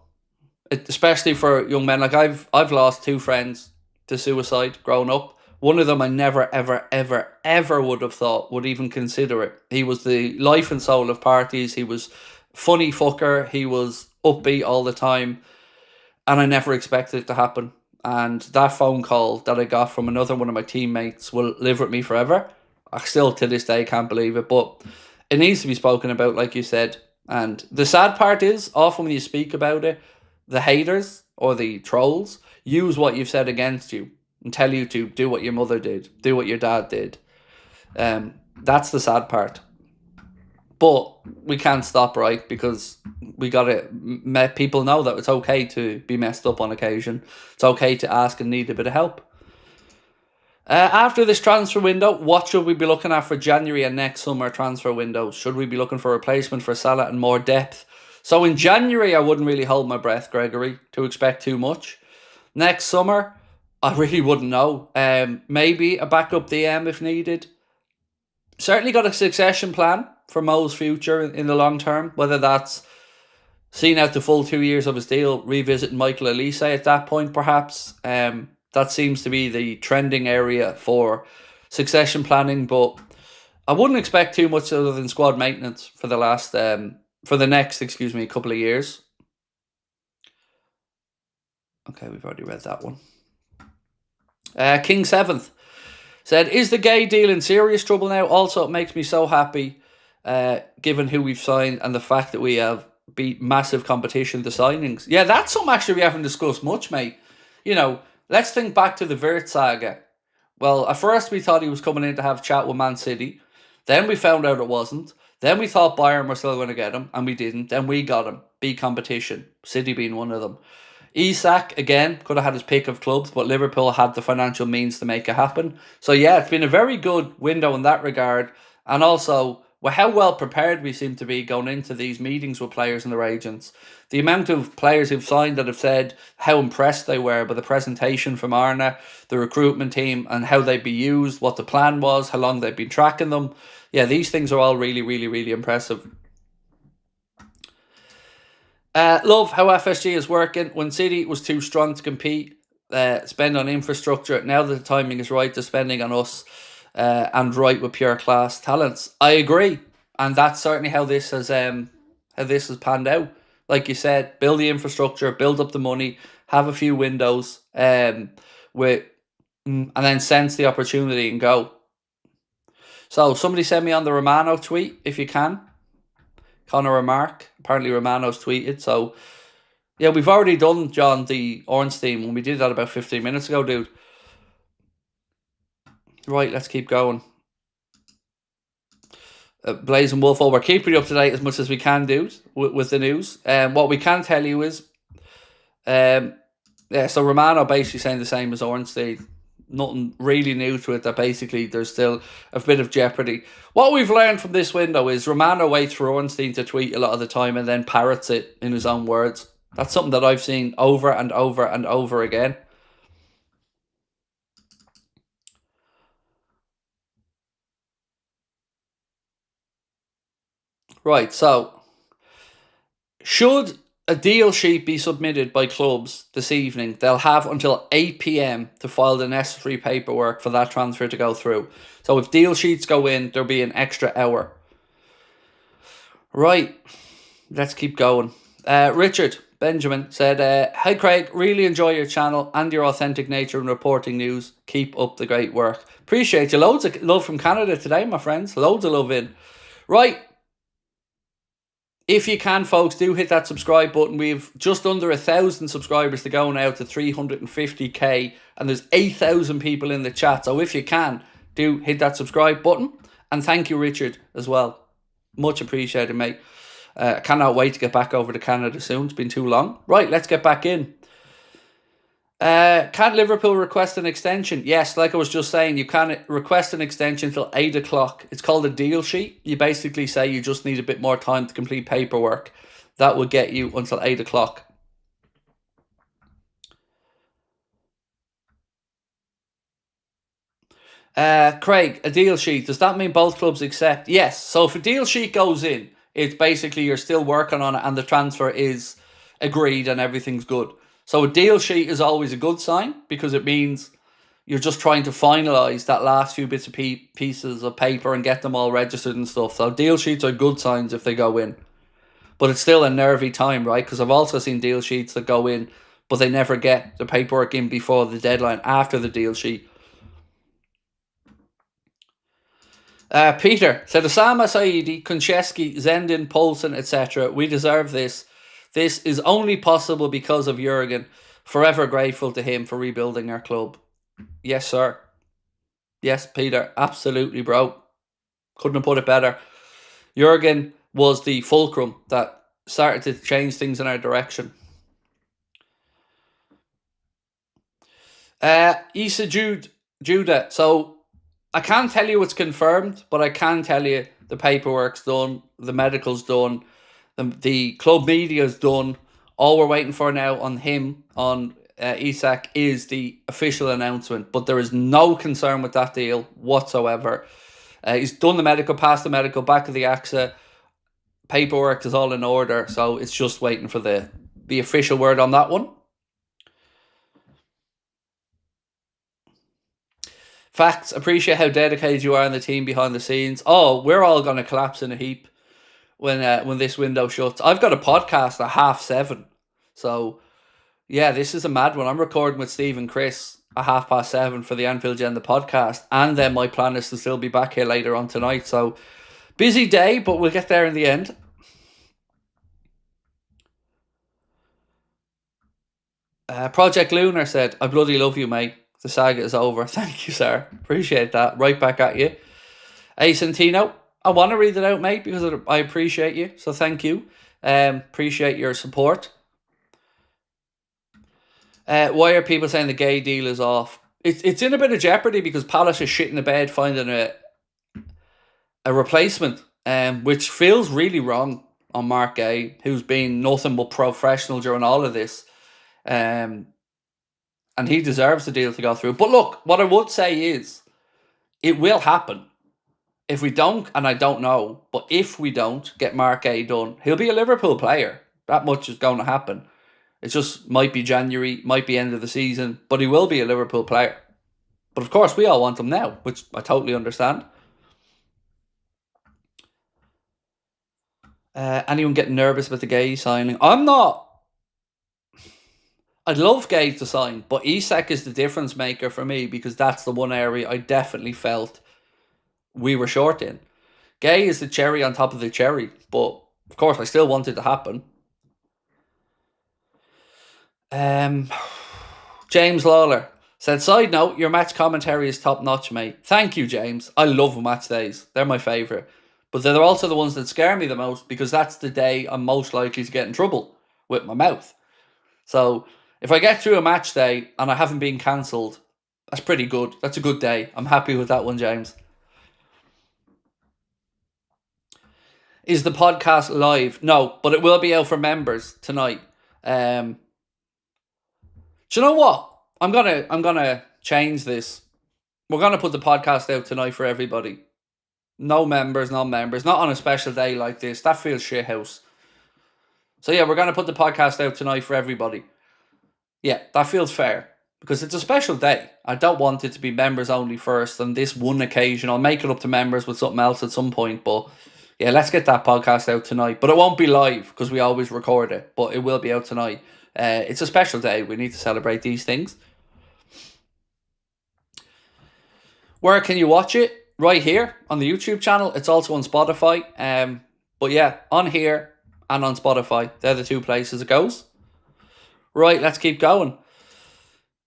especially for young men. Like I've lost 2 friends to suicide growing up. One of them I never, ever, ever, ever would have thought would even consider it. He was the life and soul of parties. He was funny fucker. He was upbeat all the time. And I never expected it to happen. And that phone call that I got from another one of my teammates will live with me forever. I still to this day can't believe it. But it needs to be spoken about, like you said. And the sad part is, often when you speak about it, the haters or the trolls use what you've said against you and tell you to do what your mother did, do what your dad did. That's the sad part. But we can't stop, right? Because we got to let people know that it's okay to be messed up on occasion. It's okay to ask and need a bit of help. After this transfer window, what should we be looking at for January and next summer transfer windows? Should we be looking for a replacement for Salah and more depth? So in January, I wouldn't really hold my breath, Gregory, to expect too much. Next summer, I really wouldn't know. Maybe a backup DM if needed. Certainly got a succession plan for Mo's future in the long term, whether that's seeing out the full 2 years of his deal, revisiting Michael Elise at that point perhaps. That seems to be the trending area for succession planning, but I wouldn't expect too much other than squad maintenance for the next couple of years. Okay, we've already read that one. King 7th said, "Is the Guehi deal in serious trouble now? Also, it makes me so happy, given who we've signed and the fact that we have beat massive competition to signings." Yeah, that's something actually we haven't discussed much, mate. Let's think back to the Wirtz saga. Well, at first we thought he was coming in to have a chat with Man City. Then we found out it wasn't. Then we thought Bayern were still going to get him, and we didn't. Then we got him. Beat competition. City being one of them. Isak, again, could have had his pick of clubs, but Liverpool had the financial means to make it happen. So yeah, it's been a very good window in that regard. And also, how well prepared we seem to be going into these meetings with players and their agents. The amount of players who've signed that have said how impressed they were by the presentation from Arne, the recruitment team, and how they'd be used, what the plan was, how long they'd been tracking them. Yeah, these things are all really, really, really impressive. Love how FSG is working. When City was too strong to compete, spend on infrastructure. Now that the timing is right, they're spending on us and right with pure class talents. I agree, and that's certainly how this has panned out. Like you said, build the infrastructure, build up the money, have a few windows, with and then sense the opportunity and go. So somebody send me on the Romano tweet if you can. Connor remark. Apparently Romano's tweeted. So yeah, we've already done, John, the Ornstein when we did that about 15 minutes ago, dude. Right, let's keep going. Blaze and Wolf, we're keeping you up to date as much as we can, dude, with the news. What we can tell you is, so Romano basically saying the same as Ornstein. Nothing really new to it, that basically there's still a bit of jeopardy. What we've learned from this window is Romano waits for Ornstein to tweet a lot of the time and then parrots it in his own words. That's something that I've seen over and over and over again. Right, so should a deal sheet be submitted by clubs this evening, they'll have until 8 p.m. to file the necessary paperwork for that transfer to go through. So if deal sheets go in, there'll be an extra hour. Right, let's keep going. Richard Benjamin said, "Hi Craig, really enjoy your channel and your authentic nature in reporting news. Keep up the great work. Appreciate you. Loads of love from Canada today, my friends. Loads of love in. Right. If you can, folks, do hit that subscribe button. We've just under 1,000 subscribers to go now to 350k, and there's 8,000 people in the chat. So if you can, do hit that subscribe button. And thank you, Richard, as well. Much appreciated, mate. I cannot wait to get back over to Canada soon. It's been too long. Right, let's get back in. Can Liverpool request an extension? Yes, like I was just saying, you can request an extension till 8 o'clock. It's called a deal sheet. You basically say you just need a bit more time to complete paperwork. That will get you until 8 o'clock. Craig, a deal sheet, does that mean both clubs accept? Yes. So if a deal sheet goes in, it's basically you're still working on it and the transfer is agreed and everything's good. So a deal sheet is always a good sign because it means you're just trying to finalise that last few bits of pieces of paper and get them all registered and stuff. So deal sheets are good signs if they go in. But it's still a nervy time, right? Because I've also seen deal sheets that go in, but they never get the paperwork in before the deadline after the deal sheet. Peter said, Osama Saidi, Konchesky, Zendin, Poulsen, etc. We deserve this. This is only possible because of Jurgen. Forever grateful to him for rebuilding our club. Yes, sir. Yes, Peter. Absolutely, bro. Couldn't have put it better. Jurgen was the fulcrum that started to change things in our direction. Issa Judah. So I can't tell you it's confirmed, but I can tell you the paperwork's done, the medical's done, the club media's done. All we're waiting for now on him, on Isak, is the official announcement. But there is no concern with that deal whatsoever. He's done the medical, passed the medical, back to the AXA. Paperwork is all in order, so it's just waiting for the official word on that one. Facts, appreciate how dedicated you are in the team behind the scenes. Oh, we're all going to collapse in a heap when this window shuts. I've got a podcast at 7:30. So, yeah, this is a mad one. I'm recording with Steve and Chris at 7:30 for the Anfield Agenda podcast. And then my plan is to still be back here later on tonight. So, busy day, but we'll get there in the end. Project Lunar said, I bloody love you, mate. The saga is over. Thank you, sir. Appreciate that. Right back at you. Santino, I want to read it out, mate, because I appreciate you. So thank you. Appreciate your support. Why are people saying the Guehi deal is off? It's in a bit of jeopardy because Palace is shitting the bed finding a replacement, which feels really wrong on Mark Guehi, who's been nothing but professional during all of this. And he deserves the deal to go through. But look, what I would say is, it will happen. If we don't, and I don't know, but if we don't get Mark Guehi done, he'll be a Liverpool player. That much is going to happen. It just might be January, might be end of the season, but he will be a Liverpool player. But of course, we all want him now, which I totally understand. Anyone getting nervous about the Guehi signing? I'm not. I'd love Guehi to sign, but Isak is the difference maker for me because that's the one area I definitely felt we were short in. Guehi is the cherry on top of the cherry, but of course I still want it to happen. James Lawler said, side note, your match commentary is top notch, mate. Thank you, James. I love match days. They're my favourite. But they're also the ones that scare me the most because that's the day I'm most likely to get in trouble with my mouth. So if I get through a match day and I haven't been cancelled, that's pretty good. That's a good day. I'm happy with that one, James. Is the podcast live? No, but it will be out for members tonight. Do you know what? I'm gonna change this. We're gonna put the podcast out tonight for everybody. No members, non-members, not on a special day like this. That feels shithouse. So yeah, we're gonna put the podcast out tonight for everybody. Yeah, that feels fair because it's a special day. I don't want it to be members only first. On this one occasion, I'll make it up to members with something else at some point. But yeah, let's get that podcast out tonight. But it won't be live because we always record it. But it will be out tonight. It's a special day. We need to celebrate these things. Where can you watch it? Right here on the YouTube channel. It's also on Spotify. But yeah, on here and on Spotify. They're the two places it goes. Right, let's keep going.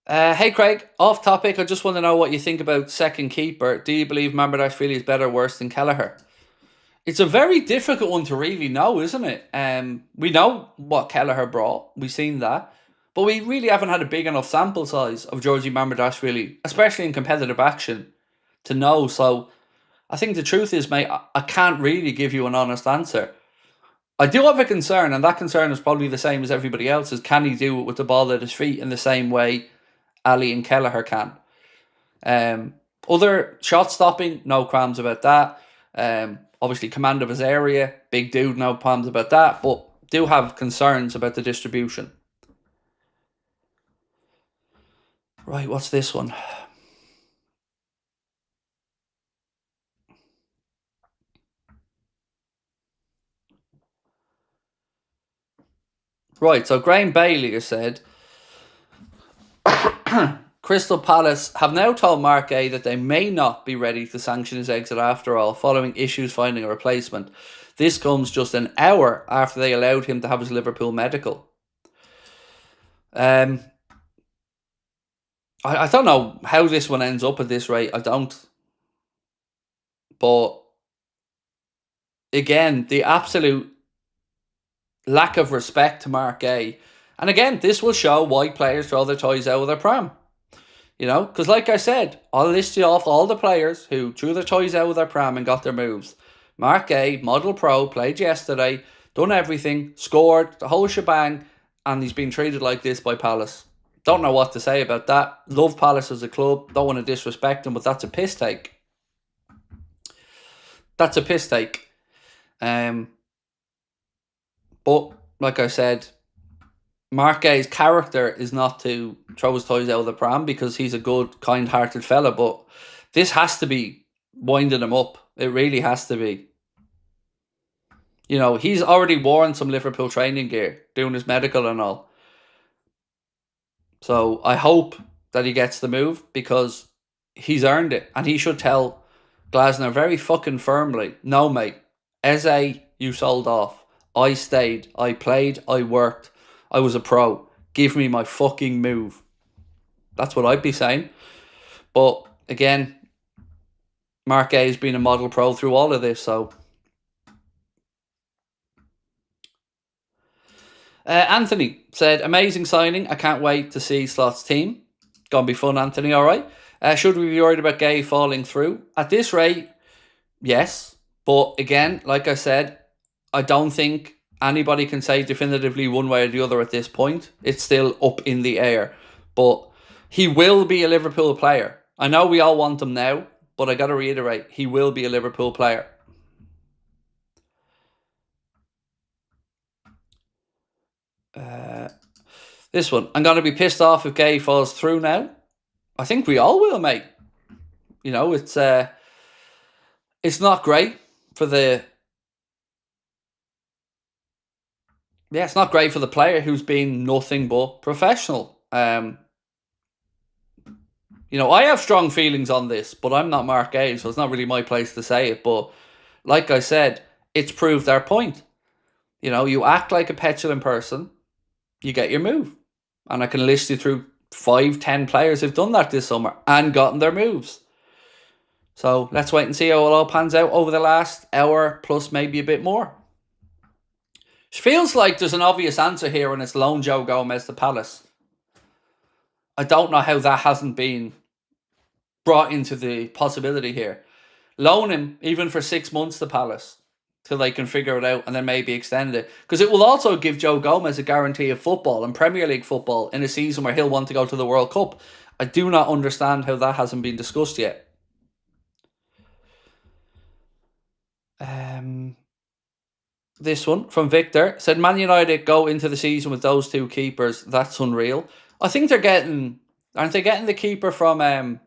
Hey Craig, off topic. I just want to know what you think about second keeper. Do you believe Mamardashvili is better or worse than Kelleher? It's a very difficult one to really know, isn't it? We know what Kelleher brought. We've seen that. But we really haven't had a big enough sample size of Georgie Mamardashvili, especially in competitive action, to know. So I think the truth is, mate, I can't really give you an honest answer. I do have a concern, and that concern is probably the same as everybody else's. Can he do it with the ball at his feet in the same way Ali and Kelleher can? Other shot stopping, no qualms about that. Obviously, command of his area, big dude, no qualms about that. But do have concerns about the distribution. Right, what's this one? Right, so Graham Bailey has said, Crystal Palace have now told Mark A that they may not be ready to sanction his exit after all, following issues finding a replacement. This comes just an hour after they allowed him to have his Liverpool medical. I don't know how this one ends up at this rate. I don't. But again, the absolute lack of respect to Mark A. And again, this will show why players throw their toys out of their pram. You know, because like I said, I'll list you off all the players who threw their toys out of their pram and got their moves. Mark A, model pro, played yesterday, done everything, scored, the whole shebang, and he's been treated like this by Palace. Don't know what to say about that. Love Palace as a club. Don't want to disrespect them, but that's a piss take. That's a piss take. But, like I said, Mark A's character is not to throw his toys out of the pram because he's a good, kind-hearted fella, but this has to be winding him up. It really has to be. You know, he's already worn some Liverpool training gear, doing his medical and all. So I hope that he gets the move because he's earned it. And he should tell Glasner very fucking firmly, no mate, Eze, you sold off. I stayed, I played, I worked. I was a pro. Give me my fucking move. That's what I'd be saying. But again, Mark A has been a model pro through all of this, so. Anthony said, amazing signing. I can't wait to see Slot's team. Gonna be fun, Anthony, alright. Should we be worried about Guehi falling through? At this rate, yes. But again, like I said, I don't think anybody can say definitively one way or the other at this point. It's still up in the air. But he will be a Liverpool player. I know we all want him now, but I got to reiterate, he will be a Liverpool player. This one. I'm going to be pissed off if Guehi falls through now. I think we all will, mate. You know, it's not great for the... Yeah, it's not great for the player who's been nothing but professional. You know, I have strong feelings on this, but I'm not Mark Guehi, so it's not really my place to say it. But like I said, it's proved our point. You know, you act like a petulant person, you get your move. And I can list you through 5-10 players who've done that this summer and gotten their moves. So let's wait and see how it all pans out over the last hour, plus maybe a bit more. It feels like there's an obvious answer here, and it's loan Joe Gomez to Palace. I don't know how that hasn't been brought into the possibility here. Loan him even for 6 months to Palace till they can figure it out and then maybe extend it. Because it will also give Joe Gomez a guarantee of football and Premier League football in a season where he'll want to go to the World Cup. I do not understand how that hasn't been discussed yet. This one from Victor said, Man United go into the season with those two keepers. That's unreal. I think they're getting... Aren't they getting the keeper from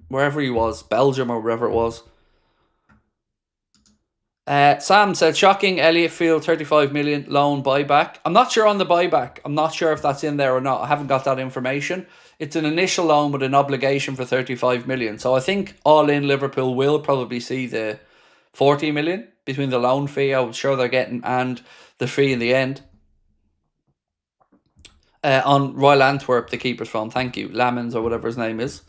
wherever he was? Belgium or wherever it was. Sam said, shocking, Elliott Field 35 million loan buyback. I'm not sure on the buyback. I'm not sure if that's in there or not. I haven't got that information. It's an initial loan with an obligation for 35 million. So I think all in Liverpool will probably see the 40 million between the loan fee I'm sure they're getting and the fee in the end. On Royal Antwerp, the keeper's from. Thank you. Lamens or whatever his name is.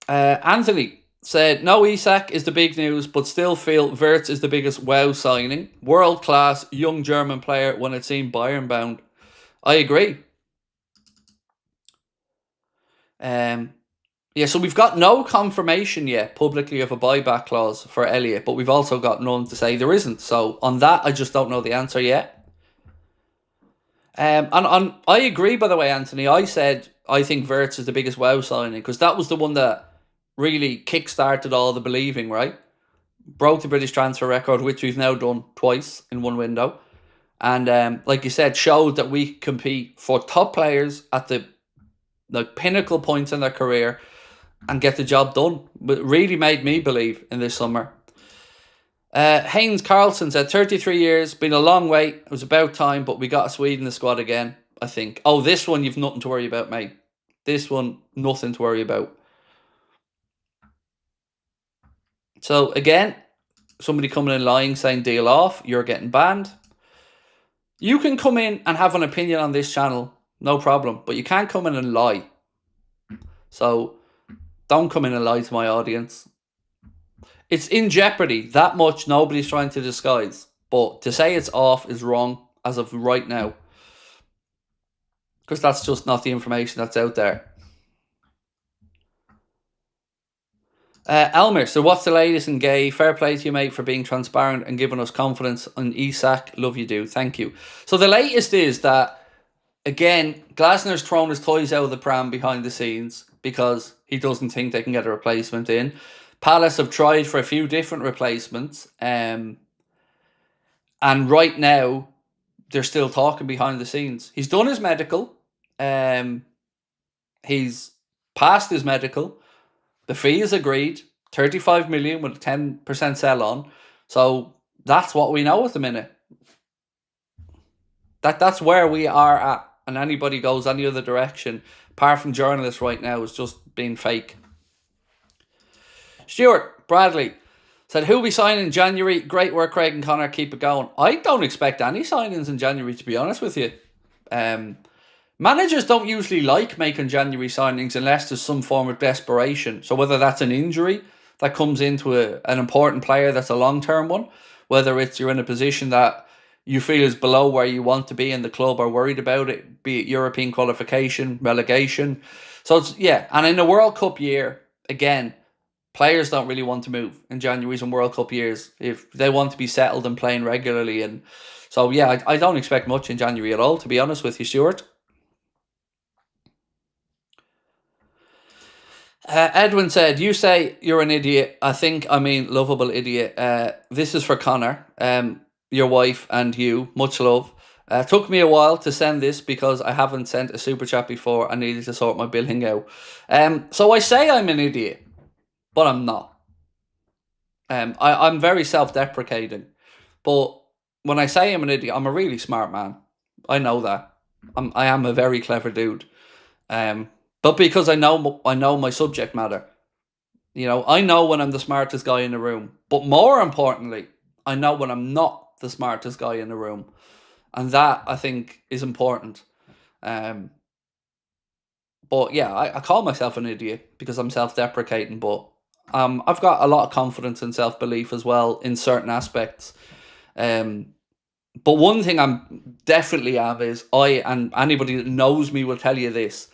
Anthony said, no, Isak is the big news, but still feel Wirtz is the biggest wow signing. World-class young German player when it seemed Bayern bound. I agree. Yeah, so we've got no confirmation yet publicly of a buyback clause for Elliott, but we've also got none to say there isn't. So on that, I just don't know the answer yet. And I agree, by the way, Anthony. I said I think Wirtz is the biggest wow signing because that was the one that really kick-started all the believing, right? Broke the British transfer record, which we've now done twice in one window. And like you said, showed that we compete for top players at the pinnacle points in their career and get the job done. But it really made me believe in this summer. Haynes Carlson said, 33 years, been a long wait. It was about time, but we got a Swede in the squad again, I think. Oh, this one you've nothing to worry about, mate. This one, nothing to worry about. So, again, somebody coming in lying, saying deal off, you're getting banned. You can come in and have an opinion on this channel, no problem, but you can't come in and lie. So, don't come in and lie to my audience. It's in jeopardy, that much nobody's trying to disguise. But to say it's off is wrong as of right now. Because that's just not the information that's out there. Elmer, so what's the latest in Guehi? Fair play to you, mate, for being transparent and giving us confidence on Isak. Love you, do. Thank you. So the latest is that, again, Glasner's thrown his toys out of the pram behind the scenes because he doesn't think they can get a replacement in. Palace have tried for a few different replacements. And right now, they're still talking behind the scenes. He's done his medical. He's passed his medical. The fee is agreed, 35 million with a 10% sell on. So that's what we know at the minute. That's where we are at. And anybody goes any other direction, apart from journalists right now, is just being fake. Stuart Bradley said, who'll be signing in January? Great work, Craig and Connor. Keep it going. I don't expect any signings in January, to be honest with you. Managers don't usually like making January signings unless there's some form of desperation. So whether that's an injury that comes into an important player that's a long-term one, whether it's you're in a position that you feel is below where you want to be in the club or worried about it, be it European qualification, relegation. So it's, yeah, and in a World Cup year, again, players don't really want to move in January's and World Cup years if they want to be settled and playing regularly. And so, yeah, I don't expect much in January at all, to be honest with you, Stuart. Edwin said, you say you're an idiot. I think I mean lovable idiot. This is for Connor, your wife and you. Much love. Took me a while to send this because I haven't sent a super chat before. I needed to sort my billing out. So I say I'm an idiot, but I'm not. I'm very self-deprecating, but when I say I'm an idiot, I'm a really smart man. I know that. I am a very clever dude. But because I know my subject matter. I know when I'm the smartest guy in the room. But more importantly, I know when I'm not the smartest guy in the room. And that, I think, is important. But yeah, I call myself an idiot because I'm self-deprecating, but I've got a lot of confidence and self-belief as well in certain aspects. But one thing I'm definitely am is and anybody that knows me will tell you this,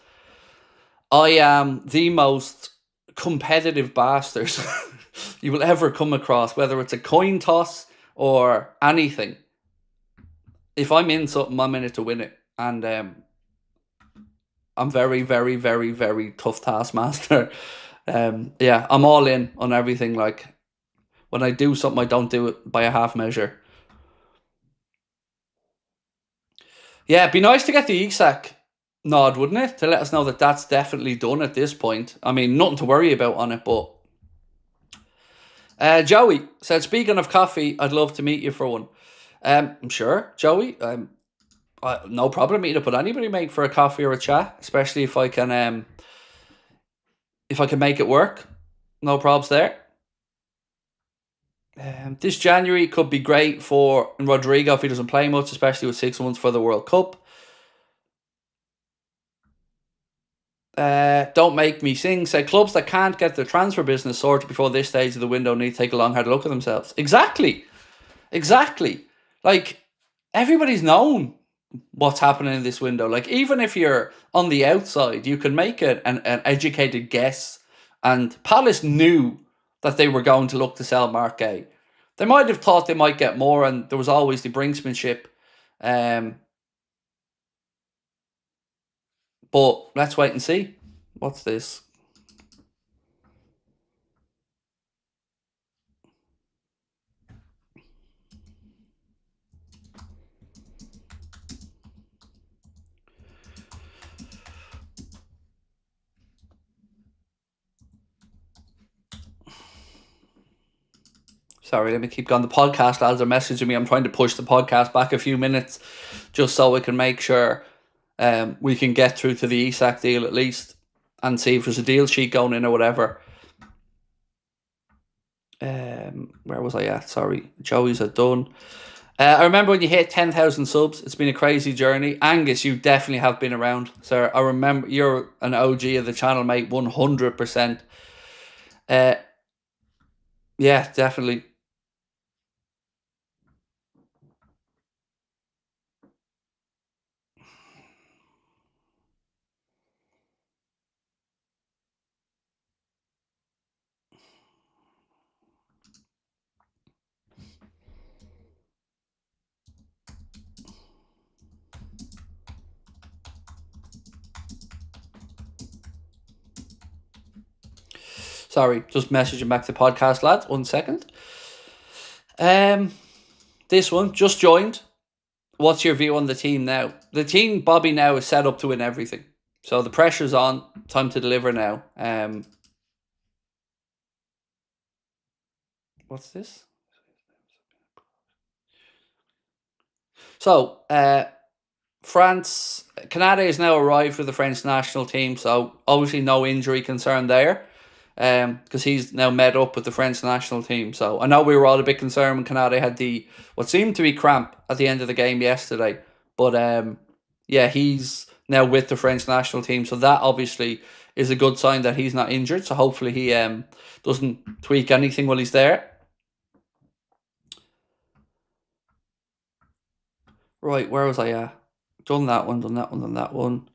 I am the most competitive bastard you will ever come across, whether it's a coin toss or anything. If I'm in something, I'm in it to win it. And I'm very, very, very, very tough taskmaster. Yeah, I'm all in on everything. Like, when I do something, I don't do it by a half measure. Yeah, it'd be nice to get the Isak nod, wouldn't it? To let us know that that's definitely done at this point. I mean, nothing to worry about on it, but... Joey said, speaking of coffee, I'd love to meet you for one. I'm sure, Joey. No problem meeting up with anybody, mate, for a coffee or a chat, especially if I can make it work. No probs there. This January could be great for Rodrigo if he doesn't play much, especially with 6 months for the World Cup. Don't make me sing. Say clubs that can't get their transfer business sorted before this stage of the window need to take a long hard look at themselves. Exactly. Like, everybody's known what's happening in this window. Like, even if you're on the outside, you can make an educated guess. And Palace knew that they were going to look to sell Mark Guehi. They might have thought they might get more, and there was always the brinksmanship. But let's wait and see. What's this? Sorry, let me keep going. The podcast lads are messaging me. I'm trying to push the podcast back a few minutes just so we can make sure we can get through to the Isak deal at least and see if there's a deal sheet going in or whatever. Where was I at? Sorry, Joey's are done. I remember when you hit 10,000 subs. It's been a crazy journey. Angus, you definitely have been around, sir. I remember you're an OG of the channel, mate. 100%. Yeah, definitely. Sorry, just messaging back to podcast lads. 1 second. This one just joined. What's your view on the team now? The team, Bobby, now is set up to win everything. So the pressure's on. Time to deliver now. What's this? So, Canada has now arrived for the French national team. So obviously no injury concern there. Because he's now met up with the French national team. So I know we were all a bit concerned when Canada had what seemed to be cramp at the end of the game yesterday. But yeah, he's now with the French national team. So that obviously is a good sign that he's not injured. So hopefully he doesn't tweak anything while he's there. Right, where was I at? Done that one.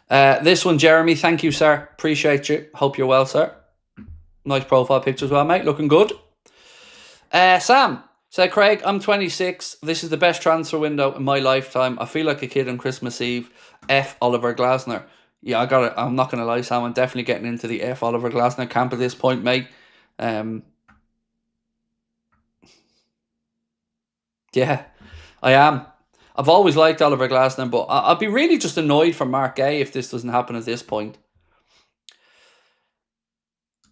This one, Jeremy, thank you, sir. Appreciate you. Hope you're well, sir. Nice profile picture as well, mate. Looking good. Sam said, Craig, I'm 26. This is the best transfer window in my lifetime. I feel like a kid on Christmas Eve. F. Oliver Glasner. Yeah, I got it. I'm not going to lie, Sam. I'm definitely getting into the F. Oliver Glasner camp at this point, mate. Yeah, I am. I've always liked Oliver Glasner, but I'd be really just annoyed for Mark Guehi if this doesn't happen at this point.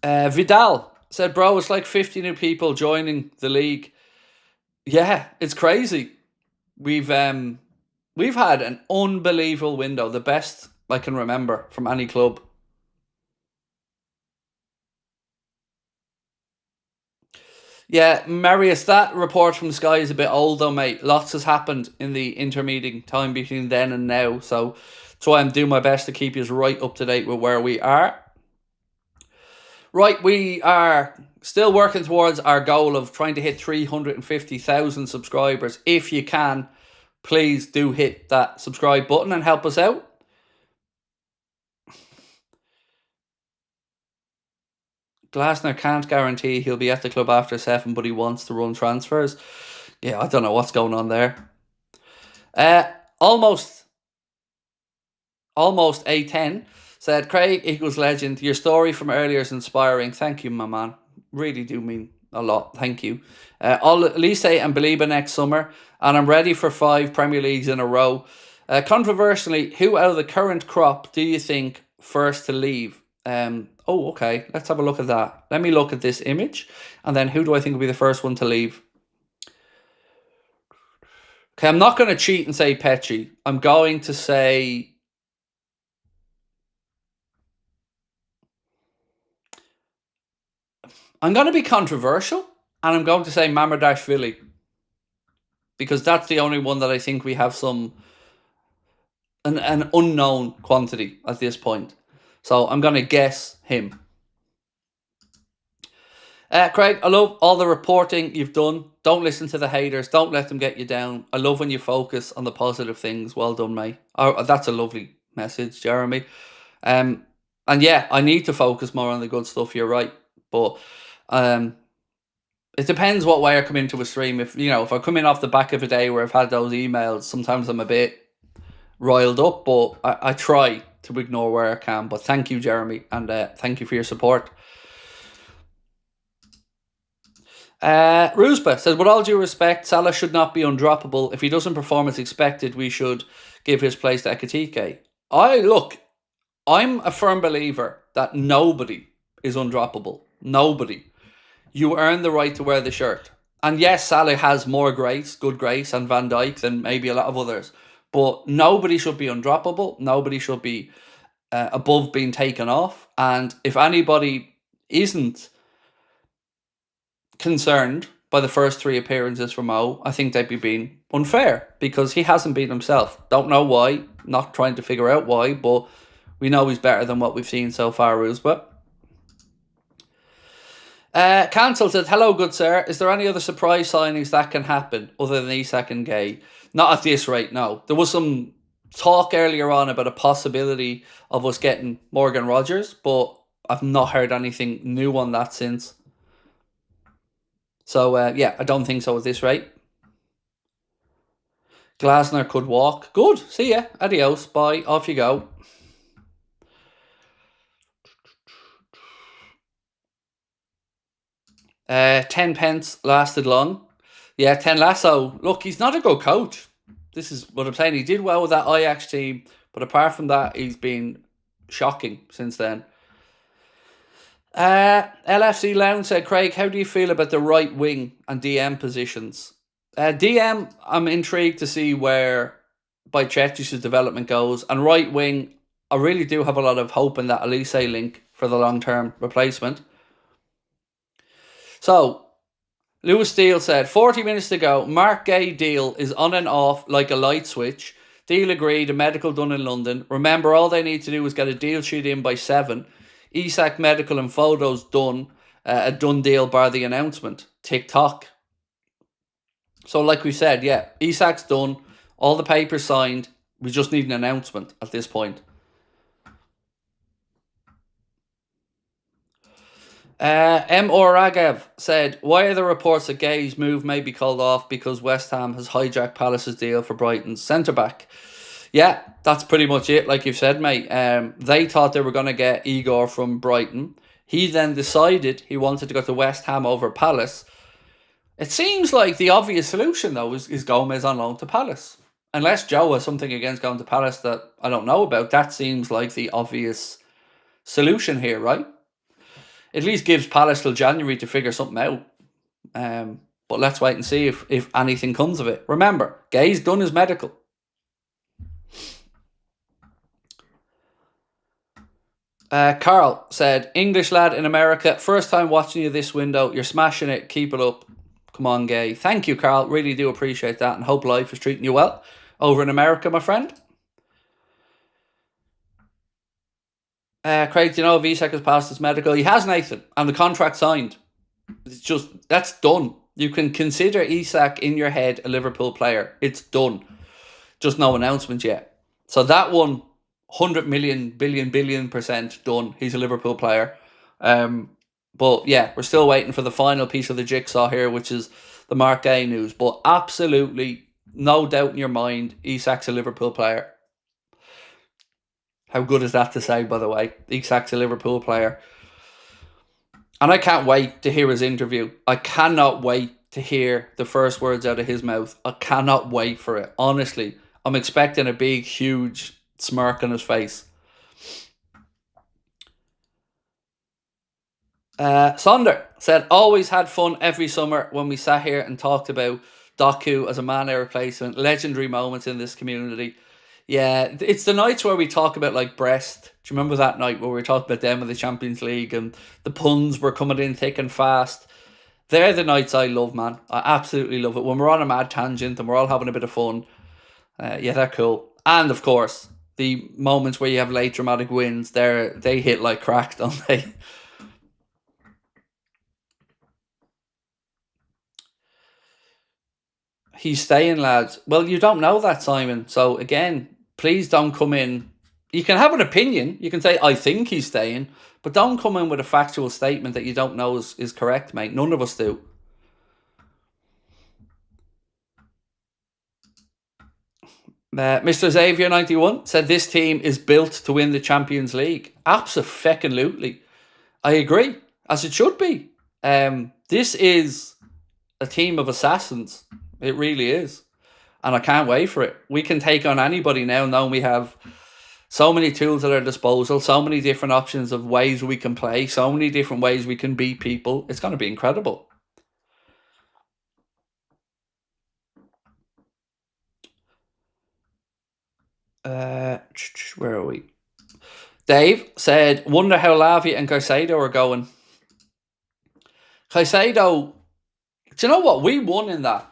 Vidal said, bro, it's like 50 new people joining the league. Yeah, it's crazy. We've had an unbelievable window, the best I can remember from any club. Yeah, Marius, that report from Sky is a bit old though, mate. Lots has happened in the intermediate time between then and now, so that's why I'm doing my best to keep you right up to date with where we are. Right, we are still working towards our goal of trying to hit 350,000 subscribers. If you can, please do hit that subscribe button and help us out. Glasner can't guarantee he'll be at the club after 7, but he wants to run transfers. Yeah, I don't know what's going on there. Almost A10 said, Craig equals legend. Your story from earlier is inspiring. Thank you, my man. Really do mean a lot. Thank you. I'll at least say and believe next summer, and I'm ready for 5 Premier Leagues in a row. Controversially, who out of the current crop do you think first to leave? Oh, okay. Let's have a look at that. Let me look at this image, and then who do I think will be the first one to leave? Okay, I'm not going to cheat and say Petchy. I'm going to say... I'm going to be controversial, and I'm going to say Mamardashvili, because that's the only one that I think we have an unknown quantity at this point. So I'm going to guess him. Craig, I love all the reporting you've done. Don't listen to the haters. Don't let them get you down. I love when you focus on the positive things. Well done, mate. Oh, that's a lovely message, Jeremy. And yeah, I need to focus more on the good stuff. You're right. But it depends what way I come into a stream. If I come in off the back of a day where I've had those emails, sometimes I'm a bit riled up, but I try to ignore where I can. But thank you, Jeremy, and thank you for your support. Ruspa says, with all due respect, Salah should not be undroppable. If he doesn't perform as expected, we should give his place to Ekitike. I'm a firm believer that nobody is undroppable. Nobody. You earn the right to wear the shirt. And yes, Salah has more grace, good grace, and Van Dijk than maybe a lot of others. But nobody should be undroppable. Nobody should be above being taken off. And if anybody isn't concerned by the first 3 appearances from Mo, I think they'd be being unfair, because he hasn't been himself. Don't know why. Not trying to figure out why, but we know he's better than what we've seen so far, Rusba. Cancel said, hello, good sir. Is there any other surprise signings that can happen other than Isak and Guehi? Not at this rate, no. There was some talk earlier on about a possibility of us getting Morgan Rogers, but I've not heard anything new on that since. So, yeah, I don't think so at this rate. Glasner could walk. Good. See ya. Adios. Bye. Off you go. £10 lasted long. Yeah, 10 Lasso. Look, he's not a good coach. This is what I'm saying. He did well with that Ajax team, but apart from that, he's been shocking since then. LFC Lounge said, Craig, how do you feel about the right wing and DM positions? DM, I'm intrigued to see where Bajcetic's development goes. And right wing, I really do have a lot of hope in that Elise link for the long-term replacement. So, Lewis Steele said, 40 minutes to go. Mark Guehi deal is on and off like a light switch. Deal agreed, a medical done in London. Remember, all they need to do is get a deal sheet in by 7. Isak medical and photos done. A done deal bar the announcement. TikTok. So like we said, yeah, Isak's done. All the papers signed. We just need an announcement at this point. M. Oragav said, why are the reports that Guehi's move may be called off because West Ham has hijacked Palace's deal for Brighton's centre-back? Yeah, that's pretty much it, like you've said, mate. They thought they were going to get Igor from Brighton. He then decided he wanted to go to West Ham over Palace. It seems like the obvious solution, though, is Gomez on loan to Palace. unless Joe has something against going to Palace that I don't know about, that seems like the obvious solution here, right? At least gives Palace till January to figure something out. But let's wait and see if anything comes of it. Remember, Guehi's done his medical. Carl said, English lad in America, first time watching you this window. You're smashing it. Keep it up. Come on, Guehi. Thank you, Carl. Really do appreciate that and hope life is treating you well over in America, my friend. Craig, do you know if Isak has passed his medical? He has, Nathan, and the contract signed. It's just, that's done. You can consider Isak in your head a Liverpool player. It's done. Just no announcement yet. So that one, 100 million, billion % done. He's a Liverpool player. But yeah, we're still waiting for the final piece of the jigsaw here, which is the Mark Guehi news. But absolutely no doubt in your mind, Isak's a Liverpool player. How good is that to say, by the way? Isak's a Liverpool player. And I can't wait to hear his interview. I cannot wait to hear the first words out of his mouth. I cannot wait for it. Honestly, I'm expecting a big, huge smirk on his face. Sonder said, always had fun every summer when we sat here and talked about Doku as a Mane replacement. Legendary moments in this community. Yeah, it's the nights where we talk about like Brest. Do you remember that night where we were talking about them in the Champions League and the puns were coming in thick and fast? They're the nights I love, man. I absolutely love it. When we're on a mad tangent and we're all having a bit of fun. Yeah, they're cool. And of course, the moments where you have late dramatic wins, they hit like crack, don't they? He's staying, lads. Well, you don't know that, Simon. So again, please don't come in. You can have an opinion. You can say, I think he's staying. But don't come in with a factual statement that you don't know is correct, mate. None of us do. Mr. Xavier91 said this team is built to win the Champions League. Abso-fucking-lutely. I agree, as it should be. This is a team of assassins. It really is. And I can't wait for it. We can take on anybody now, knowing we have so many tools at our disposal, so many different options of ways we can play, so many different ways we can beat people. It's going to be incredible. Where are we? Dave said, wonder how Lavia and Caicedo are going. Caicedo, do you know what? We won in that.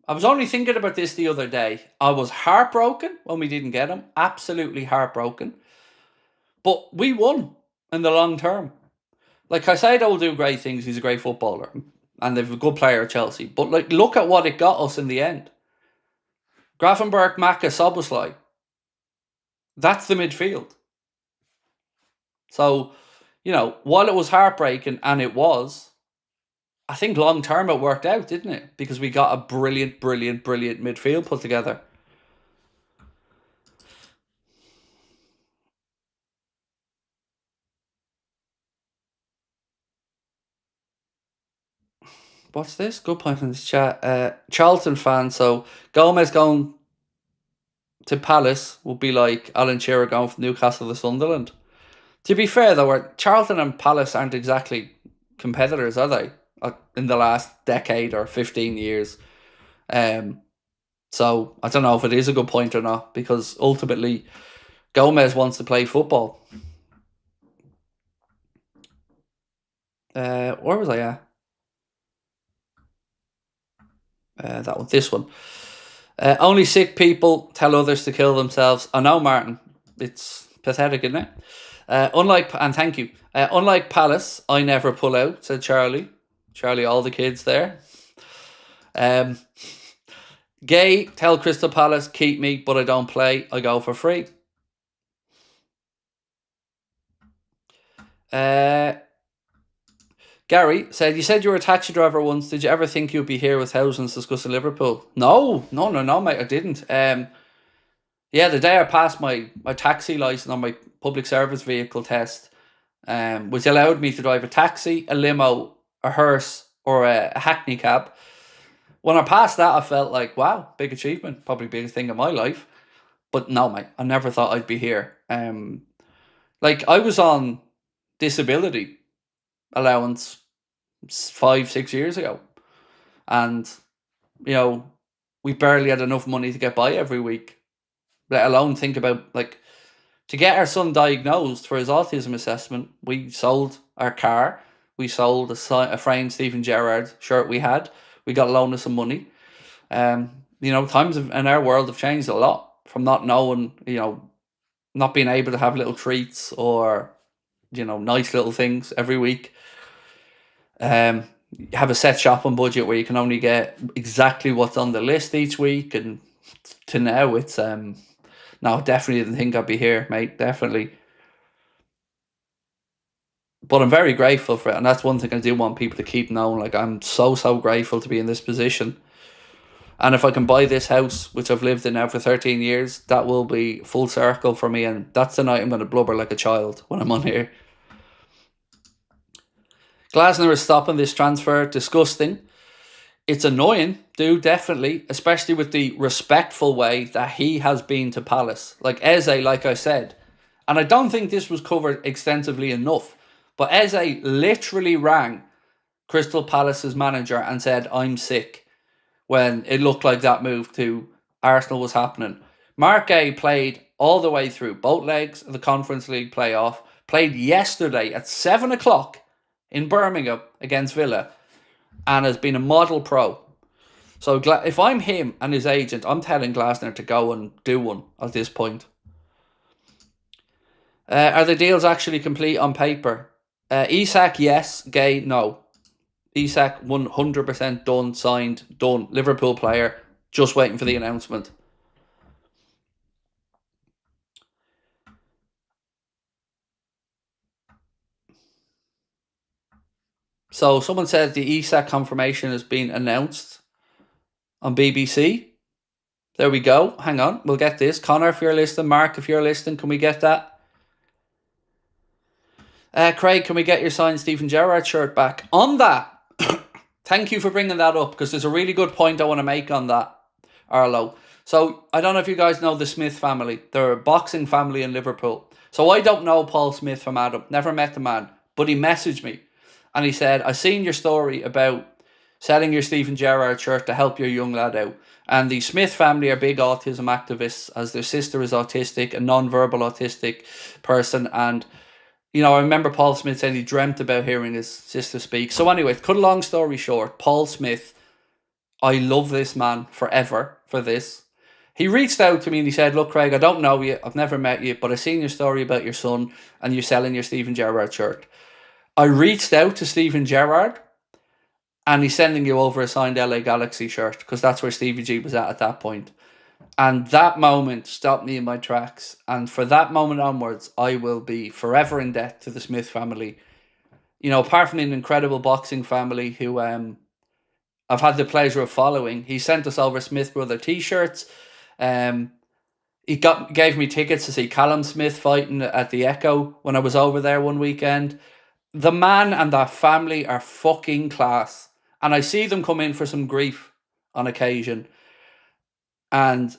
I was only thinking about this the other day. I was heartbroken when we didn't get him. Absolutely heartbroken. But we won in the long term. Like, Caicedo will do great things. He's a great footballer. And they've a good player at Chelsea. But like, look at what it got us in the end. Gravenberch, Maka, Szoboszlai. That's the midfield. So, you know, while it was heartbreaking, and it was, I think long term it worked out, didn't it? Because we got a brilliant midfield put together. What's this? Good point in this chat. Charlton fan, so Gomez going to Palace would be like Alan Shearer going from Newcastle to Sunderland. To be fair, though, Charlton and Palace aren't exactly competitors, are they? In the last decade or 15 years. So I don't know if it is a good point or not, because ultimately Gomez wants to play football. Where was I at? That one, this one. Only sick people tell others to kill themselves. I know, Martin. It's pathetic, isn't it? Thank you. Unlike Palace, I never pull out, said Charlie. Charlie, all the kids there. Guehi, tell Crystal Palace, keep me, but I don't play. I go for free. Gary said, you said you were a taxi driver once. Did you ever think you'd be here with thousands discussing Liverpool? No, mate, I didn't. Yeah, the day I passed my taxi license on my public service vehicle test, which allowed me to drive a taxi, a limo, a hearse, or a hackney cab. When I passed that, I felt like, wow, big achievement, probably biggest thing in my life. But no, mate, I never thought I'd be here. Like I was on disability allowance 5, 6 years ago, and we barely had enough money to get by every week. Let alone think about like to get our son diagnosed for his autism assessment. We sold our car. We sold a framed Stephen Gerrard shirt we had. We got a loan of some money. Times in our world have changed a lot from not knowing, not being able to have little treats or, nice little things every week. Have a set shopping budget where you can only get exactly what's on the list each week, and to now it's no, definitely didn't think I'd be here, mate. Definitely. But I'm very grateful for it, and that's one thing I do want people to keep knowing. Like, I'm so grateful to be in this position. And if I can buy this house, which I've lived in now for 13 years, that will be full circle for me. And that's the night I'm going to blubber like a child when I'm on here. Glasner is stopping this transfer. Disgusting. It's annoying, dude, definitely. Especially with the respectful way that he has been to Palace. Like Eze, like I said. And I don't think this was covered extensively enough. But Eze literally rang Crystal Palace's manager and said, I'm sick, when it looked like that move to Arsenal was happening. Mark Guehi played all the way through both legs of the Conference League playoff, played yesterday at 7 o'clock in Birmingham against Villa, and has been a model pro. So if I'm him and his agent, I'm telling Glasner to go and do one at this point. Are the deals actually complete on paper? Isak, yes. Guehi, no. Isak 100% done, signed, done. Liverpool player, just waiting for the announcement. So someone said the Isak confirmation has been announced on BBC. There we go. Hang on, we'll get this. Connor, if you're listening, Mark, if you're listening, can we get that? Craig, can we get your signed Stephen Gerrard shirt back? On that, thank you for bringing that up, because there's a really good point I want to make on that, Arlo. So, I don't know if you guys know the Smith family. They're a boxing family in Liverpool. So, I don't know Paul Smith from Adam. Never met the man. But he messaged me. And he said, I seen your story about selling your Stephen Gerrard shirt to help your young lad out. And the Smith family are big autism activists, as their sister is autistic, a non-verbal autistic person. And I remember Paul Smith saying he dreamt about hearing his sister speak. So anyway, to cut a long story short, Paul Smith, I love this man forever for this. He reached out to me and he said, look, Craig, I don't know you, I've never met you, but I've seen your story about your son and you're selling your Stephen Gerrard shirt. I reached out to Stephen Gerrard and he's sending you over a signed LA Galaxy shirt, because that's where Stevie G was at that point. And that moment stopped me in my tracks. And for that moment onwards, I will be forever in debt to the Smith family. Apart from an incredible boxing family who I've had the pleasure of following, he sent us over Smith Brother t-shirts. He gave me tickets to see Callum Smith fighting at the Echo when I was over there one weekend. The man and that family are fucking class. And I see them come in for some grief on occasion. And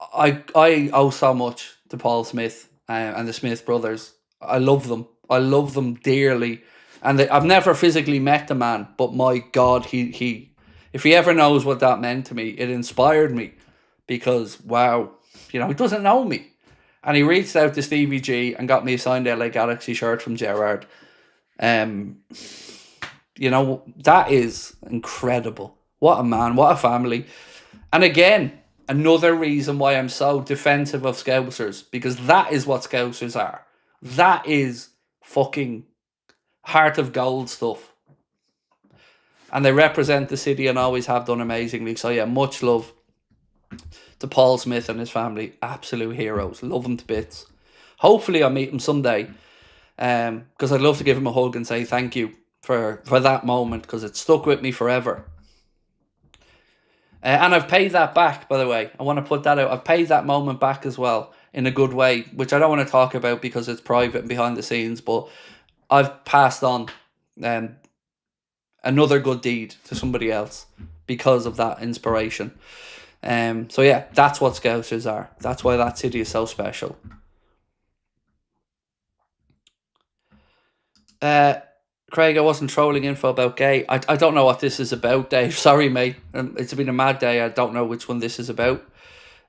I owe so much to Paul Smith and the Smith brothers. I love them. I love them dearly. And I've never physically met the man, but my God, he if he ever knows what that meant to me, it inspired me, because wow, he doesn't know me. And he reached out to Stevie G and got me a signed LA Galaxy shirt from Gerrard. That is incredible. What a man, what a family. And again, another reason why I'm so defensive of Scousers, because that is what Scousers are. That is fucking heart of gold stuff. And they represent the city and always have done amazingly. So yeah, much love to Paul Smith and his family. Absolute heroes. Love them to bits. Hopefully I'll meet him someday, because I'd love to give him a hug and say thank you for that moment, because it stuck with me forever. And I've paid that back, by the way. I want to put that out. I've paid that moment back as well, in a good way, which I don't want to talk about because it's private and behind the scenes, but I've passed on another good deed to somebody else. because of that inspiration. So yeah, that's what Scousers are. That's why that city is so special. Craig, I wasn't trolling info about Guehi. I don't know what this is about, Dave. Sorry, mate. It's been a mad day. I don't know which one this is about.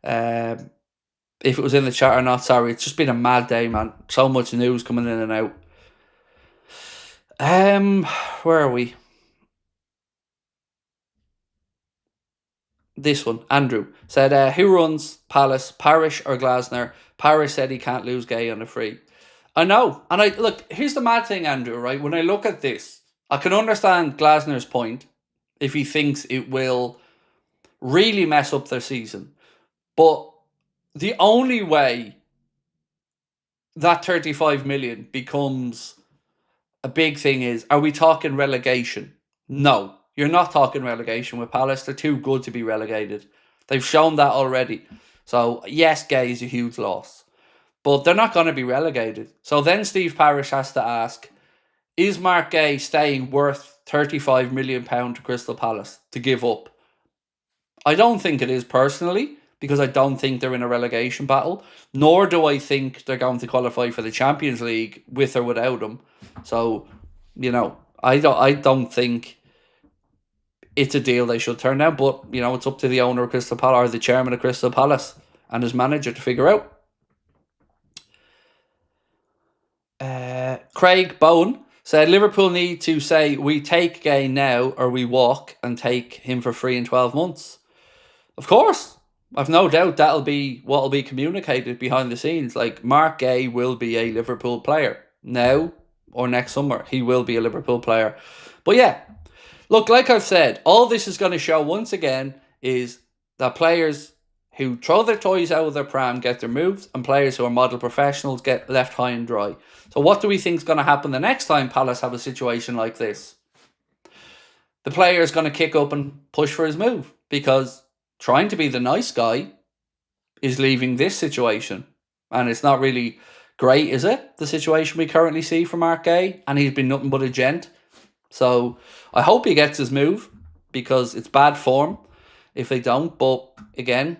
If it was in the chat or not, sorry. It's just been a mad day, man. So much news coming in and out. Where are we? This one, Andrew said, who runs Palace, Parish or Glasner? Parish said he can't lose Guehi on a free. I know. And look, here's the mad thing, Andrew, right? When I look at this, I can understand Glasner's point if he thinks it will really mess up their season. But the only way that 35 million becomes a big thing is, are we talking relegation? No, you're not talking relegation with Palace. They're too good to be relegated. They've shown that already. So, yes, Guehi is a huge loss. But they're not going to be relegated. So then Steve Parish has to ask, is Mark Guehi staying worth £35 million to Crystal Palace to give up? I don't think it is personally, because I don't think they're in a relegation battle. Nor do I think they're going to qualify for the Champions League with or without him. So, I don't think it's a deal they should turn down. But, it's up to the owner of Crystal Palace, or the chairman of Crystal Palace, and his manager to figure out. Craig Bowen said Liverpool need to say we take Guehi now or we walk and take him for free in 12 months. Of course, I've no doubt that'll be what will be communicated behind the scenes. Like, Mark Guehi will be a Liverpool player now or next summer. He will be a Liverpool player. But yeah, look, like I've said, all this is going to show once again is that players who throw their toys out of their pram get their moves, and players who are model professionals get left high and dry. So what do we think is going to happen the next time Palace have a situation like this? The player is going to kick up and push for his move, because trying to be the nice guy is leaving this situation. And it's not really great, is it? The situation we currently see from Mark Guehi, and he's been nothing but a gent. So I hope he gets his move, because it's bad form if they don't. But again,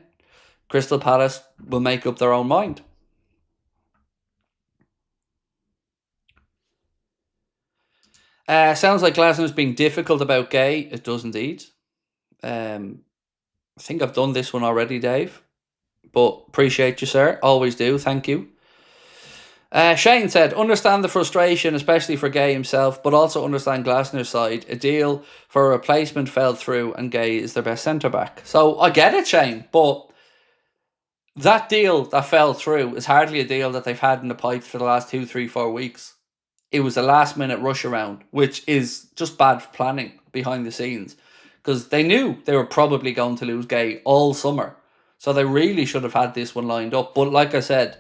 Crystal Palace will make up their own mind. Sounds like Glasner's being difficult about Guehi. It does indeed. I think I've done this one already, Dave. But appreciate you, sir. Always do. Thank you. Shane said, understand the frustration, especially for Guehi himself, but also understand Glasner's side. A deal for a replacement fell through and Guehi is their best centre-back. So I get it, Shane, but that deal that fell through is hardly a deal that they've had in the pipe for the last 2, 3, 4 weeks. It was a last-minute rush around, which is just bad planning behind the scenes, because they knew they were probably going to lose Guehi all summer. So they really should have had this one lined up. But like I said,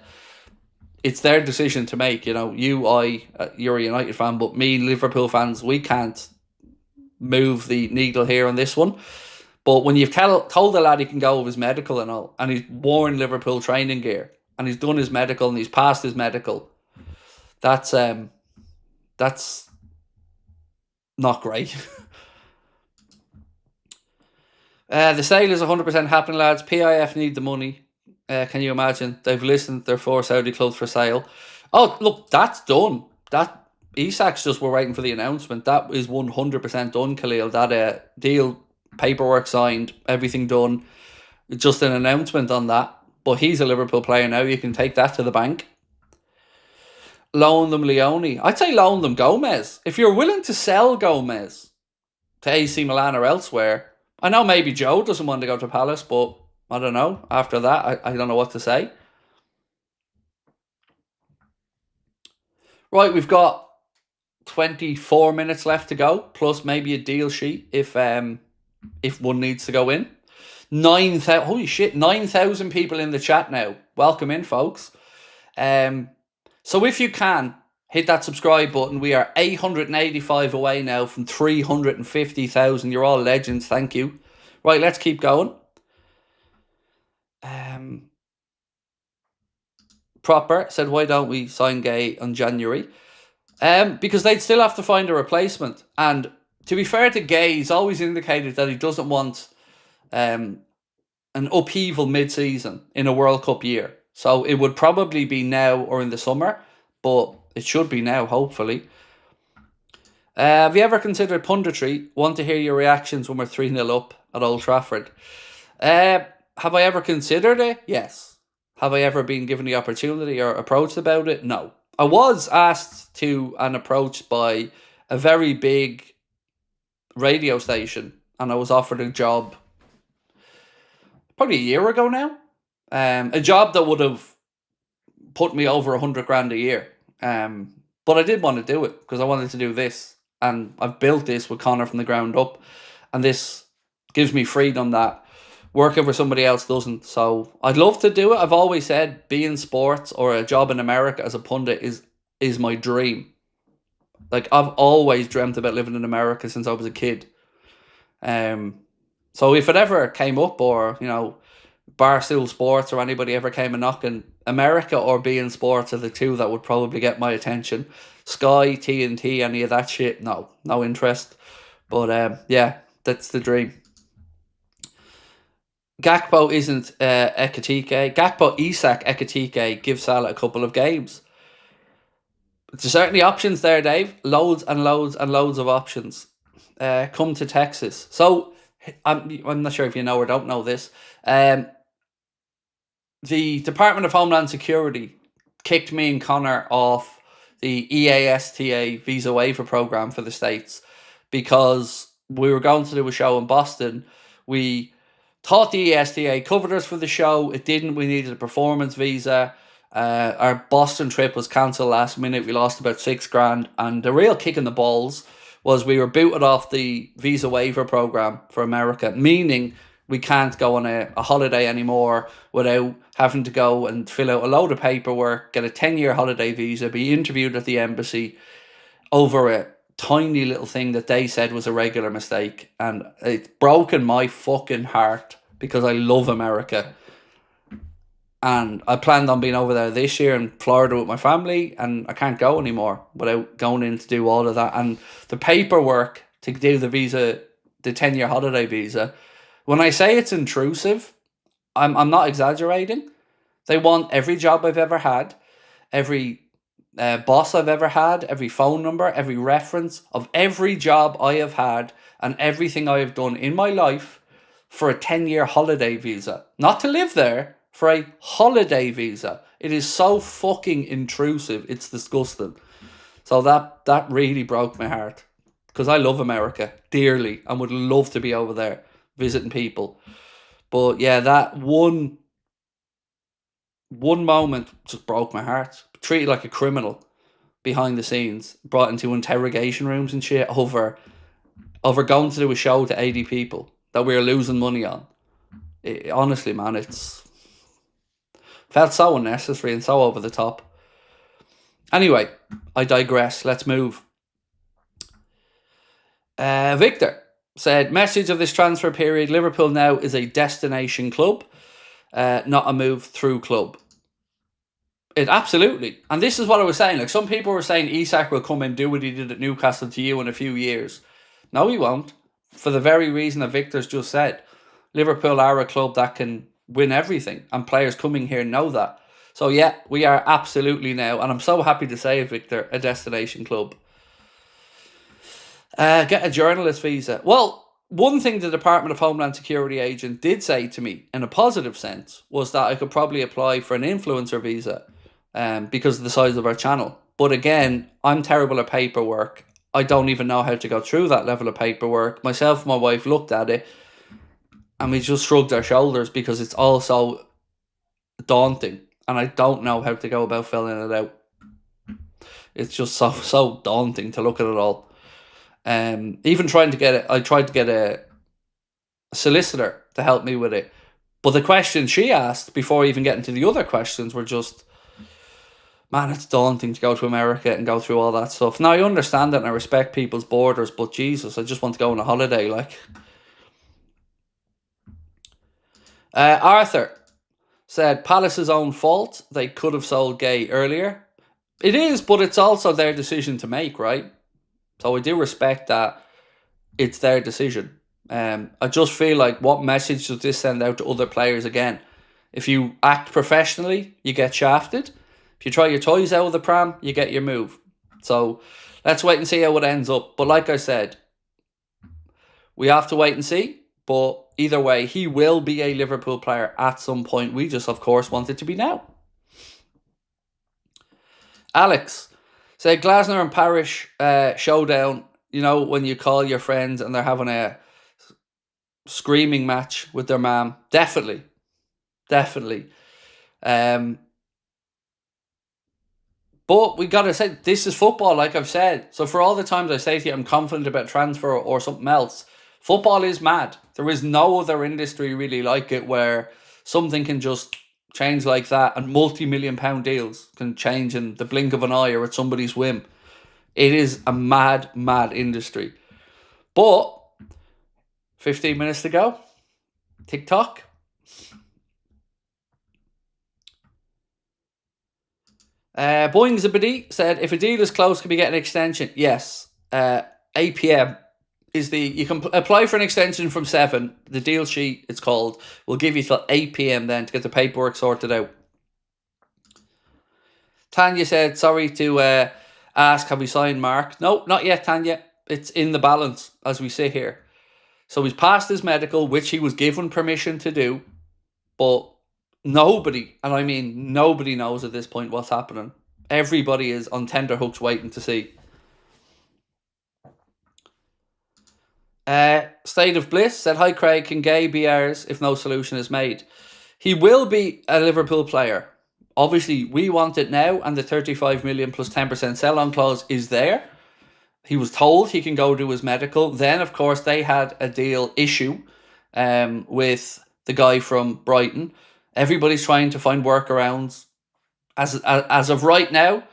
it's their decision to make. You're a United fan, but me, Liverpool fans, we can't move the needle here on this one. But when you've told the lad he can go with his medical and all, and he's worn Liverpool training gear, and he's done his medical and he's passed his medical, that's not great. The sale is 100% happening, lads. PIF need the money. Can you imagine? They've listened. They're 4 Saudi clubs for sale. Oh, look, that's done. That Isak's just we're waiting for the announcement. That is 100% done, Khalil. That deal, paperwork signed, everything done. Just an announcement on that. But he's a Liverpool player now. You can take that to the bank. Loan them Leone. I'd say loan them Gomez. If you're willing to sell Gomez to AC Milan or elsewhere, I know maybe Joe doesn't want to go to Palace, but I don't know. After that, I don't know what to say. Right, we've got 24 minutes left to go, plus maybe a deal sheet if one needs to go in. 9,000, holy shit, 9,000 people in the chat now. Welcome in, folks. So if you can, hit that subscribe button. We are 885 away now from 350,000. You're all legends, thank you. Right, let's keep going. Proper said, why don't we sign Guehi on January? Because they'd still have to find a replacement. And to be fair to Guehi, he's always indicated that he doesn't want an upheaval mid-season in a World Cup year. So it would probably be now or in the summer, but it should be now, hopefully. Have you ever considered punditry? Want to hear your reactions when we're 3-0 up at Old Trafford. Have I ever considered it? Yes. Have I ever been given the opportunity or approached about it? No. I was asked to and approached by a very big radio station, and I was offered a job probably a year ago now. A job that would have put me over 100 grand a year. But I did want to do it because I wanted to do this, and I've built this with Connor from the ground up, and this gives me freedom that working for somebody else doesn't. So I'd love to do it. I've always said being sports or a job in America as a pundit is my dream. Like, I've always dreamt about living in America since I was a kid. So if it ever came up, or, you know, Barstool Sports or anybody ever came a knocking, America or being sports are the two that would probably get my attention. Sky, TNT, any of that shit, no interest. But yeah, that's the dream. Gakpo isn't Ekatike. Gakpo, Isak, Ekatike give Salah a couple of games. There's certainly options there, Dave. Loads and loads and loads of options. Come to Texas. So I'm not sure if you know or don't know this. The Department of Homeland Security kicked me and Connor off the EASTA visa waiver program for the States because we were going to do a show in Boston. We thought the EASTA covered us for the show. It didn't. We needed a performance visa. Our Boston trip was cancelled last minute. We lost about $6,000. And the real kick in the balls was we were booted off the visa waiver program for America, meaning we can't go on a holiday anymore without having to go and fill out a load of paperwork, get a 10-year holiday visa, be interviewed at the embassy over a tiny little thing that they said was a regular mistake. And it's broken my fucking heart because I love America. And I planned on being over there this year in Florida with my family, and I can't go anymore without going in to do all of that. And the paperwork to do the visa, the 10-year holiday visa, when I say it's intrusive, I'm not exaggerating. They want every job I've ever had, every boss I've ever had, every phone number, every reference of every job I have had, and everything I have done in my life for a 10-year holiday visa. Not to live there, for a holiday visa. It is so fucking intrusive. It's disgusting. So that really broke my heart. Because I love America dearly and would love to be over there visiting people. But yeah, that one moment just broke my heart. Treated like a criminal behind the scenes. Brought into interrogation rooms and shit over going to do a show to 80 people that we were losing money on. Honestly, man, it's felt so unnecessary and so over the top. Anyway, I digress. Let's move. Victor said, message of this transfer period, Liverpool now is a destination club, not a move through club. It absolutely. And this is what I was saying. Like, some people were saying Isak will come and do what he did at Newcastle to you in a few years. No, he won't. For the very reason that Victor's just said. Liverpool are a club that can win everything, and players coming here know that. So yeah, we are absolutely now, and I'm so happy to say it, Victor, a destination club. Get a journalist visa. Well, one thing the Department of Homeland Security agent did say to me in a positive sense was that I could probably apply for an influencer visa because of the size of our channel. But again, I'm terrible at paperwork. I don't even know how to go through that level of paperwork. Myself and my wife looked at it and we just shrugged our shoulders because it's all so daunting. And I don't know how to go about filling it out. It's just so daunting to look at it all. Even trying to get it, I tried to get a solicitor to help me with it. But the questions she asked before even getting to the other questions were just, man, it's daunting to go to America and go through all that stuff. Now, I understand that and I respect people's borders, but Jesus, I just want to go on a holiday, like. Arthur said, Palace's own fault. They could have sold Guehi earlier. It is, but it's also their decision to make, right? So I do respect that it's their decision. I just feel like, what message does this send out to other players again? If you act professionally, you get shafted. If you try your toys out of the pram, you get your move. So let's wait and see how it ends up. But like I said, we have to wait and see. But either way, he will be a Liverpool player at some point. We just, of course, want it to be now. Alex said Glasner and Parish showdown. You know, when you call your friends and they're having a screaming match with their mom. Definitely. But we got to say, this is football, like I've said. So for all the times I say to you, I'm confident about transfer or something else, football is mad. There is no other industry really like it where something can just change like that, and multi-million-pound deals can change in the blink of an eye or at somebody's whim. It is a mad, mad industry. But 15 minutes to go. TikTok. Boeing Zabadi said, if a deal is close, can we get an extension? Yes. APM is you can apply for an extension from 7. The deal sheet, it's called, will give you till 8 p.m. then to get the paperwork sorted out. Tanya said, sorry to ask, have we signed Mark? No, not yet, Tanya. It's in the balance as we sit here. So he's passed his medical, which he was given permission to do, but nobody, and I mean nobody, knows at this point what's happening. Everybody is on tenterhooks waiting to see. State of Bliss said, hi Craig, can Guehi be ours if no solution is made? He will be a Liverpool player. Obviously, we want it now, and the 35 million plus 10% sell-on clause is there. He was told he can go do his medical. Then, of course, they had a deal issue with the guy from Brighton. Everybody's trying to find workarounds. As of right now,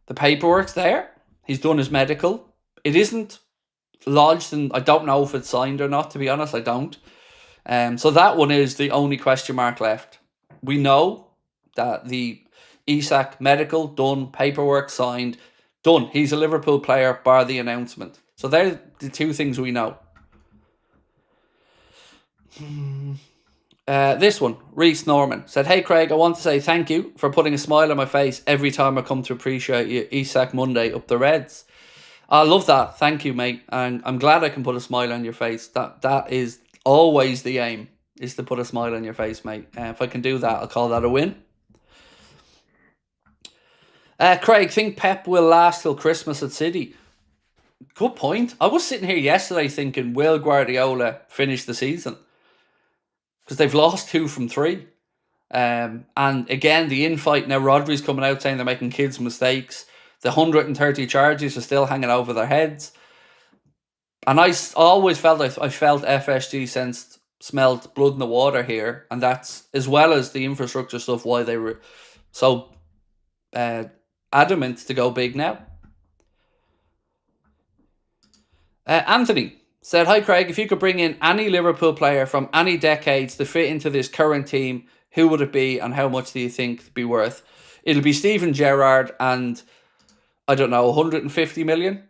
the paperwork's there. He's done his medical. It isn't lodged, and I don't know if it's signed or not, to be honest. I don't. So that one is the only question mark left. We know that the Isak medical done, paperwork signed, done. He's a Liverpool player, bar the announcement. So they're the two things we know. This one, Reese Norman, said, hey Craig, I want to say thank you for putting a smile on my face every time I come to appreciate you. Isak Monday up the Reds. I love that. Thank you, mate. And I'm glad I can put a smile on your face. That is always the aim, is to put a smile on your face, mate. If I can do that, I'll call that a win. Craig, think Pep will last till Christmas at City? Good point. I was sitting here yesterday thinking, will Guardiola finish the season? Because they've lost 2 from 3. And again, the infight, now Rodri's coming out saying they're making kids' mistakes. The 130 charges are still hanging over their heads. And I always felt FSG smelled blood in the water here. And that's, as well as the infrastructure stuff, why they were so adamant to go big now. Anthony said, hi Craig, if you could bring in any Liverpool player from any decades to fit into this current team, who would it be and how much do you think it'd be worth? It'll be Steven Gerrard and, I don't know, 150 million?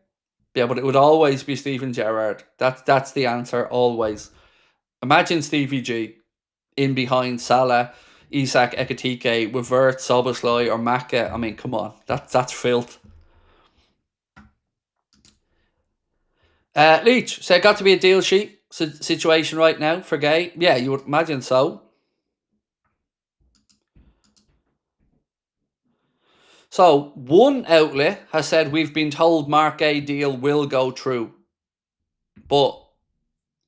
Yeah, but it would always be Steven Gerrard. That's the answer, always. Imagine Stevie G in behind Salah, Isak, Ekitike, with Vert, Soboslai or Maka. I mean, come on. That's filth. Leach said, got to be a deal sheet situation right now for Guehi. Yeah, you would imagine so. So, one outlet has said, we've been told Mark A deal will go through. But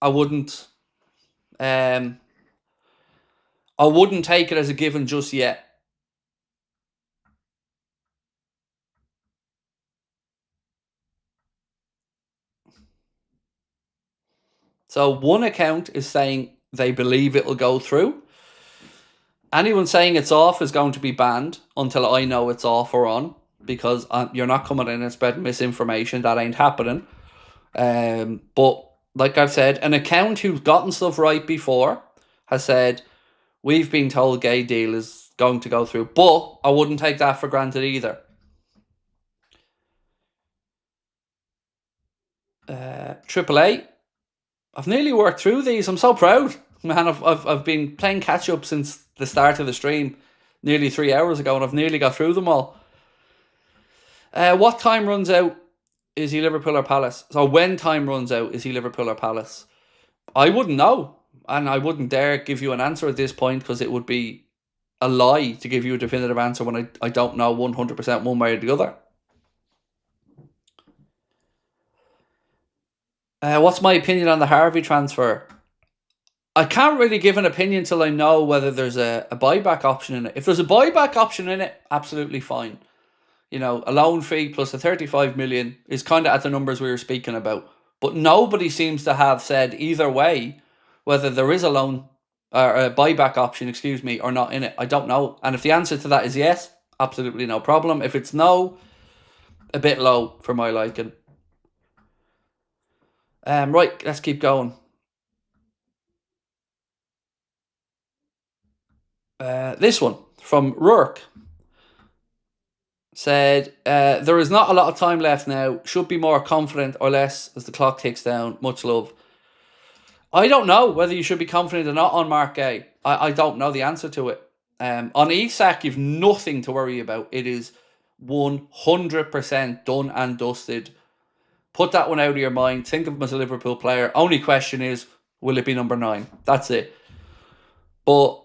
I wouldn't take it as a given just yet. So one account is saying they believe it'll go through. Anyone saying it's off is going to be banned until I know it's off or on, because you're not coming in and spreading misinformation. That ain't happening. But like I've said, an account who's gotten stuff right before has said, we've been told Guehi deal is going to go through. But I wouldn't take that for granted either. AAA I've nearly worked through these. I'm so proud, man. I've been playing catch up since the start of the stream, nearly 3 hours ago, and I've nearly got through them all. What time runs out? Is he Liverpool or Palace? So when time runs out, is he Liverpool or Palace? I wouldn't know, and I wouldn't dare give you an answer at this point because it would be a lie to give you a definitive answer when I don't know 100% one way or the other. What's my opinion on the Harvey transfer? I can't really give an opinion till I know whether there's a buyback option in it. If there's a buyback option in it, absolutely fine. You know, a loan fee plus a 35 million is kind of at the numbers we were speaking about. But nobody seems to have said either way whether there is a loan or a buyback option, or not in it. I don't know. And if the answer to that is yes, absolutely no problem. If it's no, a bit low for my liking. Right, let's keep going. This one from Rourke said, there is not a lot of time left now. Should be more confident or less as the clock ticks down. Much love. I don't know whether you should be confident or not on Mark Guehi. I don't know the answer to it. On Isak, you've nothing to worry about. It is 100% done and dusted. Put that one out of your mind. Think of him as a Liverpool player. Only question is, will it be number 9? That's it. But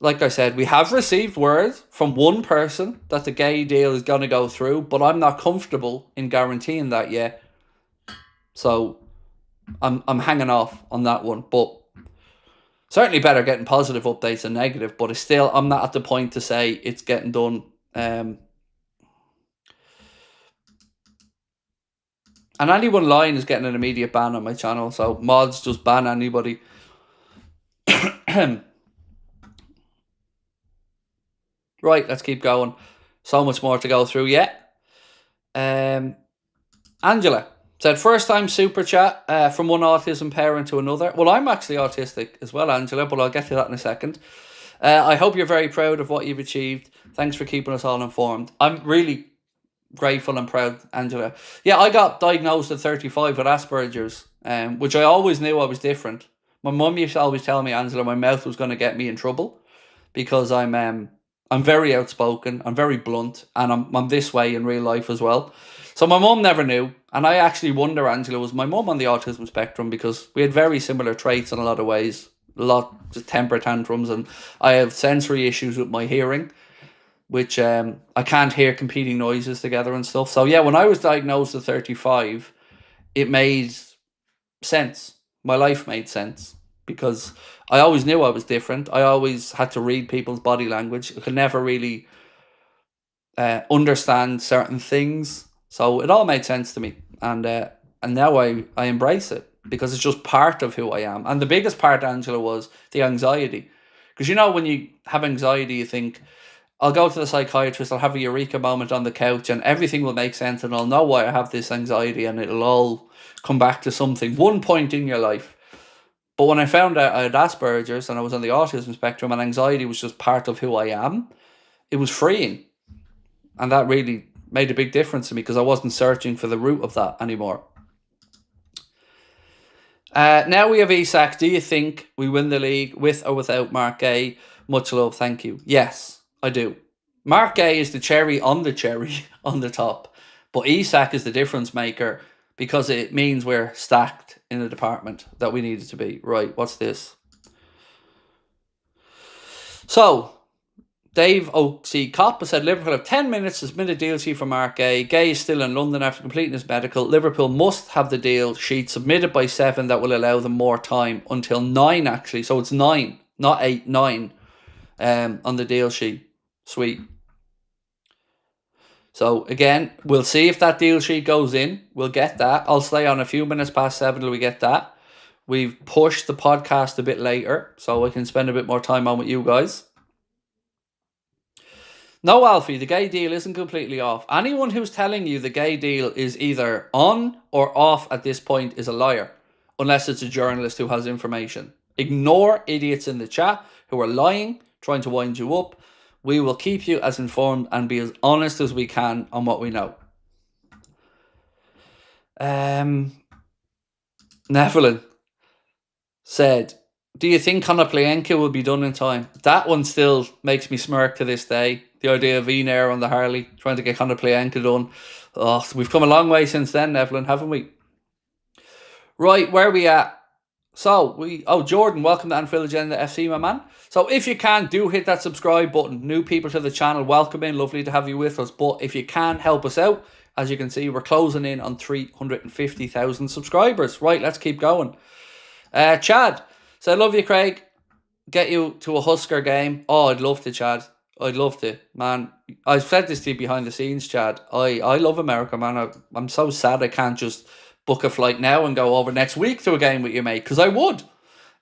like I said, we have received word from one person that the Guehi deal is going to go through, but I'm not comfortable in guaranteeing that yet. So I'm hanging off on that one. But certainly better getting positive updates than negative. But I'm not at the point to say it's getting done. And anyone lying is getting an immediate ban on my channel. So mods, just ban anybody. Right, let's keep going. So much more to go through yet. Angela said, first time super chat from one autism parent to another. Well, I'm actually autistic as well, Angela, but I'll get to that in a second. I hope you're very proud of what you've achieved. Thanks for keeping us all informed. I'm really grateful and proud, Angela. Yeah, I got diagnosed at 35 with Asperger's, which I always knew I was different. My mum used to always tell me, Angela, my mouth was going to get me in trouble because I'm very outspoken, I'm very blunt, and I'm this way in real life as well. So my mum never knew, and I actually wonder, Angela, was my mum on the autism spectrum? Because we had very similar traits in a lot of ways, just temper tantrums, and I have sensory issues with my hearing, which I can't hear competing noises together and stuff. So yeah, when I was diagnosed at 35, it made sense. My life made sense because I always knew I was different. I always had to read people's body language. I could never really understand certain things. So it all made sense to me. And now I embrace it because it's just part of who I am. And the biggest part, Angela, was the anxiety. Because you know, when you have anxiety, you think, I'll go to the psychiatrist, I'll have a eureka moment on the couch and everything will make sense and I'll know why I have this anxiety and it'll all come back to something, one point in your life. But when I found out I had Asperger's and I was on the autism spectrum and anxiety was just part of who I am, it was freeing. And that really made a big difference to me because I wasn't searching for the root of that anymore. Now we have Isak. Do you think we win the league with or without Mark Guehi? Much love, thank you. Yes, I do. Mark Guehi is the cherry on the top. But Isak is the difference maker because it means we're stacked in the department that we needed to be. Right, what's this? So, Dave O.C. Coppa said Liverpool have 10 minutes to submit a deal sheet for Mark Guehi. Guehi is still in London after completing his medical. Liverpool must have the deal sheet submitted by 7. That will allow them more time until 9 actually. So it's 9, not 8, 9 on the deal sheet. Sweet. So again, we'll see if that deal sheet goes in. We'll get that. I'll stay on a few minutes past 7 till we get that. We've pushed the podcast a bit later so I can spend a bit more time on with you guys. No, Alfie, the Guehi deal isn't completely off. Anyone who's telling you the Guehi deal is either on or off at this point is a liar, unless it's a journalist who has information. Ignore idiots in the chat who are lying, trying to wind you up. We will keep you as informed and be as honest as we can on what we know. Nevelin said, do you think Konoplyanka will be done in time? That one still makes me smirk to this day. The idea of Enair on the Harley, trying to get Konoplyanka done. Oh, so we've come a long way since then, Nevelin, haven't we? Right, where are we at? So, Jordan, welcome to Anfield Agenda FC, my man. So, if you can, do hit that subscribe button. New people to the channel, welcome in. Lovely to have you with us. But if you can, help us out. As you can see, we're closing in on 350,000 subscribers. Right, let's keep going. Chad said, love you, Craig. Get you to a Husker game. Oh, I'd love to, Chad. I'd love to, man. I've said this to you behind the scenes, Chad. I love America, man. I'm so sad I can't just book a flight now and go over next week to a game with you, mate. Because I would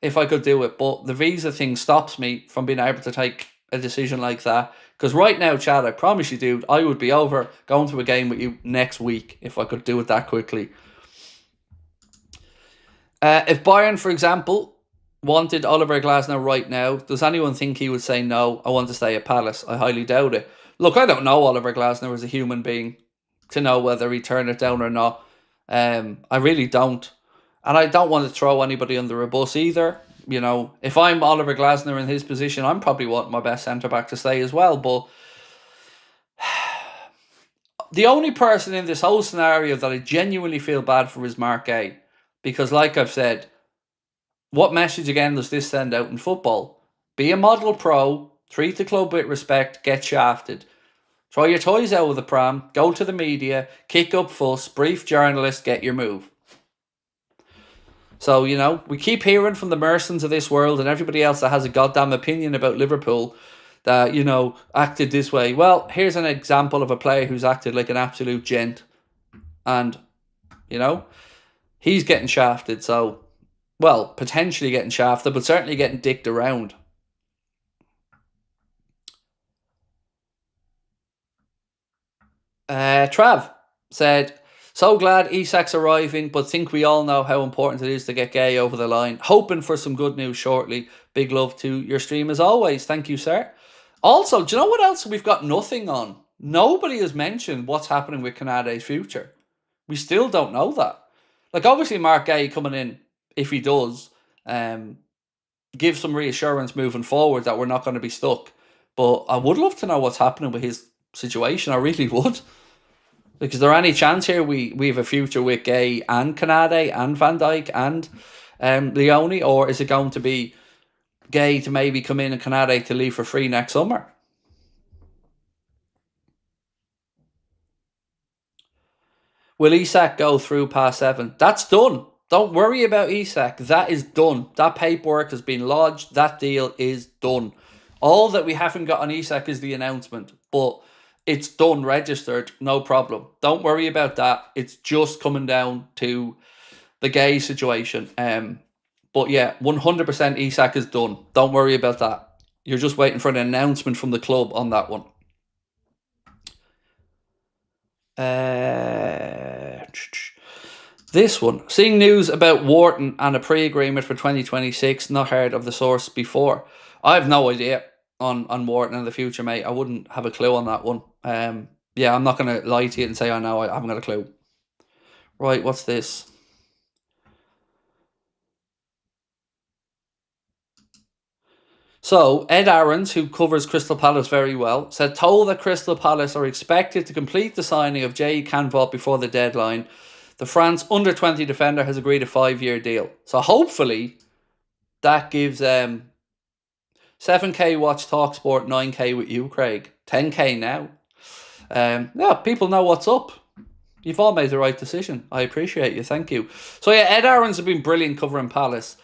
if I could do it. But the visa thing stops me from being able to take a decision like that. Because right now, Chad, I promise you, dude, I would be over going to a game with you next week if I could do it that quickly. If Bayern, for example, wanted Oliver Glasner right now, does anyone think he would say no? I want to stay at Palace. I highly doubt it. Look, I don't know Oliver Glasner as a human being to know whether he'd turn it down or not. I really don't. And I don't want to throw anybody under a bus either. You know, if I'm Oliver Glasner in his position, I'm probably wanting my best centre-back to stay as well. But the only person in this whole scenario that I genuinely feel bad for is Mark Guehi. Because like I've said, what message again does this send out in football? Be a model pro, treat the club with respect, get shafted. Throw your toys out of the pram, go to the media, kick up fuss, brief journalists, get your move. So, you know, we keep hearing from the Mersons of this world and everybody else that has a goddamn opinion about Liverpool that, you know, acted this way. Well, here's an example of a player who's acted like an absolute gent. And, you know, he's getting shafted, so... Well, potentially getting shafted, but certainly getting dicked around. Trav said, so glad Isak's arriving, but think we all know how important it is to get Guehi over the line. Hoping for some good news shortly. Big love to your stream as always. Thank you, sir. Also, do you know what else we've got nothing on? Nobody has mentioned what's happening with Canade's future. We still don't know that. Like, obviously, Mark Guehi coming in, if he does, give some reassurance moving forward that we're not going to be stuck. But I would love to know what's happening with his situation. I really would. Like, is there any chance here we have a future with Guehi and Canade and Van Dijk and Leone? Or is it going to be Guehi to maybe come in and Canade to leave for free next summer? Will Isak go through past 7? That's done. Don't worry about Isak. That is done. That paperwork has been lodged. That deal is done. All that we haven't got on Isak is the announcement. But it's done, registered, no problem. Don't worry about that. It's just coming down to the Guehi situation. But yeah, 100% Isak is done. Don't worry about that. You're just waiting for an announcement from the club on that one. This one. Seeing news about Wharton and a pre-agreement for 2026. Not heard of the source before. I have no idea on Wharton in the future, mate. I wouldn't have a clue on that one. Yeah, I'm not going to lie to you and say I know. I haven't got a clue. Right, what's this? So, Ed Aarons, who covers Crystal Palace very well, said told that Crystal Palace are expected to complete the signing of Jay Canvot before the deadline. The France under-20 defender has agreed a 5-year deal. So hopefully that gives 7k watch TalkSport, 9k with you, Craig. 10k now. Yeah, people know what's up. You've all made the right decision. I appreciate you. Thank you. So yeah, Ed Aarons have been brilliant covering Palace.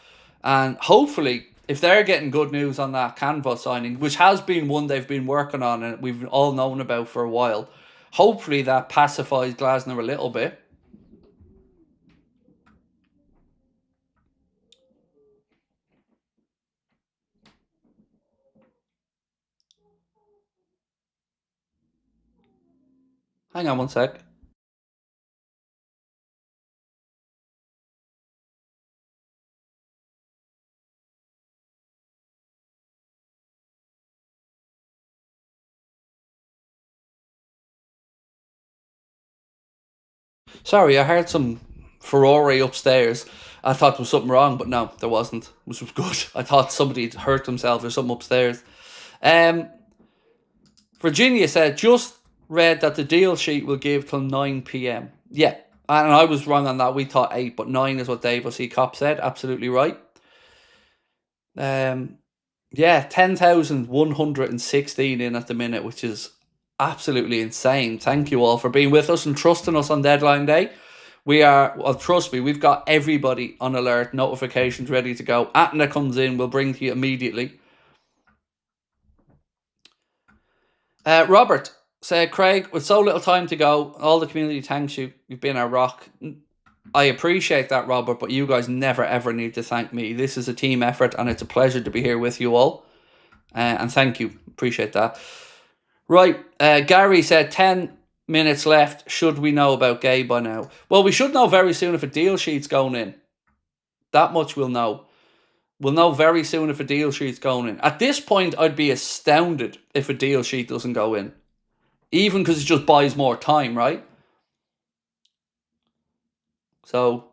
And hopefully, if they're getting good news on that Canvas signing, which has been one they've been working on and we've all known about for a while, hopefully that pacifies Glasner a little bit. Hang on one sec. Sorry, I heard some Ferrari upstairs. I thought there was something wrong, but no, there wasn't, which was good. I thought somebody had hurt themselves or something upstairs. Virginia said, just read that the deal sheet will give till 9 p.m. Yeah, and I was wrong on that. We thought 8, but 9 is what Dave O.C. Cop said. Absolutely right. Yeah, 10,116 in at the minute, which is absolutely insane. Thank you all for being with us and trusting us on deadline day. We are, well, trust me, we've got everybody on alert, notifications ready to go. Atna comes in, we'll bring to you immediately. Robert said, Craig, with so little time to go, all the community thanks you. You've been our rock. I appreciate that, Robert, but you guys never ever need to thank me. This is a team effort and it's a pleasure to be here with you all. And thank you. Appreciate that. Right. Gary said 10 minutes left. Should we know about Guehi by now? Well, we should know very soon if a deal sheet's going in. That much we'll know. We'll know very soon if a deal sheet's going in. At this point, I'd be astounded if a deal sheet doesn't go in. Even because it just buys more time, right? So,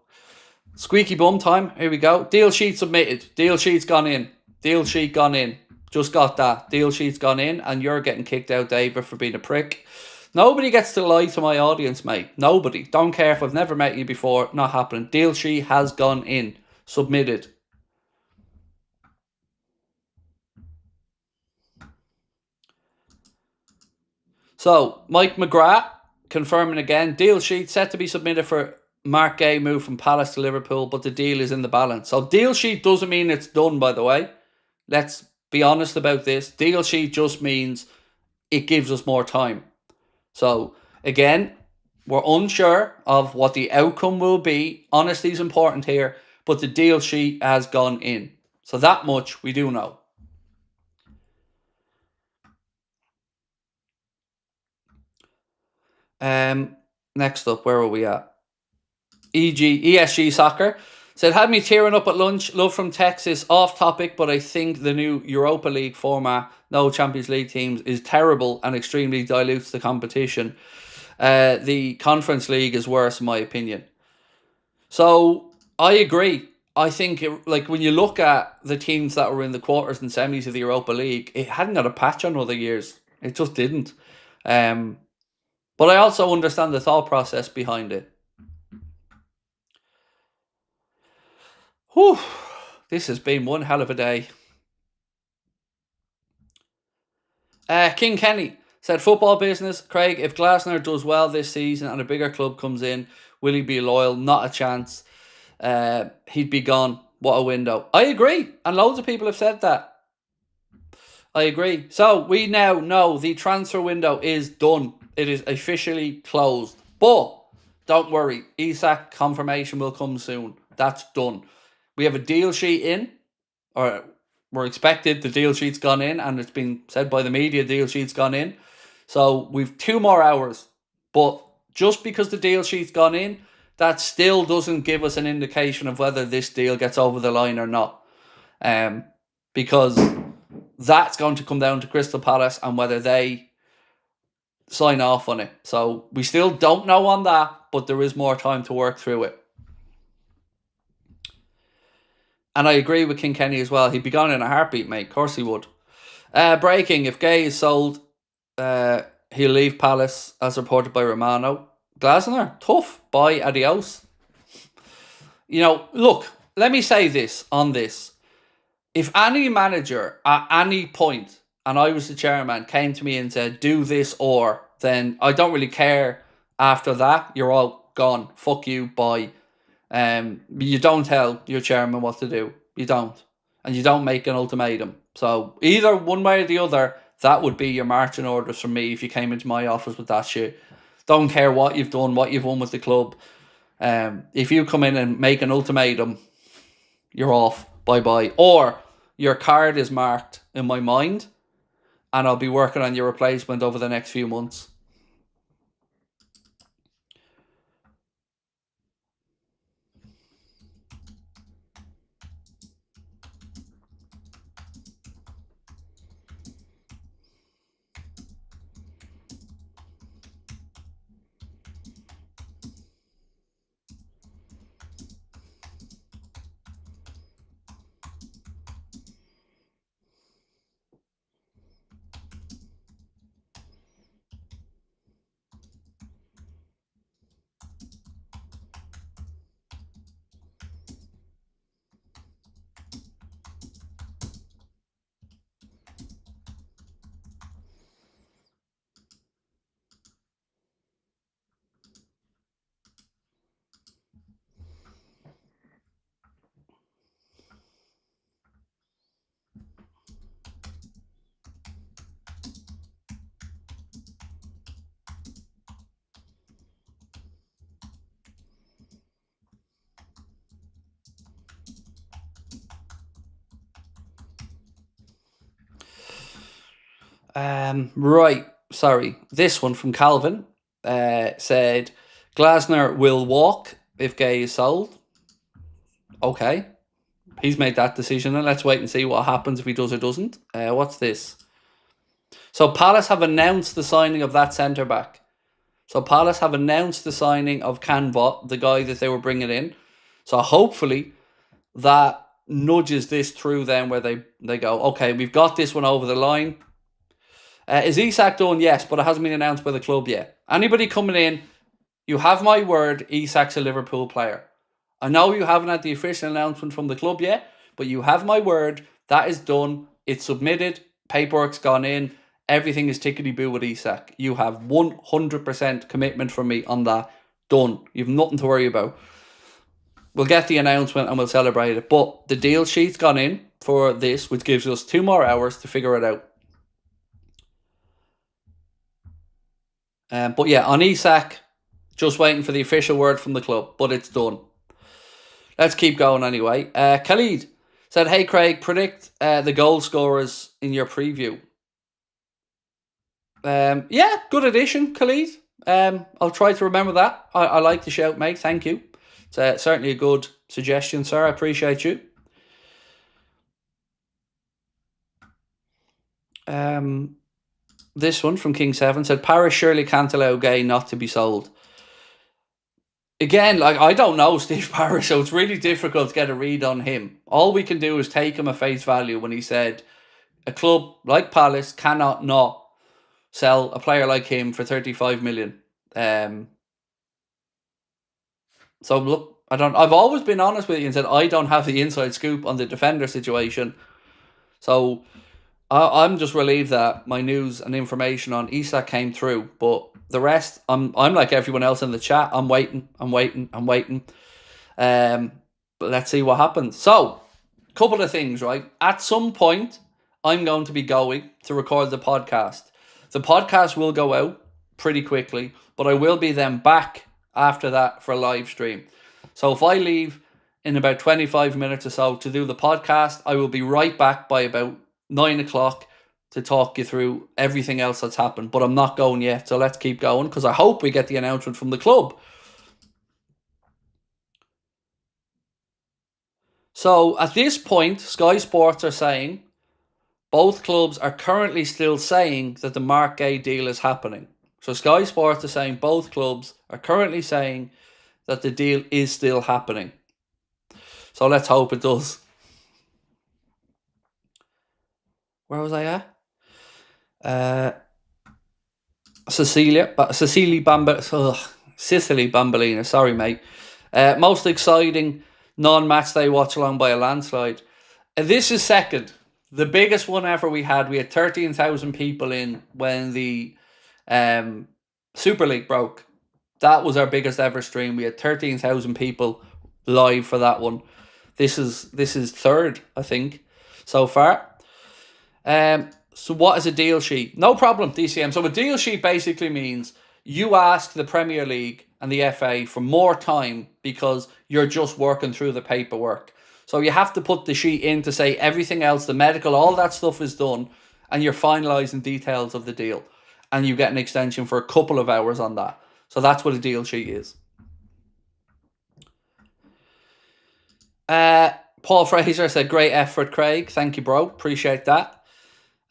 squeaky bum time. Here we go. Deal sheet submitted. Deal sheet's gone in. Deal sheet gone in. Just got that. Deal sheet's gone in, and you're getting kicked out, David, for being a prick. Nobody gets to lie to my audience, mate. Nobody. Don't care if I've never met you before. Not happening. Deal sheet has gone in. Submitted. So, Mike McGrath confirming again. Deal sheet set to be submitted for Mark Guehi move from Palace to Liverpool, but the deal is in the balance. So, deal sheet doesn't mean it's done, by the way. Let's be honest about this. Deal sheet just means it gives us more time. So, again, we're unsure of what the outcome will be. Honesty is important here, but the deal sheet has gone in. So that much we do know. Next up, where are we at? ESG Soccer said, had me tearing up at lunch. Love from Texas. Off topic, but I think the new Europa League format, no Champions League teams, is terrible and extremely dilutes the competition. The Conference League is worse, in my opinion. So I agree. I think like when you look at the teams that were in the quarters and semis of the Europa League, it hadn't got a patch on other years. It just didn't. But I also understand the thought process behind it. Whew, this has been one hell of a day. King Kenny said, football business. Craig, if Glasner does well this season and a bigger club comes in, will he be loyal? Not a chance. He'd be gone. What a window. I agree. And loads of people have said that. I agree. So we now know the transfer window is done. It is officially closed. But don't worry. Isak confirmation will come soon. That's done. We have a deal sheet in. Or we're expected. The deal sheet's gone in. And it's been said by the media, deal sheet's gone in. So we've 2 more hours. But just because the deal sheet's gone in, that still doesn't give us an indication of whether this deal gets over the line or not. Because that's going to come down to Crystal Palace and whether they sign off on it. So we still don't know on that, but there is more time to work through it. And I agree with King Kenny as well. He'd be gone in a heartbeat, mate. Of course he would. Breaking, if Guehi is sold, he'll leave Palace, as reported by Romano. Glasner, tough. Bye, adios. You know, look, let me say this on this. If any manager at any point, and I was the chairman, came to me and said, do this or, then I don't really care after that. You're all gone. Fuck you, bye. You don't tell your chairman what to do. You don't. And you don't make an ultimatum. So either one way or the other, that would be your marching orders from me if you came into my office with that shit. Don't care what you've done, what you've won with the club. If you come in and make an ultimatum, you're off. Bye-bye. Or your card is marked in my mind and I'll be working on your replacement over the next few months. Right. Sorry. This one from Calvin said Glasner will walk if Guehi is sold. Okay. He's made that decision, and let's wait and see what happens if he does or doesn't. What's this? So Palace have announced the signing of that centre back. So Palace have announced the signing of Canvot, the guy that they were bringing in. So hopefully that nudges this through then where they go, okay, we've got this one over the line. Is Isak done? Yes, but it hasn't been announced by the club yet. Anybody coming in, you have my word, Isak's a Liverpool player. I know you haven't had the official announcement from the club yet, but you have my word. That is done. It's submitted. Paperwork's gone in. Everything is tickety-boo with Isak. You have 100% commitment from me on that. Done. You have nothing to worry about. We'll get the announcement and we'll celebrate it. But the deal sheet's gone in for this, which gives us 2 more hours to figure it out. But yeah, on Isak, just waiting for the official word from the club, but it's done. Let's keep going anyway. Khalid said, hey Craig, predict the goal scorers in your preview. Yeah, good addition, Khalid. I'll try to remember that. I like the shout, mate. Thank you. It's certainly a good suggestion, sir. I appreciate you. This one from King 7 said, Paris surely can't allow Guehi not to be sold. Again, like, I don't know Steve Parrish, so it's really difficult to get a read on him. All we can do is take him at face value when he said a club like Palace cannot not sell a player like him for 35 million. So look, I've always been honest with you and said I don't have the inside scoop on the defender situation. So I'm just relieved that my news and information on Isak came through, but the rest, I'm like everyone else in the chat. I'm waiting. But let's see what happens. So, couple of things, right? At some point, I'm going to be going to record the podcast. The podcast will go out pretty quickly, but I will be then back after that for a live stream. So if I leave in about 25 minutes or so to do the podcast, I will be right back by about 9 o'clock to talk you through everything else that's happened. But I'm not going yet, so let's keep going because I hope we get the announcement from the club. So at this point, Sky Sports are saying both clubs are currently still saying that the Mark Guehi deal is happening. So Sky Sports are saying both clubs are currently saying that the deal is still happening. So let's hope it does. Where was I at? Sicily Bambolina. Sorry, mate. Most exciting non-match day watch along by a landslide. This is second. The biggest one ever we had. We had 13,000 people in when the Super League broke. That was our biggest ever stream. We had 13,000 people live for that one. This is third, I think, so far. So what is a deal sheet? No problem, DCM. So a deal sheet basically means you ask the Premier League and the FA for more time because you're just working through the paperwork. So you have to put the sheet in to say everything else, the medical, all that stuff is done, and you're finalising details of the deal. And you get an extension for a couple of hours on that. So that's what a deal sheet is. Paul Fraser said, great effort, Craig. Thank you, bro. Appreciate that.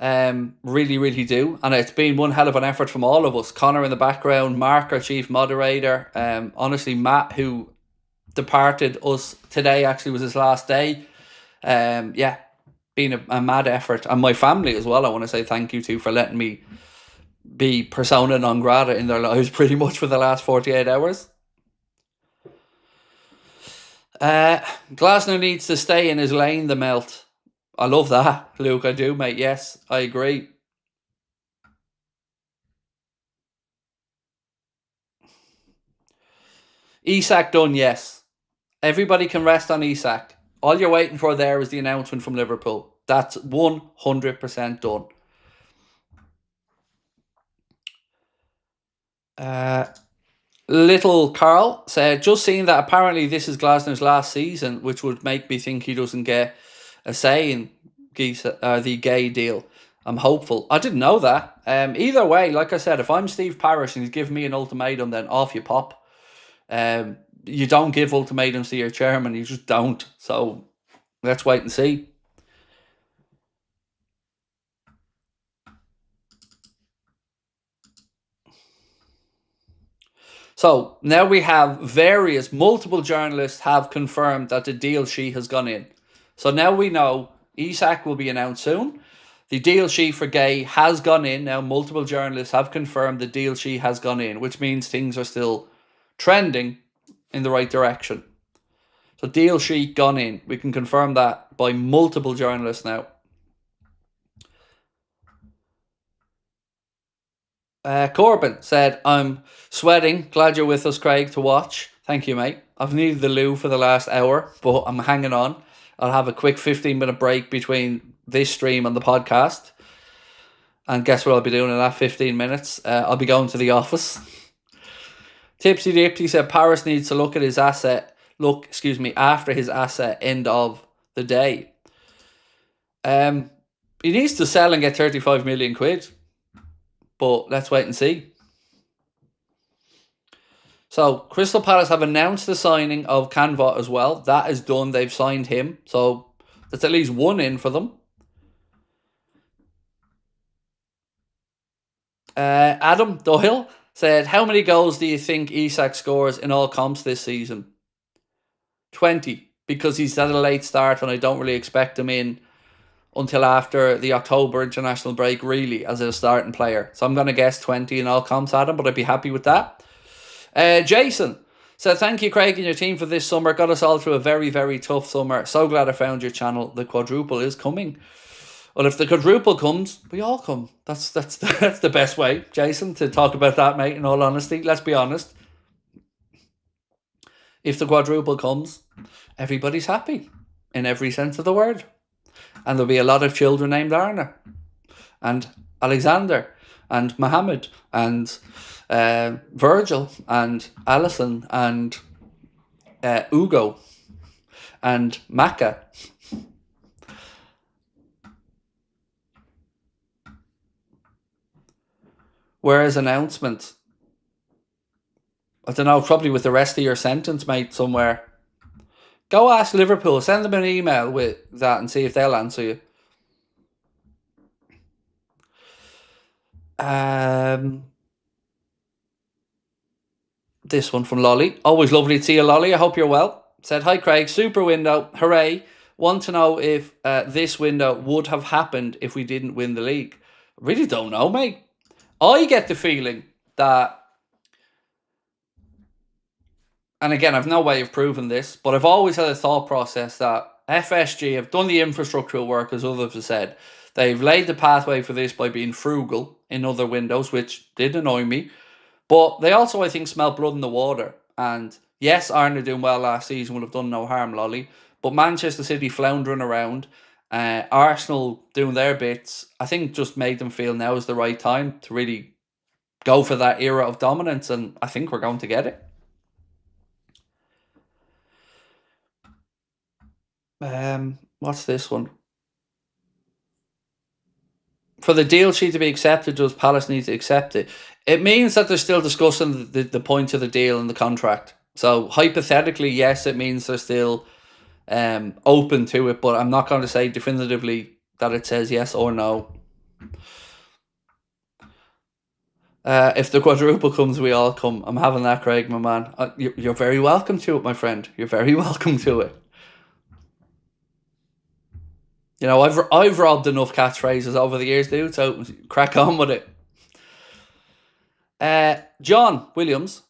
Really, really do. And it's been one hell of an effort from all of us. Connor in the background, Mark, our chief moderator. Honestly, Matt, who departed us today, actually was his last day. Yeah, been a mad effort. And my family as well, I want to say thank you to for letting me be persona non grata in their lives pretty much for the last 48 hours. Glasner needs to stay in his lane, the melt. I love that, Luke. I do, mate. Yes, I agree. Isak done, yes. Everybody can rest on Isak. All you're waiting for there is the announcement from Liverpool. That's 100% done. Little Carl said, just seeing that apparently this is Glasner's last season, which would make me think he doesn't get a say in the Guehi deal. I'm hopeful. I didn't know that. Either way, like I said, if I'm Steve Parish and he's giving me an ultimatum, then off you pop. You don't give ultimatums to your chairman. You just don't. So let's wait and see. So now we have multiple journalists have confirmed that the deal sheet has gone in. So now we know Isak will be announced soon. The deal sheet for Guehi has gone in. Now multiple journalists have confirmed the deal sheet has gone in, which means things are still trending in the right direction. So deal sheet gone in. We can confirm that by multiple journalists now. Corbin said, I'm sweating. Glad you're with us, Craig, to watch. Thank you, mate. I've needed the loo for the last hour, but I'm hanging on. I'll have a quick 15-minute break between this stream and the podcast. And guess what I'll be doing in that 15 minutes? I'll be going to the office. Tipsy Dipsy said Paris needs to look at his asset. After his asset end of the day. He needs to sell and get 35 million quid. But let's wait and see. So, Crystal Palace have announced the signing of Canvot as well. That is done. They've signed him. So, that's at least one in for them. Adam Doyle said, how many goals do you think Isak scores in all comps this season? 20. Because he's at a late start and I don't really expect him in until after the October international break, really, as a starting player. So I'm going to guess 20 in all comps, Adam, but I'd be happy with that. Jason said, thank you, Craig, and your team for this summer. Got us all through a very, very tough summer. So glad I found your channel. The quadruple is coming. Well, if the quadruple comes, we all come. That's the best way, Jason, to talk about that, mate, in all honesty. Let's be honest. If the quadruple comes, everybody's happy in every sense of the word. And there'll be a lot of children named Arna and Alexander and Mohammed and Virgil and Alison and Ugo and Maka. Where's announcement? I don't know, probably with the rest of your sentence, mate, somewhere. Go ask Liverpool. Send them an email with that and see if they'll answer you. This one from Lolly. Always lovely to see you, Lolly. I hope you're well. Said, hi, Craig. Super window. Hooray. Want to know if this window would have happened if we didn't win the league. Really don't know, mate. I get the feeling that, and again, I've no way of proving this, but I've always had a thought process that FSG have done the infrastructural work, as others have said. They've laid the pathway for this by being frugal in other windows, which did annoy me. But they also, I think, smell blood in the water. And yes, Arsenal doing well last season would have done no harm, Lolly. But Manchester City floundering around, Arsenal doing their bits, I think just made them feel now is the right time to really go for that era of dominance. And I think we're going to get it. What's this one? For the deal sheet to be accepted, does Palace need to accept it? It means that they're still discussing the points of the deal and the contract. So hypothetically, yes, it means they're still open to it, but I'm not going to say definitively that it says yes or no. If the quadruple comes, we all come. I'm having that, Craig, my man. You're very welcome to it, my friend. You're very welcome to it. You know, I've robbed enough catchphrases over the years, dude, so crack on with it. John Williams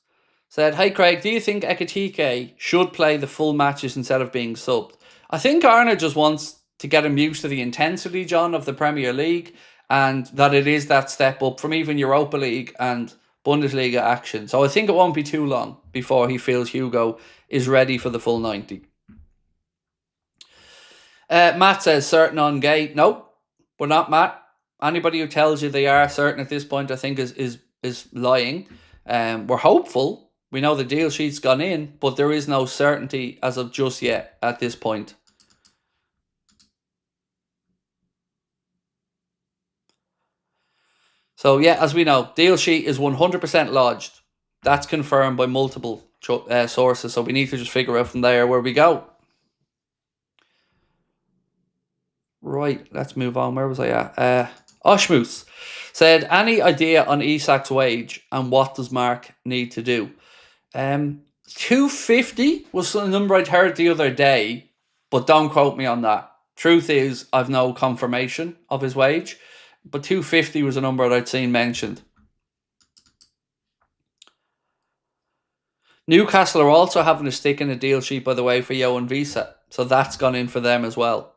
said, hey, Craig, do you think Ekitike should play the full matches instead of being subbed? I think Arna just wants to get him used to the intensity, John, of the Premier League, and that it is that step up from even Europa League and Bundesliga action. So I think it won't be too long before he feels Hugo is ready for the full 90. Matt says, certain on Guehi. No, we're not, Matt. Anybody who tells you they are certain at this point, I think, is lying. We're hopeful. We know the deal sheet's gone in, but there is no certainty as of just yet at this point. So yeah, as we know, deal sheet is 100% lodged. That's confirmed by multiple sources. So we need to just figure out from there where we go. Right, let's move on. Where was I at? Oshmoose said, any idea on Isak's wage and what does Mark need to do? 250 was the number I'd heard the other day, but don't quote me on that. Truth is, I've no confirmation of his wage, but 250 was a number that I'd seen mentioned. Newcastle are also having a stick in a deal sheet, by the way, for Johan Visa, so that's gone in for them as well.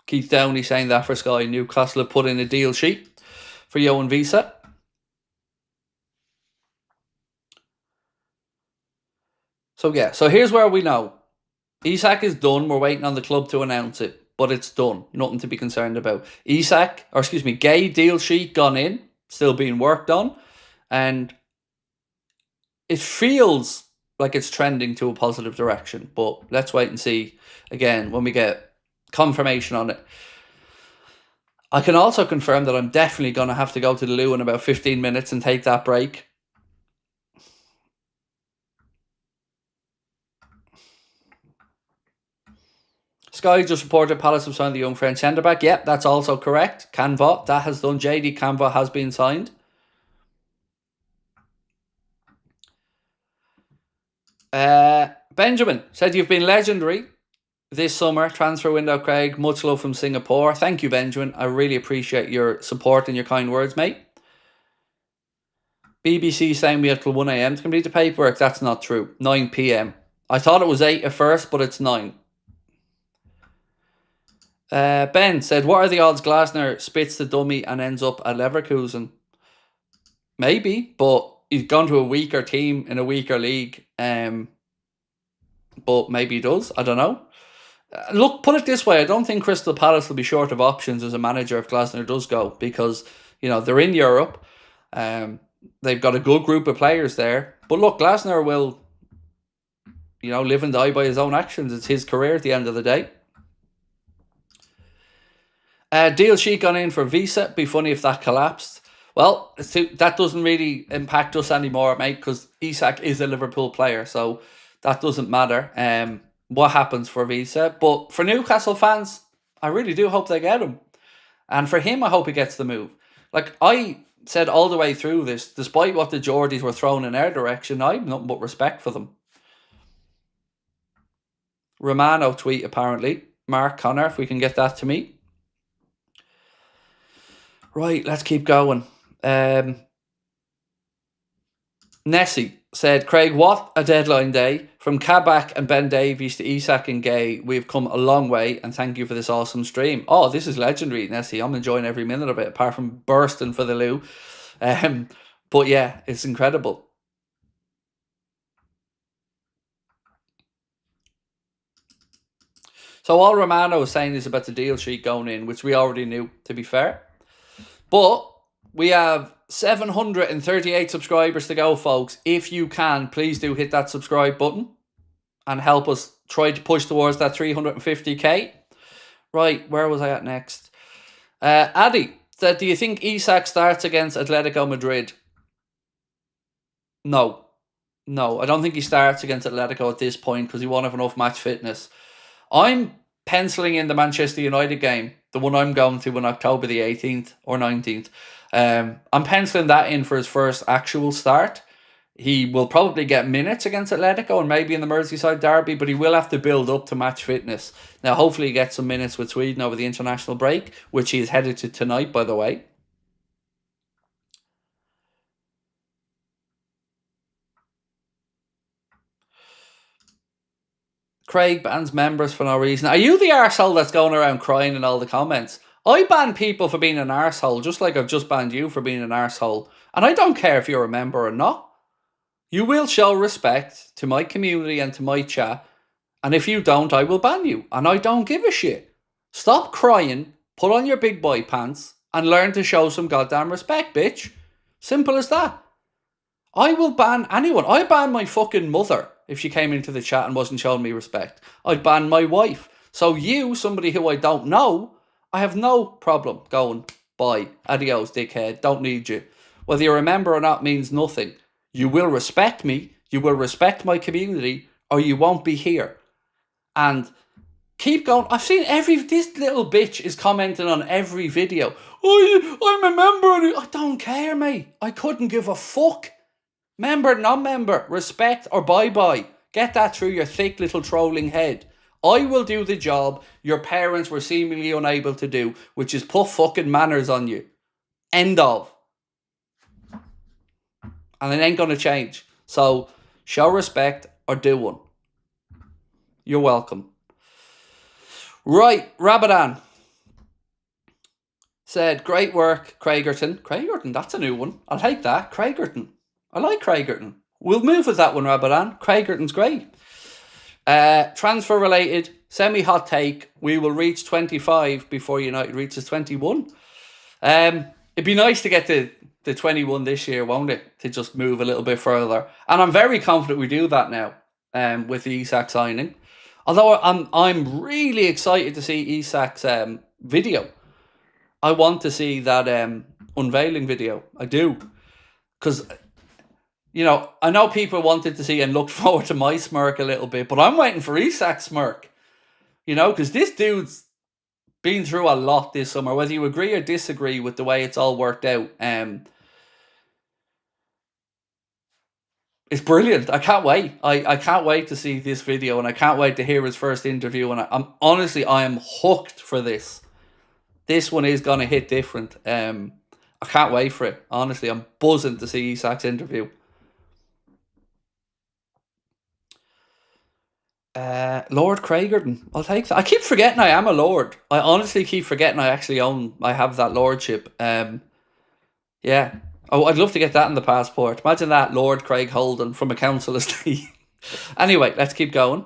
Keith Downey saying that for Sky. Newcastle have put in a deal sheet for Johan Visa. So yeah, so here's where we know. Isak is done. We're waiting on the club to announce it, but it's done. Nothing to be concerned about. Guehi deal sheet gone in, still being worked on, and it feels like it's trending to a positive direction, but let's wait and see again when we get confirmation on it. I can also confirm that I'm definitely going to have to go to the loo in about 15 minutes and take that break. Sky just reported Palace have signed the young French centre-back. Yep, that's also correct. Canva, that has done. JD Canva has been signed. Benjamin said, you've been legendary this summer, transfer window, Craig. Much love from Singapore. Thank you, Benjamin. I really appreciate your support and your kind words, mate. BBC saying we have till 1 a.m. to complete the paperwork. That's not true. 9 p.m. I thought it was 8 at first, but it's 9. Ben said, what are the odds Glasner spits the dummy and ends up at Leverkusen? Maybe, but he's gone to a weaker team in a weaker league. But maybe he does. I don't know. Look, put it this way. I don't think Crystal Palace will be short of options as a manager if Glasner does go, because, you know, they're in Europe. They've got a good group of players there. But look, Glasner will, you know, live and die by his own actions. It's his career at the end of the day. Deal sheet gone in for Visa. Be funny if that collapsed. Well, that doesn't really impact us anymore, mate, because Isak is a Liverpool player, so that doesn't matter what happens for Visa. But for Newcastle fans, I really do hope they get him. And for him, I hope he gets the move. Like I said all the way through this, despite what the Geordies were throwing in our direction, I have nothing but respect for them. Romano tweet, apparently. Mark Connor, if we can get that to me. Right, let's keep going. Nessie said, Craig, what a deadline day. From Kabak and Ben Davies to Isak and Guehi, we've come a long way, and thank you for this awesome stream. Oh, this is legendary, Nessie. I'm enjoying every minute of it, apart from bursting for the loo. But yeah, it's incredible. So all Romano was saying is about the deal sheet going in, which we already knew, to be fair. But we have 738 subscribers to go, folks. If you can, please do hit that subscribe button and help us try to push towards that 350k. Right, where was I at next? Addy said, do you think Isak starts against Atletico Madrid? No. No, I don't think he starts against Atletico at this point because he won't have enough match fitness. I'm penciling in the Manchester United game, the one I'm going to on October the 18th or 19th. I'm penciling that in for his first actual start. He will probably get minutes against Atletico and maybe in the Merseyside derby, but he will have to build up to match fitness. Now, hopefully he gets some minutes with Sweden over the international break, which he is headed to tonight, by the way. Craig bans members for no reason. Are you the arsehole that's going around crying in all the comments? I ban people for being an arsehole, just like I've just banned you for being an arsehole. And I don't care if you're a member or not. You will show respect to my community and to my chat. And if you don't, I will ban you. And I don't give a shit. Stop crying, put on your big boy pants, and learn to show some goddamn respect, bitch. Simple as that. I will ban anyone. I ban my fucking mother if she came into the chat and wasn't showing me respect. I'd ban my wife. So you, somebody who I don't know, I have no problem going Bye. Adios, dickhead. Don't need you. Whether you remember or not means nothing. You will respect me, you will respect my community, or you won't be here. And keep going. I've seen this little bitch is commenting on every video. Oh, I'm a member. I don't care, mate. I couldn't give a fuck. Member, non-member, respect or bye-bye. Get that through your thick little trolling head. I will do the job your parents were seemingly unable to do, which is put fucking manners on you. End of. And it ain't going to change. So, show respect or do one. You're welcome. Right, Rabadan said, great work, Craigerton. Craigerton, that's a new one. I'll take that. Craigerton. I like Craigerton. We'll move with that one, Rabadan. Craigerton's great. Transfer related, semi-hot take. We will reach 25 before United reaches 21. It'd be nice to get the 21 this year, won't it? To just move a little bit further. And I'm very confident we do that now with the Isak signing. Although I'm really excited to see Isak's video. I want to see that unveiling video. I do. Because, I know people wanted to see and looked forward to my smirk a little bit, but I'm waiting for Isak's smirk. Because this dude's been through a lot this summer, whether you agree or disagree with the way it's all worked out. It's brilliant. I can't wait. I can't wait to see this video, and I can't wait to hear his first interview. And I am hooked for this. This one is gonna hit different. I can't wait for it. Honestly, I'm buzzing to see Isak's interview. Lord Craigerton. I'll take that. I keep forgetting I am a lord. I honestly keep forgetting I have that lordship. Yeah. Oh, I'd love to get that in the passport. Imagine that, Lord Craig Houlden from a council estate. Anyway, let's keep going.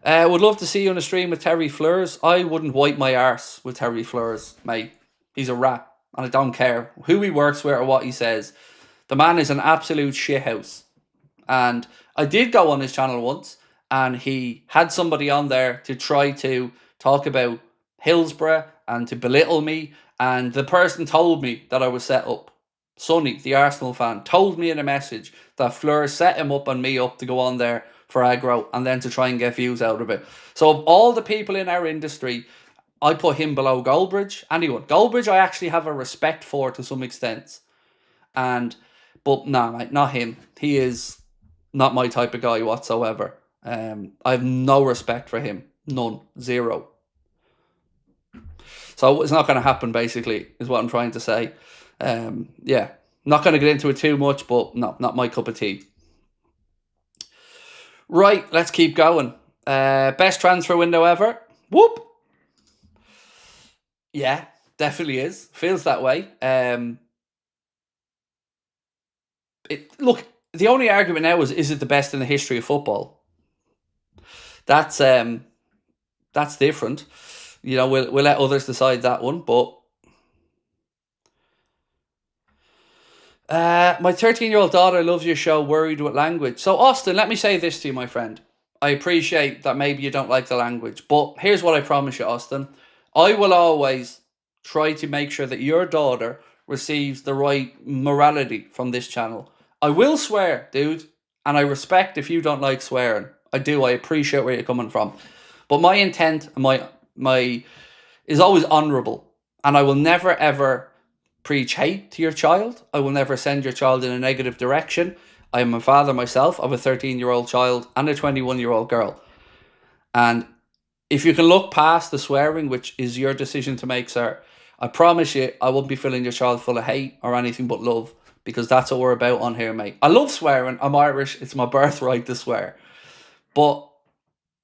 Would love to see you on a stream with Terry Fleurs. I wouldn't wipe my arse with Terry Fleurs, mate. He's a rat, and I don't care who he works with or what he says. The man is an absolute shithouse. And I did go on his channel once, and he had somebody on there to try to talk about Hillsborough and to belittle me. And the person told me that I was set up. Sonny, the Arsenal fan, told me in a message that Fleur set him up and me up to go on there for aggro and then to try and get views out of it. So of all the people in our industry, I put him below Goldbridge. Anyone. Goldbridge I actually have a respect for to some extent. But nah, mate, not him. He is not my type of guy whatsoever. I have no respect for him. None. Zero. So it's not going to happen, basically, is what I'm trying to say. Yeah, not going to get into it too much, but no, not my cup of tea. Right, let's keep going. Best transfer window ever. Whoop. Yeah, definitely is. Feels that way. Look, the only argument now is it the best in the history of football? That's different. We'll let others decide that one, but my 13-year-old daughter loves your show, Worried with Language. So, Austin, let me say this to you, my friend. I appreciate that maybe you don't like the language, but here's what I promise you, Austin. I will always try to make sure that your daughter receives the right morality from this channel. I will swear, dude, and I respect if you don't like swearing. I do. I appreciate where you're coming from. But my intent, my is always honourable, and I will never, ever preach hate to your child. I will never send your child in a negative direction. I am a father myself of a 13-year-old child and a 21-year-old girl. And if you can look past the swearing, which is your decision to make, sir, I promise you I won't be filling your child full of hate or anything but love, because that's what we're about on here, mate. I love swearing. I'm Irish. It's my birthright to swear. But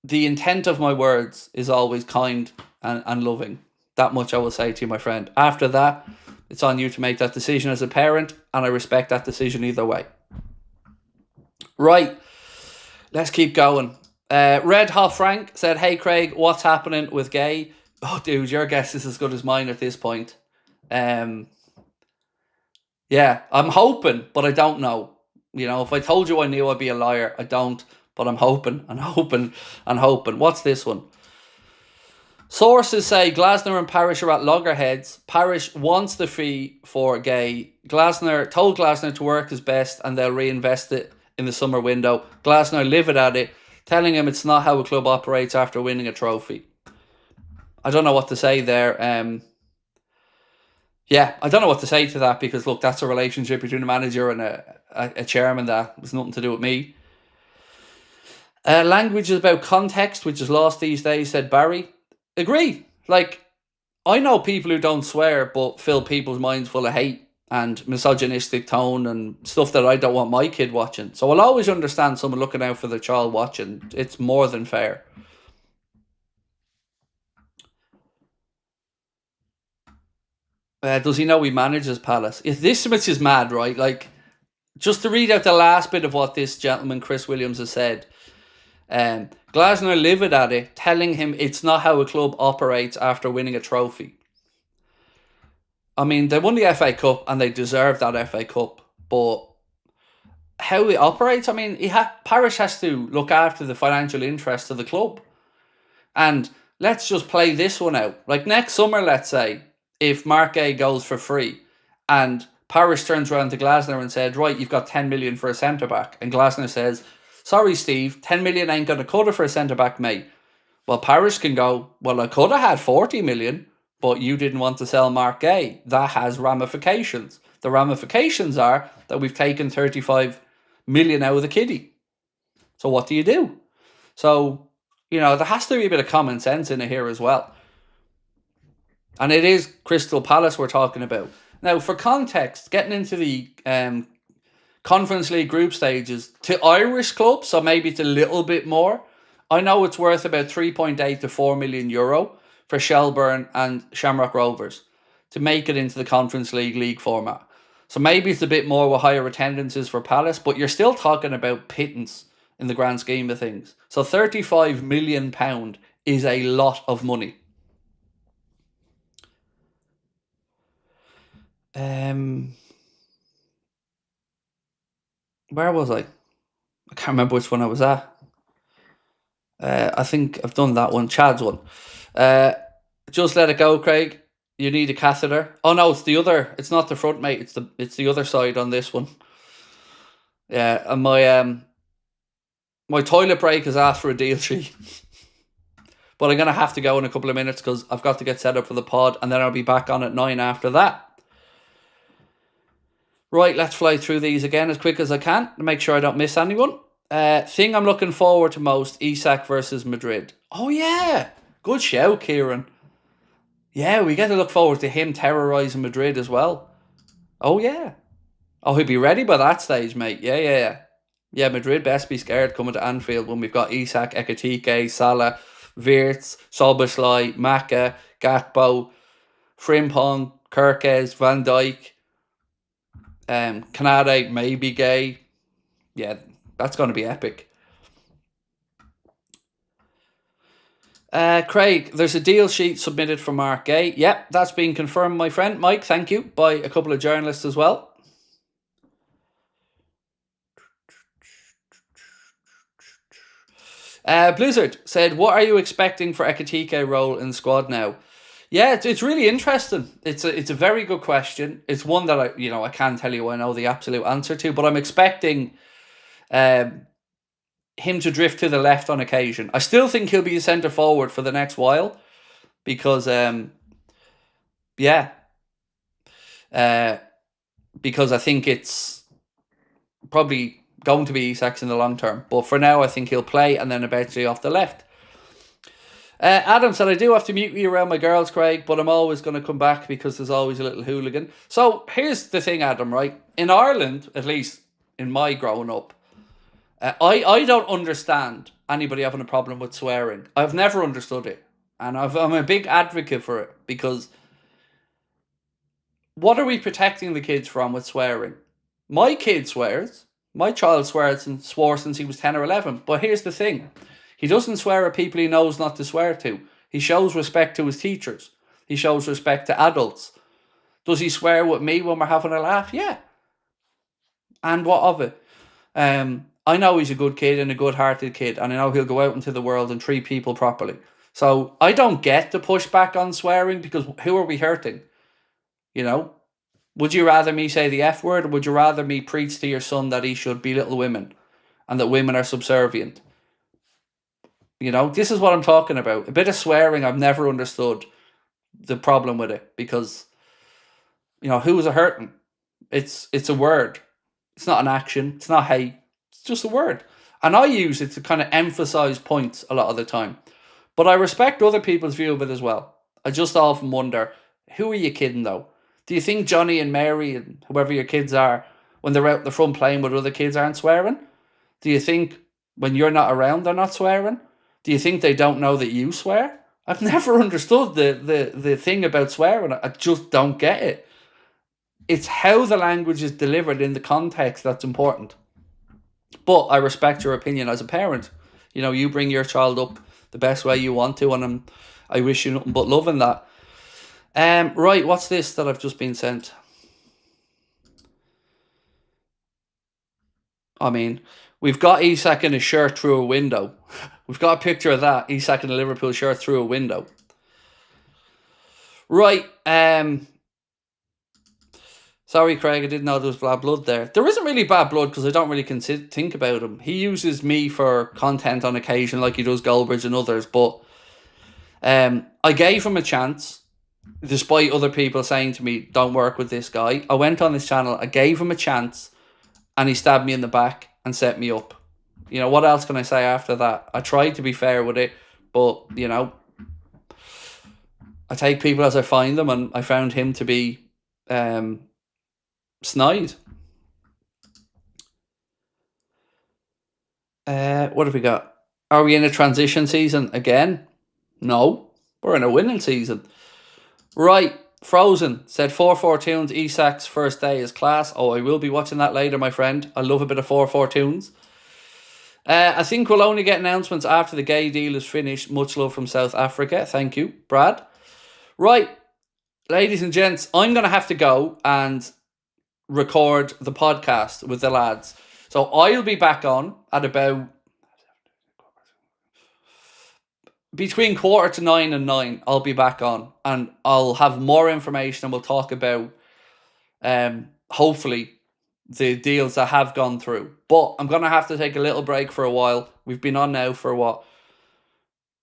the intent of my words is always kind and loving. That much I will say to you, my friend. After that, it's on you to make that decision as a parent, and I respect that decision either way. Right, let's keep going. Red Hot Frank said, hey Craig, what's happening with Guehi? Oh dude, your guess is as good as mine at this point. Yeah, I'm hoping, but I don't know. If I told you I knew, I'd be a liar. I don't, but I'm hoping and hoping and hoping. What's this one? Sources say Glasner and Parish are at loggerheads. Parish wants the fee for Guehi. Glasner told Glasner to work his best and they'll reinvest it in the summer window. Glasner livid at it, telling him it's not how a club operates after winning a trophy. I don't know what to say there. Yeah, I don't know what to say to that because, look, that's a relationship between a manager and a chairman that has nothing to do with me. Language is about context, which is lost these days, said Barry. Agree. Like, I know people who don't swear but fill people's minds full of hate and misogynistic tone and stuff that I don't want my kid watching. So I'll always understand someone looking out for their child watching. It's more than fair. Does he know he manages Palace? If this much is mad, right? Like, just to read out the last bit of what this gentleman, Chris Williams, has said. Glasner livid at it, telling him it's not how a club operates after winning a trophy. I mean, they won the FA Cup and they deserve that FA Cup, but how he operates, I mean, Parish has to look after the financial interests of the club. And let's just play this one out. Like next summer, let's say, if Mark Guehi goes for free and Parish turns around to Glasner and said, right, you've got 10 million for a centre-back. And Glasner says, sorry, Steve, 10 million ain't going to cut it for a centre-back, mate. Well, Parish can go, well, I could have had 40 million, but you didn't want to sell Mark Guehi. That has ramifications. The ramifications are that we've taken 35 million out of the kiddie. So what do you do? So, you know, there has to be a bit of common sense in it here as well. And it is Crystal Palace we're talking about. Now, for context, getting into the Conference League group stages, to Irish clubs, so maybe it's a little bit more, I know it's worth about 3.8 to 4 million euro for Shelbourne and Shamrock Rovers to make it into the Conference League format. So maybe it's a bit more with higher attendances for Palace, but you're still talking about pittance in the grand scheme of things. So £35 million is a lot of money. Where was I? I can't remember which one I was at. I think I've done that one. Chad's one. Just let it go, Craig. You need a catheter. Oh no, it's the other. It's not the front, mate. It's the other side on this one. Yeah, and my toilet break has asked for a deal sheet. But I'm gonna have to go in a couple of minutes because I've got to get set up for the pod, and then I'll be back on at 9 after that. Right, let's fly through these again as quick as I can to make sure I don't miss anyone. Thing I'm looking forward to most, Isak versus Madrid. Oh yeah, good shout, Kieran. Yeah, we get to look forward to him terrorising Madrid as well. Oh yeah. Oh, he'll be ready by that stage, mate. Yeah. Yeah, Madrid best be scared coming to Anfield when we've got Isak, Ekitike, Salah, Wirtz, Szoboszlai, Maka, Gatbo, Frimpong, Kirkes, Van Dijk, Canade, maybe Guehi. Yeah, that's going to be epic. Craig, there's a deal sheet submitted for Mark Guehi. Yep, that's been confirmed, my friend. Mike, thank you, by a couple of journalists as well. Blizzard said, what are you expecting for Ekitike role in the squad now? Yeah, it's really interesting. It's a very good question. It's one that I can't tell you I know the absolute answer to, but I'm expecting him to drift to the left on occasion. I still think he'll be a centre forward for the next while because because I think it's probably going to be Isak in the long term. But for now, I think he'll play and then eventually off the left. Adam said, I do have to mute you around my girls, Craig, but I'm always going to come back because there's always a little hooligan. So here's the thing, Adam, right? In Ireland, at least in my growing up, I don't understand anybody having a problem with swearing. I've never understood it. And I'm a big advocate for it because what are we protecting the kids from with swearing? My kid swears. My child swears and swore since he was 10 or 11. But here's the thing. He doesn't swear at people he knows not to swear to. He shows respect to his teachers. He shows respect to adults. Does he swear with me when we're having a laugh? Yeah. And what of it? I know he's a good kid and a good-hearted kid, and I know he'll go out into the world and treat people properly. So I don't get the pushback on swearing, because who are we hurting? You know? Would you rather me say the F word, or would you rather me preach to your son that he should belittle women and that women are subservient? You know, this is what I'm talking about. A bit of swearing, I've never understood the problem with it, because, you know, who is it hurting? It's a word. It's not an action. It's not hate. It's just a word. And I use it to kind of emphasize points a lot of the time. But I respect other people's view of it as well. I just often wonder, who are you kidding though? Do you think Johnny and Mary and whoever your kids are, when they're out in the front playing with other kids, aren't swearing? Do you think when you're not around they're not swearing? Do you think they don't know that you swear? I've never understood the thing about swearing. I just don't get it. It's how the language is delivered in the context that's important. But I respect your opinion as a parent. You know, you bring your child up the best way you want to, and I wish you nothing but love in that. Right, what's this that I've just been sent? I mean, we've got Isak in a shirt through a window. We've got a picture of that, Isak in a Liverpool shirt through a window. Right, sorry, Craig, I didn't know there was bad blood there. There isn't really bad blood, because I don't really think about him. He uses me for content on occasion, like he does Goldbridge and others, but I gave him a chance, despite other people saying to me, don't work with this guy. I went on his channel, I gave him a chance, and he stabbed me in the back and set me up. You know, what else can I say after that? I tried to be fair with it, but, you know, I take people as I find them, and I found him to be snide. What have we got? Are we in a transition season again? No, we're in a winning season. Right, Frozen said 4-4 tunes. Isak's first day is class. Oh, I will be watching that later, my friend. I love a bit of 4-4 tunes. I think we'll only get announcements after the Guehi deal is finished. Much love from South Africa. Thank you, Brad. Right, ladies and gents, I'm going to have to go and record the podcast with the lads. So I'll be back on at about between 9:15 and 9. I'll be back on, and I'll have more information, and we'll talk about hopefully the deals that have gone through. But I'm going to have to take a little break for a while. We've been on now for what,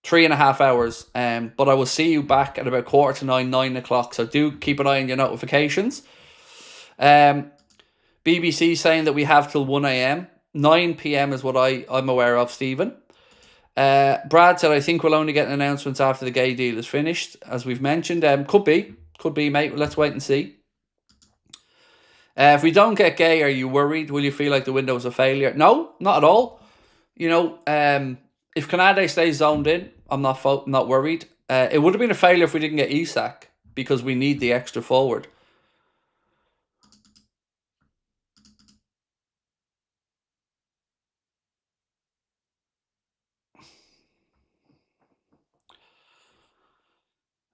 3.5 hours. But I will see you back at about 9:15, 9 o'clock. So do keep an eye on your notifications. BBC saying that we have till 1 a.m. 9 p.m. is what I'm aware of, Stephen. Brad said, I think we'll only get announcements after the Guehi deal is finished, as we've mentioned. Could be, mate. Let's wait and see. If we don't get Guehi, are you worried? Will you feel like the window is a failure? No, not at all. You know, if Canade stays zoned in, I'm not worried. It would have been a failure if we didn't get Isak, because we need the extra forward.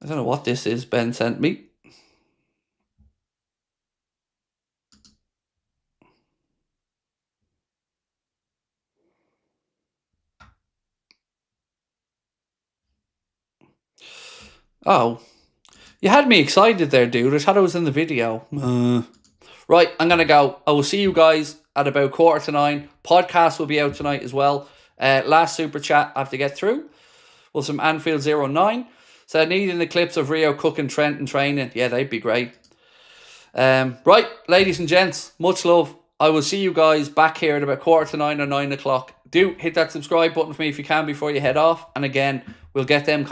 I don't know what this is Ben sent me. Oh, you had me excited there, dude. I thought I was in the video. Right, I'm going to go. I will see you guys at about 9:15. Podcast will be out tonight as well. Last super chat I have to get through. Well, some Anfield 09. So needing the clips of Rio, Cook and Trent and training. Yeah, they'd be great. Right, ladies and gents, much love. I will see you guys back here at about 9:15 or 9 o'clock. Do hit that subscribe button for me if you can before you head off. And again, we'll get them